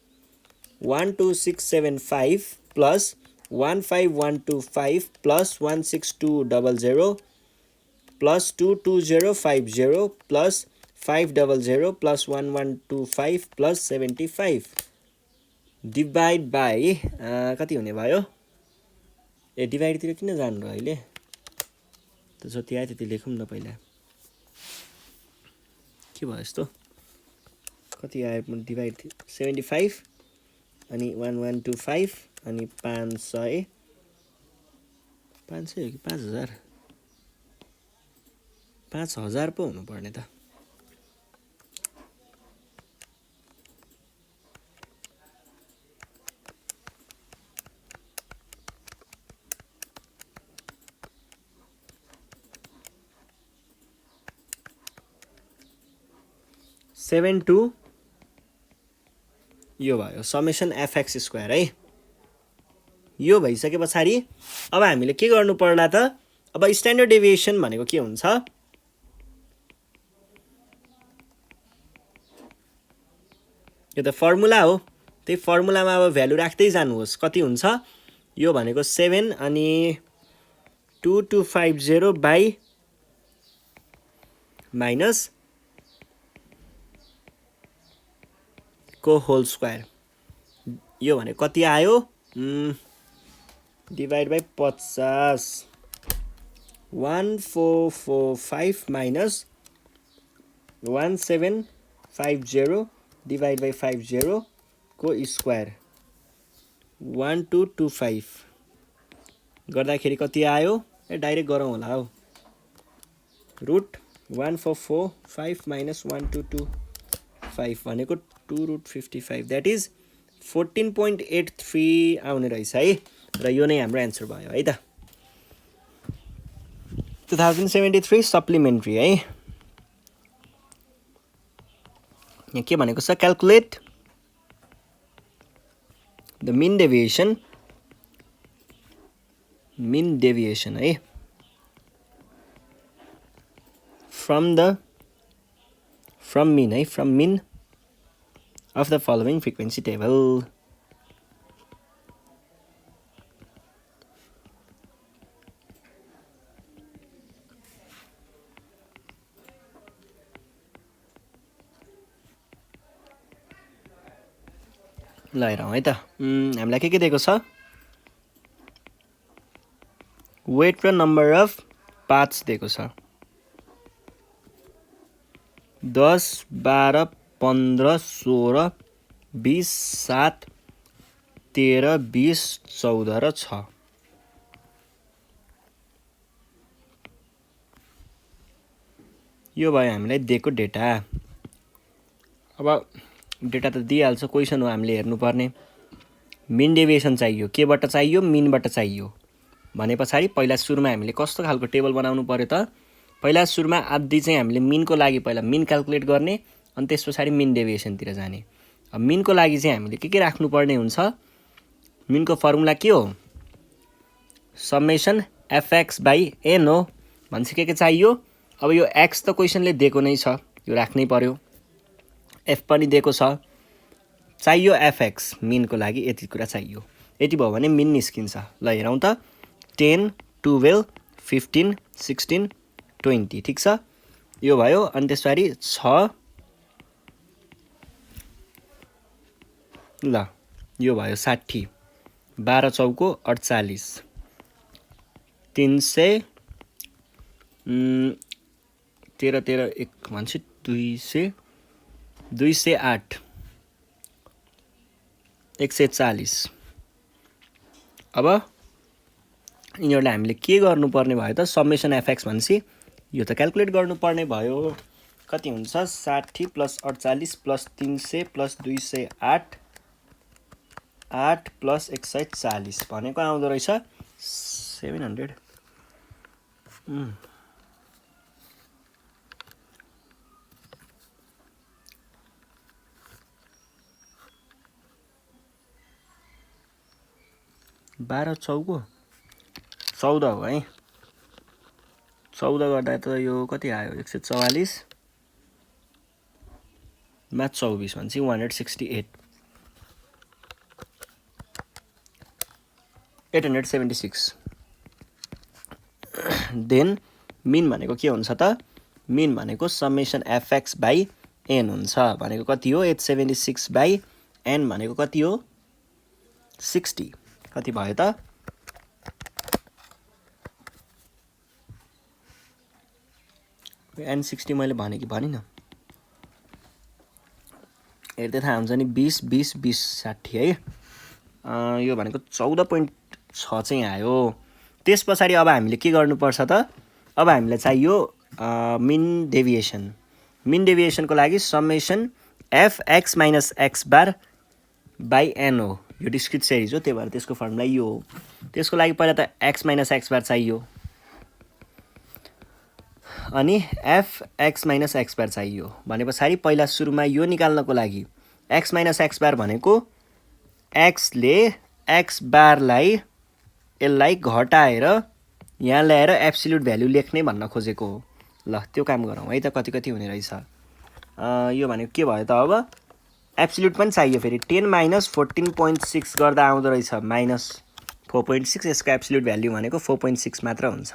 A: 12675 plus 15125 plus 16200 plus 22050 plus 500 plus 1125 plus 75 divide by कति हुने भयो ए डिभाइडतिर किन जानु र अहिले त जति आयो त्यति लेखौँ न पहिला के भयो यस्तो कति आयो डिभाइड 75 अनि 1125 अनि 500 500 हो कि 5000 5000 पो हुनुपर्ने त सेभेन टू यो भयो समेसन एफएक्स स्क्वायर है यो भइसके पछाडि अब हामीले के गर्नु पर्ला त अब स्ट्यान्डर्ड डेभिएसन भनेको के हुन्छ यो त फर्मुला हो त्यही फर्मुलामा अब भ्यालु राख्दै जानुहोस् कति हुन्छ यो भनेको 7 अनि 2250 बाई माइनस को होल स्क्वायर यो भने कति आयो divide by 50 1445 minus 1750 divide by 50 को स्क्वायर 1225 गर्दाखेरि कति आयो ए डाइरेक्ट गरौँ होला हौ रुट 1445 माइनस 1225 भनेको 2 रुट 55 द्याट इज 14.83 आउने रहेछ है र यो नै हाम्रो एन्सर भयो है त 2073 सप्लिमेन्ट्री है यहाँ के भनेको छ क्याल्कुलेट द मिन डेभिएसन है from mean of the following frequency table ल हेरौँ है त हामीलाई के दिएको छ वेट र नम्बर अफ पाथ्स दिएको छ 10 12 15 16 20 7 13 20 14 र 6 यो भयो हामीलाई दिएको डेटा अब डेटा त दिइहाल्छ क्वेसन हो हामीले हेर्नुपर्ने मिन डेभिएसन चाहियो केबाट चाहियो मिनबाट चाहियो भने पछाडि पहिला सुरुमा हामीले कस्तो खालको टेबल बनाउनु पर्यो त पहिला सुरुमा आधी चाहिँ हामीले मिनको लागि पहिला मिन क्याल्कुलेट गर्ने अनि त्यस पछाडि मिन डेभिएसनतिर जाने अब मिनको लागि चाहिँ हामीले के राख्नुपर्ने हुन्छ मिनको फर्मुला के हो समेसन एफएक्स बाई एन हो भनेपछि के चाहियो अब यो एक्स त क्वेसनले दिएको नै छ यो राख्नै पर्यो एफ पनि दिएको छ चाहियो एफएक्स मिनको लागि यति कुरा चाहियो यति भयो भने मिन निस्किन्छ ल हेरौँ त 10 12 15 16 20 ठिक छ यो भयो अनि त्यसपछि 6 ल यो भयो 60 12 चौको 48 300 13 13 1 भन्छ 200 208 140 अब यिनीहरूलाई हामीले के गर्नुपर्ने भयो त समेसन एफएक्स भनेपछि यो त क्याल्कुलेट गर्नुपर्ने भयो कति हुन्छ 60 प्लस 48 प्लस 300 प्लस 208 8 प्लस 140 भनेको आउँदो रहेछ 700 12 चौको 14 हो है 14 गर्दा त यो कति आयो 144 मा 24 भनेपछि 168 876 देन मिन भनेको के हुन्छ त मिन भनेको समेसन एफएक्स बाई एन हुन्छ भनेको कति हो 876 बाई एन भनेको कति हो 60 कति भयो त एन 60 मैले भने कि भनिन हेर्दै थाहा हुन्छ नि 20 20 20 60 है यो भनेको 14.6 चाहिँ आयो त्यस पछाडि अब हामीले के गर्नुपर्छ त अब हामीलाई चाहियो मिन डेभिएसनको लागि summation f x minus x bar by n हो यो डिस्क्रिट सिरिज हो त्यही भएर त्यसको फर्मुला यो हो त्यसको लागि पहिला त एक्स माइनस एक्स बार चाहियो अनि एफ एक्स माइनस एक्स बार चाहियो भने पछाडि पहिला सुरुमा यो निकाल्नको लागि एक्स माइनस एक्स बार भनेको एक्सले एक्स बारलाई यसलाई घटाएर यहाँ ल्याएर एब्सोल्युट भ्यालु लेख्ने भन्न खोजेको हो ल त्यो काम गरौँ है त कति कति हुने रहेछ यो भनेको के भयो त अब एब्सोल्युट पनि चाहियो फेरि 10 माइनस 14.6 गर्दा आउँदो रहेछ माइनस 4.6 यसको एब्सोल्युट भ्यालु भनेको 4.6 मात्र हुन्छ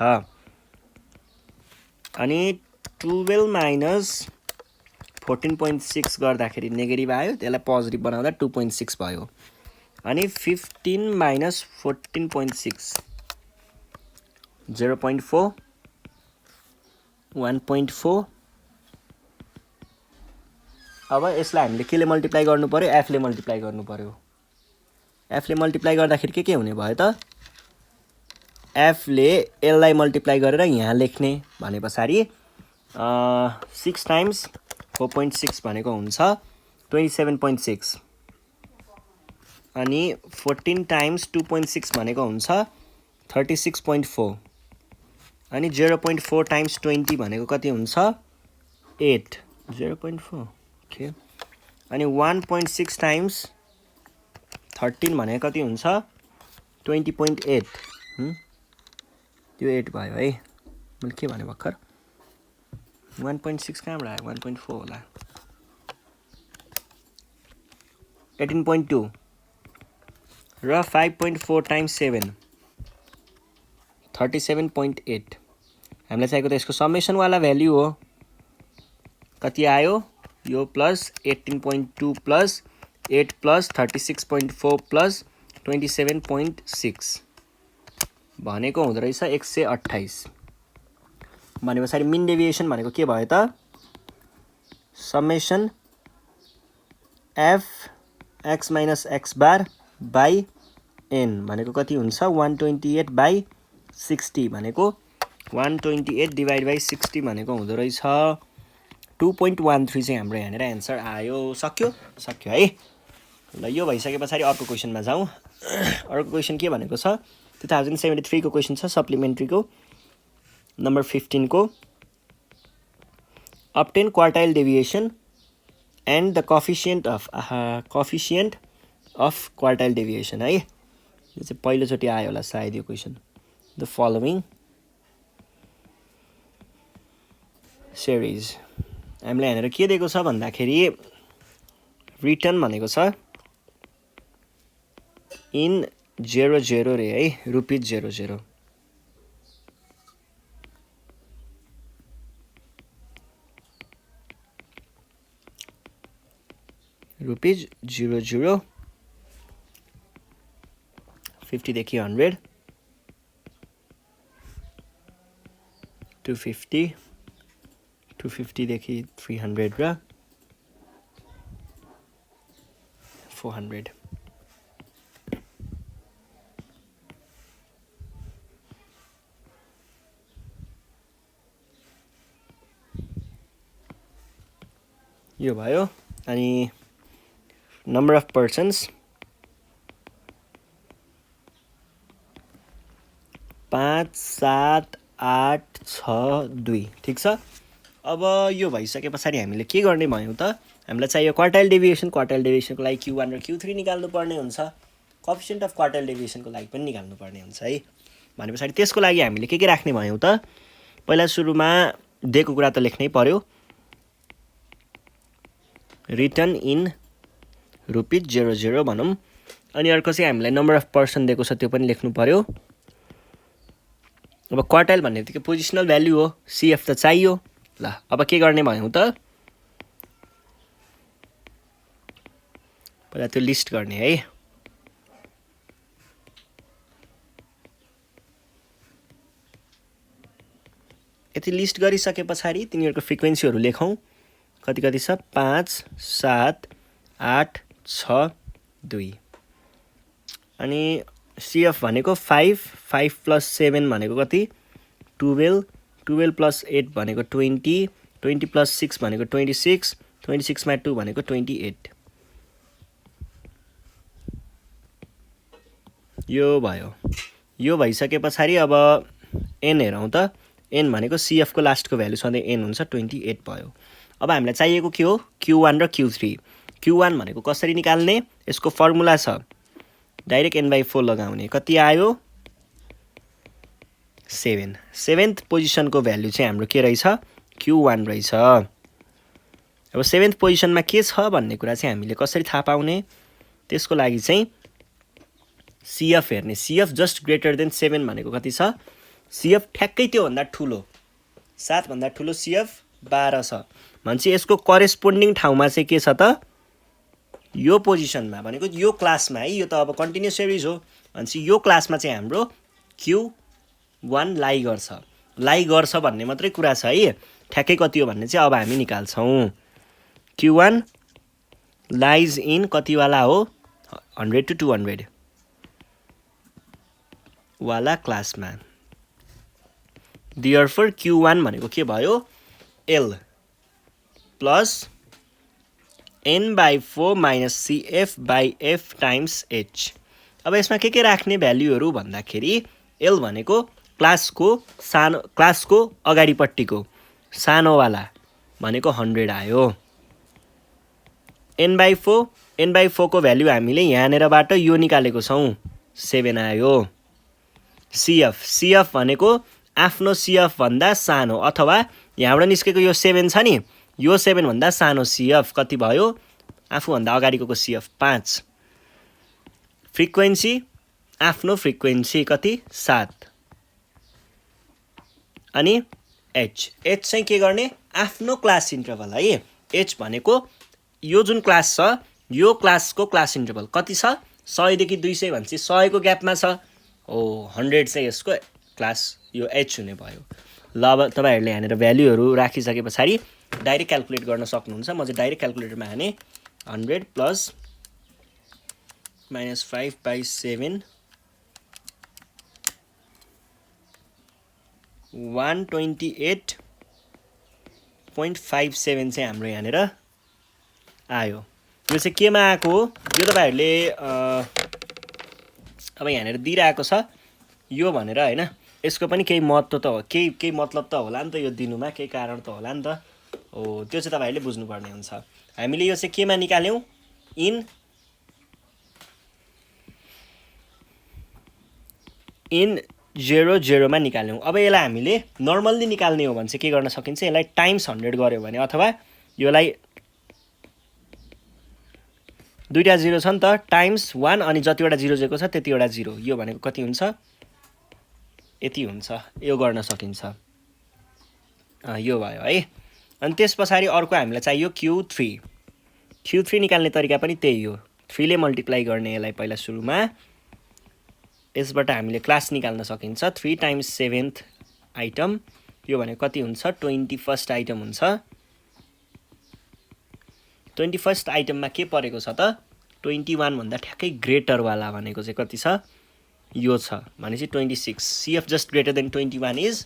A: अनि 12 माइनस 14.6 गर्दाखेरि नेगेटिभ आयो त्यसलाई पोजिटिभ बनाउँदा 2.6 भयो अनि 15 माइनस 14.6 0.4 1.4 अब यसलाई हामीले केले मल्टिप्लाई गर्नु पर्यो एफले मल्टिप्लाई गर्नु पर्यो एफले मल्टिप्लाई गर्दाखेरि के हुने भयो त एफले एललाई मल्टिप्लाई गरेर यहाँ लेख्ने भने पछाडि 6 टाइम्स 4.6 भनेको हुन्छ 27.6 अनि 14 टाइम्स 2.6 भनेको हुन्छ 36.4 अनि 0.4 टाइम्स 20 भनेको कति हुन्छ 8 0.4 ओके अनि 1.6 टाइम्स 13 भनेको कति हुन्छ 20.8 त्यो 8 भयो है मैले के भने भर्खर 1.6 कहाँबाट आयो 1.4 होला 18.2 र 5.4 टाइम्स 7 37.8 हामीलाई चाहिएको त यसको समेसनवाला भ्याल्यु हो कति आयो यो प्लस 18.2 प्लस 8 प्लस 36.4 प्लस 27.6 भनेको हुँदो रहेछ 128 भने पछाडि मिन डेभिएसन भनेको के भयो त summation f x minus x bar by n भनेको कति हुन्छ 128 बाई 60 भनेको 128 डिभाइड बाई 60 भनेको हुँदो रहेछ 2.13 चाहिँ हाम्रो यहाँनिर एन्सर आयो सक्यो है ल यो भइसके पछाडि अर्को क्वेसनमा जाउँ अर्को क्वेसन के भनेको छ 2073 को क्वेसन छ सप्लिमेन्ट्रीको नम्बर 15 को obtain quartile deviation and the coefficient of quartile deviation है यो चाहिँ पहिलोचोटि आयो होला सायद यो क्वेसन द फलोइङ सिरिज हामीलाई यहाँनिर के दिएको छ भन्दाखेरि रिटर्न भनेको छ इन 00 रे है रुपिज 00 रुपिज 00 50 देखि 100 250 250 देखि 300 र 400 यो भयो अनि number of persons 5 7 8 6 2 ठीक छ अब यो भइसके पछाडि हामीले के गर्ने भयौं त हामीलाई चाहियो क्वार्टाइल डेभिएसनको लागि Q1 र Q3 निकाल्नु पर्ने हुन्छ कोएफिसिएन्ट अफ क्वार्टाइल डेभिएसनको लागि पनि निकाल्नु पर्ने हुन्छ है भने पछाडि त्यसको लागि हामीले के राख्ने भयौं त पहिला सुरुमा दिएको कुरा त लेख्नै पर्यो रिटर्न इन रुपिज 00 भनौं अनि अर्को चाहिँ हामीलाई नम्बर अफ पर्सन दिएको छ त्यो पनि लेख्नु पर्यो अब क्वार्टाइल भन्ने बित्तिकै पोजिसनल भ्यालु हो सीएफ त चाहियो ल अब के गर्ने भयौँ त पहिला त्यो लिस्ट गर्ने है यति लिस्ट गरिसके पछाडि तिनीहरूको फ्रिक्वेन्सीहरू लेखौँ कति कति छ 5 7 8 6 2 अनि CF भनेको 5 5 + 7 भनेको कति 12 12 + 8 भनेको 20 20 + 6 भनेको 26 26 मा 2 भनेको 28 यो भयो यो भइसके पछाडि अब n हेरौँ त n भनेको CF को लास्टको भ्यालु सधैँ n हुन्छ 28 भयो अब हामीलाई चाहिएको के हो Q1 र Q3 Q1 भनेको कसरी निकाल्ने यसको फर्मुला छ डाइरेक्ट n/4 लगाउने कति आयो 7 7th पोजिसनको भ्यालु चाहिँ हाम्रो के रहेछ Q1 रहेछ अब 7th पोजिसनमा के छ भन्ने कुरा चाहिँ हामीले कसरी थाहा पाउने त्यसको लागि चाहिँ CF हेर्ने CF जस्ट ग्रेटर देन 7 भनेको कति छ CF ठ्याक्कै त्यो भन्दा ठुलो 7 भन्दा ठुलो CF 12 छ भन्छ यसको करेस्पोन्डिङ ठाउँमा चाहिँ के छ त यो पोजिसनमा भनेको यो क्लासमा है यो त अब कन्टिन्युअस सिरिज हो भन्छ यो क्लासमा चाहिँ हाम्रो Q1 लाई गर्छ भन्ने मात्रै कुरा छ है ठ्याक्कै कति हो भन्ने चाहिँ अब हामी निकाल्छौं Q1 लाइज इन कति वाला हो 100 to 200 वाला क्लासमा Therefore Q1 भनेको के भयो L plus n/4 minus CF/F times H अब यसमा के राख्ने भ्यालुहरू भन्दाखेरि L भनेको क्लासको अगाडिपट्टिको सानोवाला भनेको 100 आयो n/4 को भ्यालु हामीले यहाँनेरबाट यो निकालेको छौं 7 आयो CF भनेको आफ्नो CF भन्दा सानो अथवा यहाँबाट निस्केको यो 7 छ नि यो 7 भन्दा सानो CF कति भयो आफू भन्दा अगाडिको CF 5 फ्रिक्वेन्सी आफ्नो फ्रिक्वेन्सी कति 7 अनि H चाहिँ के गर्ने आफ्नो क्लास इन्टरभल है H भनेको यो जुन क्लास छ यो क्लासको क्लास इन्टरभल कति छ 100 देखि 200 भन्छ 100 को ग्यापमा छ 100 चाहिँ यसको क्लास यो H हुने भयो ल अब तपाईहरुले यहाँनेर भ्यालुहरु राखिसके पछाडी डाइरेक्ट क्याल्कुलेट गर्न सक्नुहुन्छ म चाहिँ डाइरेक्ट क्याल्कुलेटरमा हाने 100 प्लस -5/7 128.57 चाहिँ हाम्रो यहाँनेर आयो यो चाहिँ केमा आको हो यो तपाईहरुले अब यहाँनेर दिइराको छ यो भनेर हैन यसको पनि केही महत्व त हो केही मतलब त होला नि त यो दिनुमा केही कारण त होला नि त हो त्यो चाहिँ तपाईहरुले बुझ्नु पर्ने हुन्छ हामीले यो चाहिँ केमा निकाल्यौ इन 0 मा निकाल्यौ अब यसलाई हामीले नर्मल्ली निकाल्ने हो भने चाहिँ के गर्न सकिन्छ यसलाई टाइम्स 100 गर्यो भने अथवा योलाई दुईटा 0 छ नि त टाइम्स 1 अनि जतिवटा 0 जेको छ त्यतिवटा 0 यो भनेको कति हुन्छ यति हुन्छ यो गर्न सकिन्छ यो भयो है अनि त्यसपछि अर्को हामीलाई चाहियो Q3 निकाल्ने तरिका पनि त्यही हो 3 ले मल्टिप्लाई गर्ने यसलाई पहिला सुरुमा यसबाट हामीले क्लास निकाल्न सकिन्छ 3 × 7th आइटम यो भनेको कति हुन्छ 21st आइटम हुन्छ 21st आइटममा के परेको छ त 21 भन्दा ठ्याक्कै ग्रेटर वाला भनेको चाहिँ कति छ यो छ भनेपछि 26 CF just greater than 21 is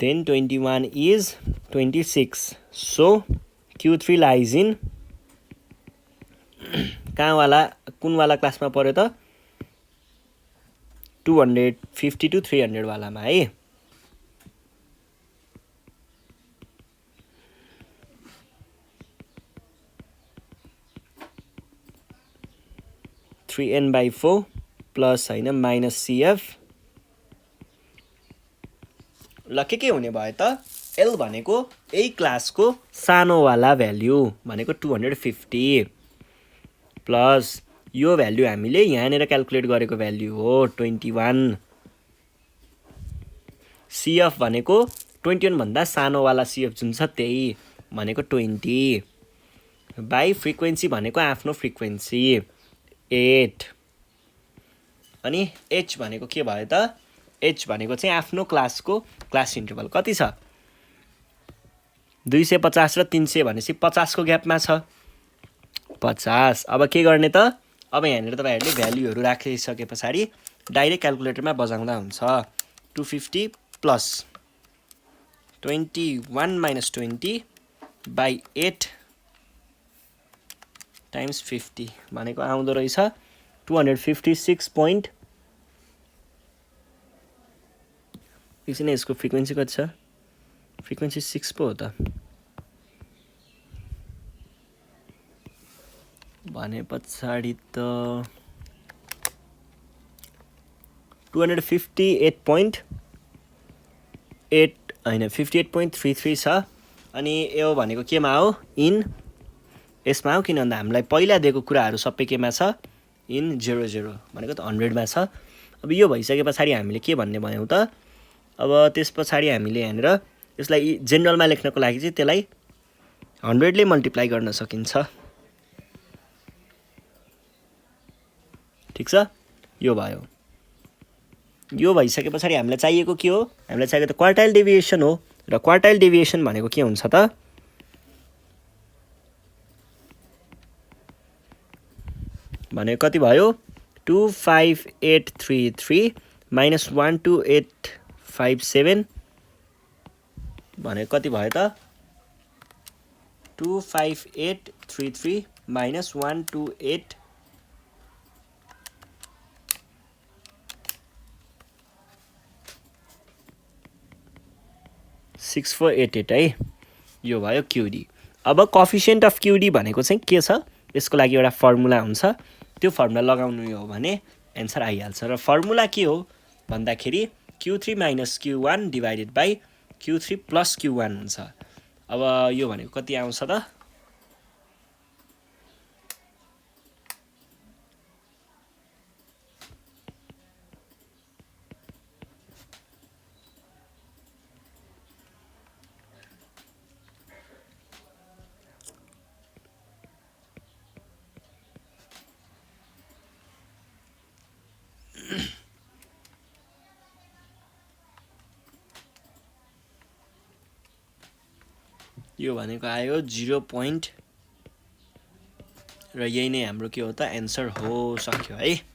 A: then 21 is 26 so Q3 lies in कुन वाला क्लासमा पर्यो त 250 to 300 वालामा है (3n/4) प्लस हैन माइनस CF ल के हुने भयो त L भनेको यही क्लासको सानो वाला भ्यालु भनेको 250 प्लस यो भ्याल्यु हामीले यहाँनिर क्याल्कुलेट गरेको भ्याल्यु हो 21। CF भनेको 21 भन्दा सानोवाला CF जुन छ त्यही भनेको 20 बाई फ्रिक्वेन्सी भनेको आफ्नो फ्रिक्वेन्सी 8 अनि H भनेको के भयो त H भनेको चाहिँ आफ्नो क्लासको क्लास इन्टरभल कति छ 250 र 300 भनेपछि 50 को ग्यापमा छ 50। अब के गर्ने त अब यहाँनिर तपाईहरुले भ्याल्युहरु राखिसके पछाडी डाइरेक्ट क्याल्कुलेटरमा बजाउँदा हुन्छ 250 प्लस 21 माइनस 20 बाई 8 टाइम्स 50 भनेको आउँदो रहेछ 256 एकछिन यसको फ्रिक्वेन्सी कति छ फ्रिक्वेन्सी 6 पो हो त भने पछाडी त 258.8 हैन 58.33 छ अनि यो भनेको केमा हो इन यसमा हो किन भन्दा हामीलाई पहिला दिएको कुराहरु सबै केमा छ इन 00 भनेको त 100 मा छ। अब यो भइसके पछाडी हामीले के भन्ने भयौ त अब त्यस पछाडी हामीले यहाँनिर यसलाई जेनरलमा लेख्नको लागि चाहिँ त्यसलाई 100 ले मल्टिप्लाई गर्न सकिन्छ ठीक छ यो भयो। यो भइसके पछाडी हामीलाई चाहिएको के हो हामीलाई चाहिएको त क्वार्टाइल डेभिएसन हो र क्वार्टाइल डेभिएसन भनेको के हुन्छ त भने कति भयो 25833 माइनस 12857 भने कति भयो त 25833 माइनस 128 6488 है यो भयो QD। अब कोएफिसिएन्ट अफ QD भनेको चाहिँ के छ यसको लागि एउटा फर्मुला हुन्छ त्यो फर्मुला लगाउनु हो भने आन्सर आइहाल्छ र फर्मुला के हो भन्दाखेरि Q3 minus Q1 divided by Q3 plus Q1 हुन्छ। अब यो भनेको कति आउँछ त यो भनेको आयो 0 र यही नै हाम्रो के हो त आन्सर हो सक्यो है।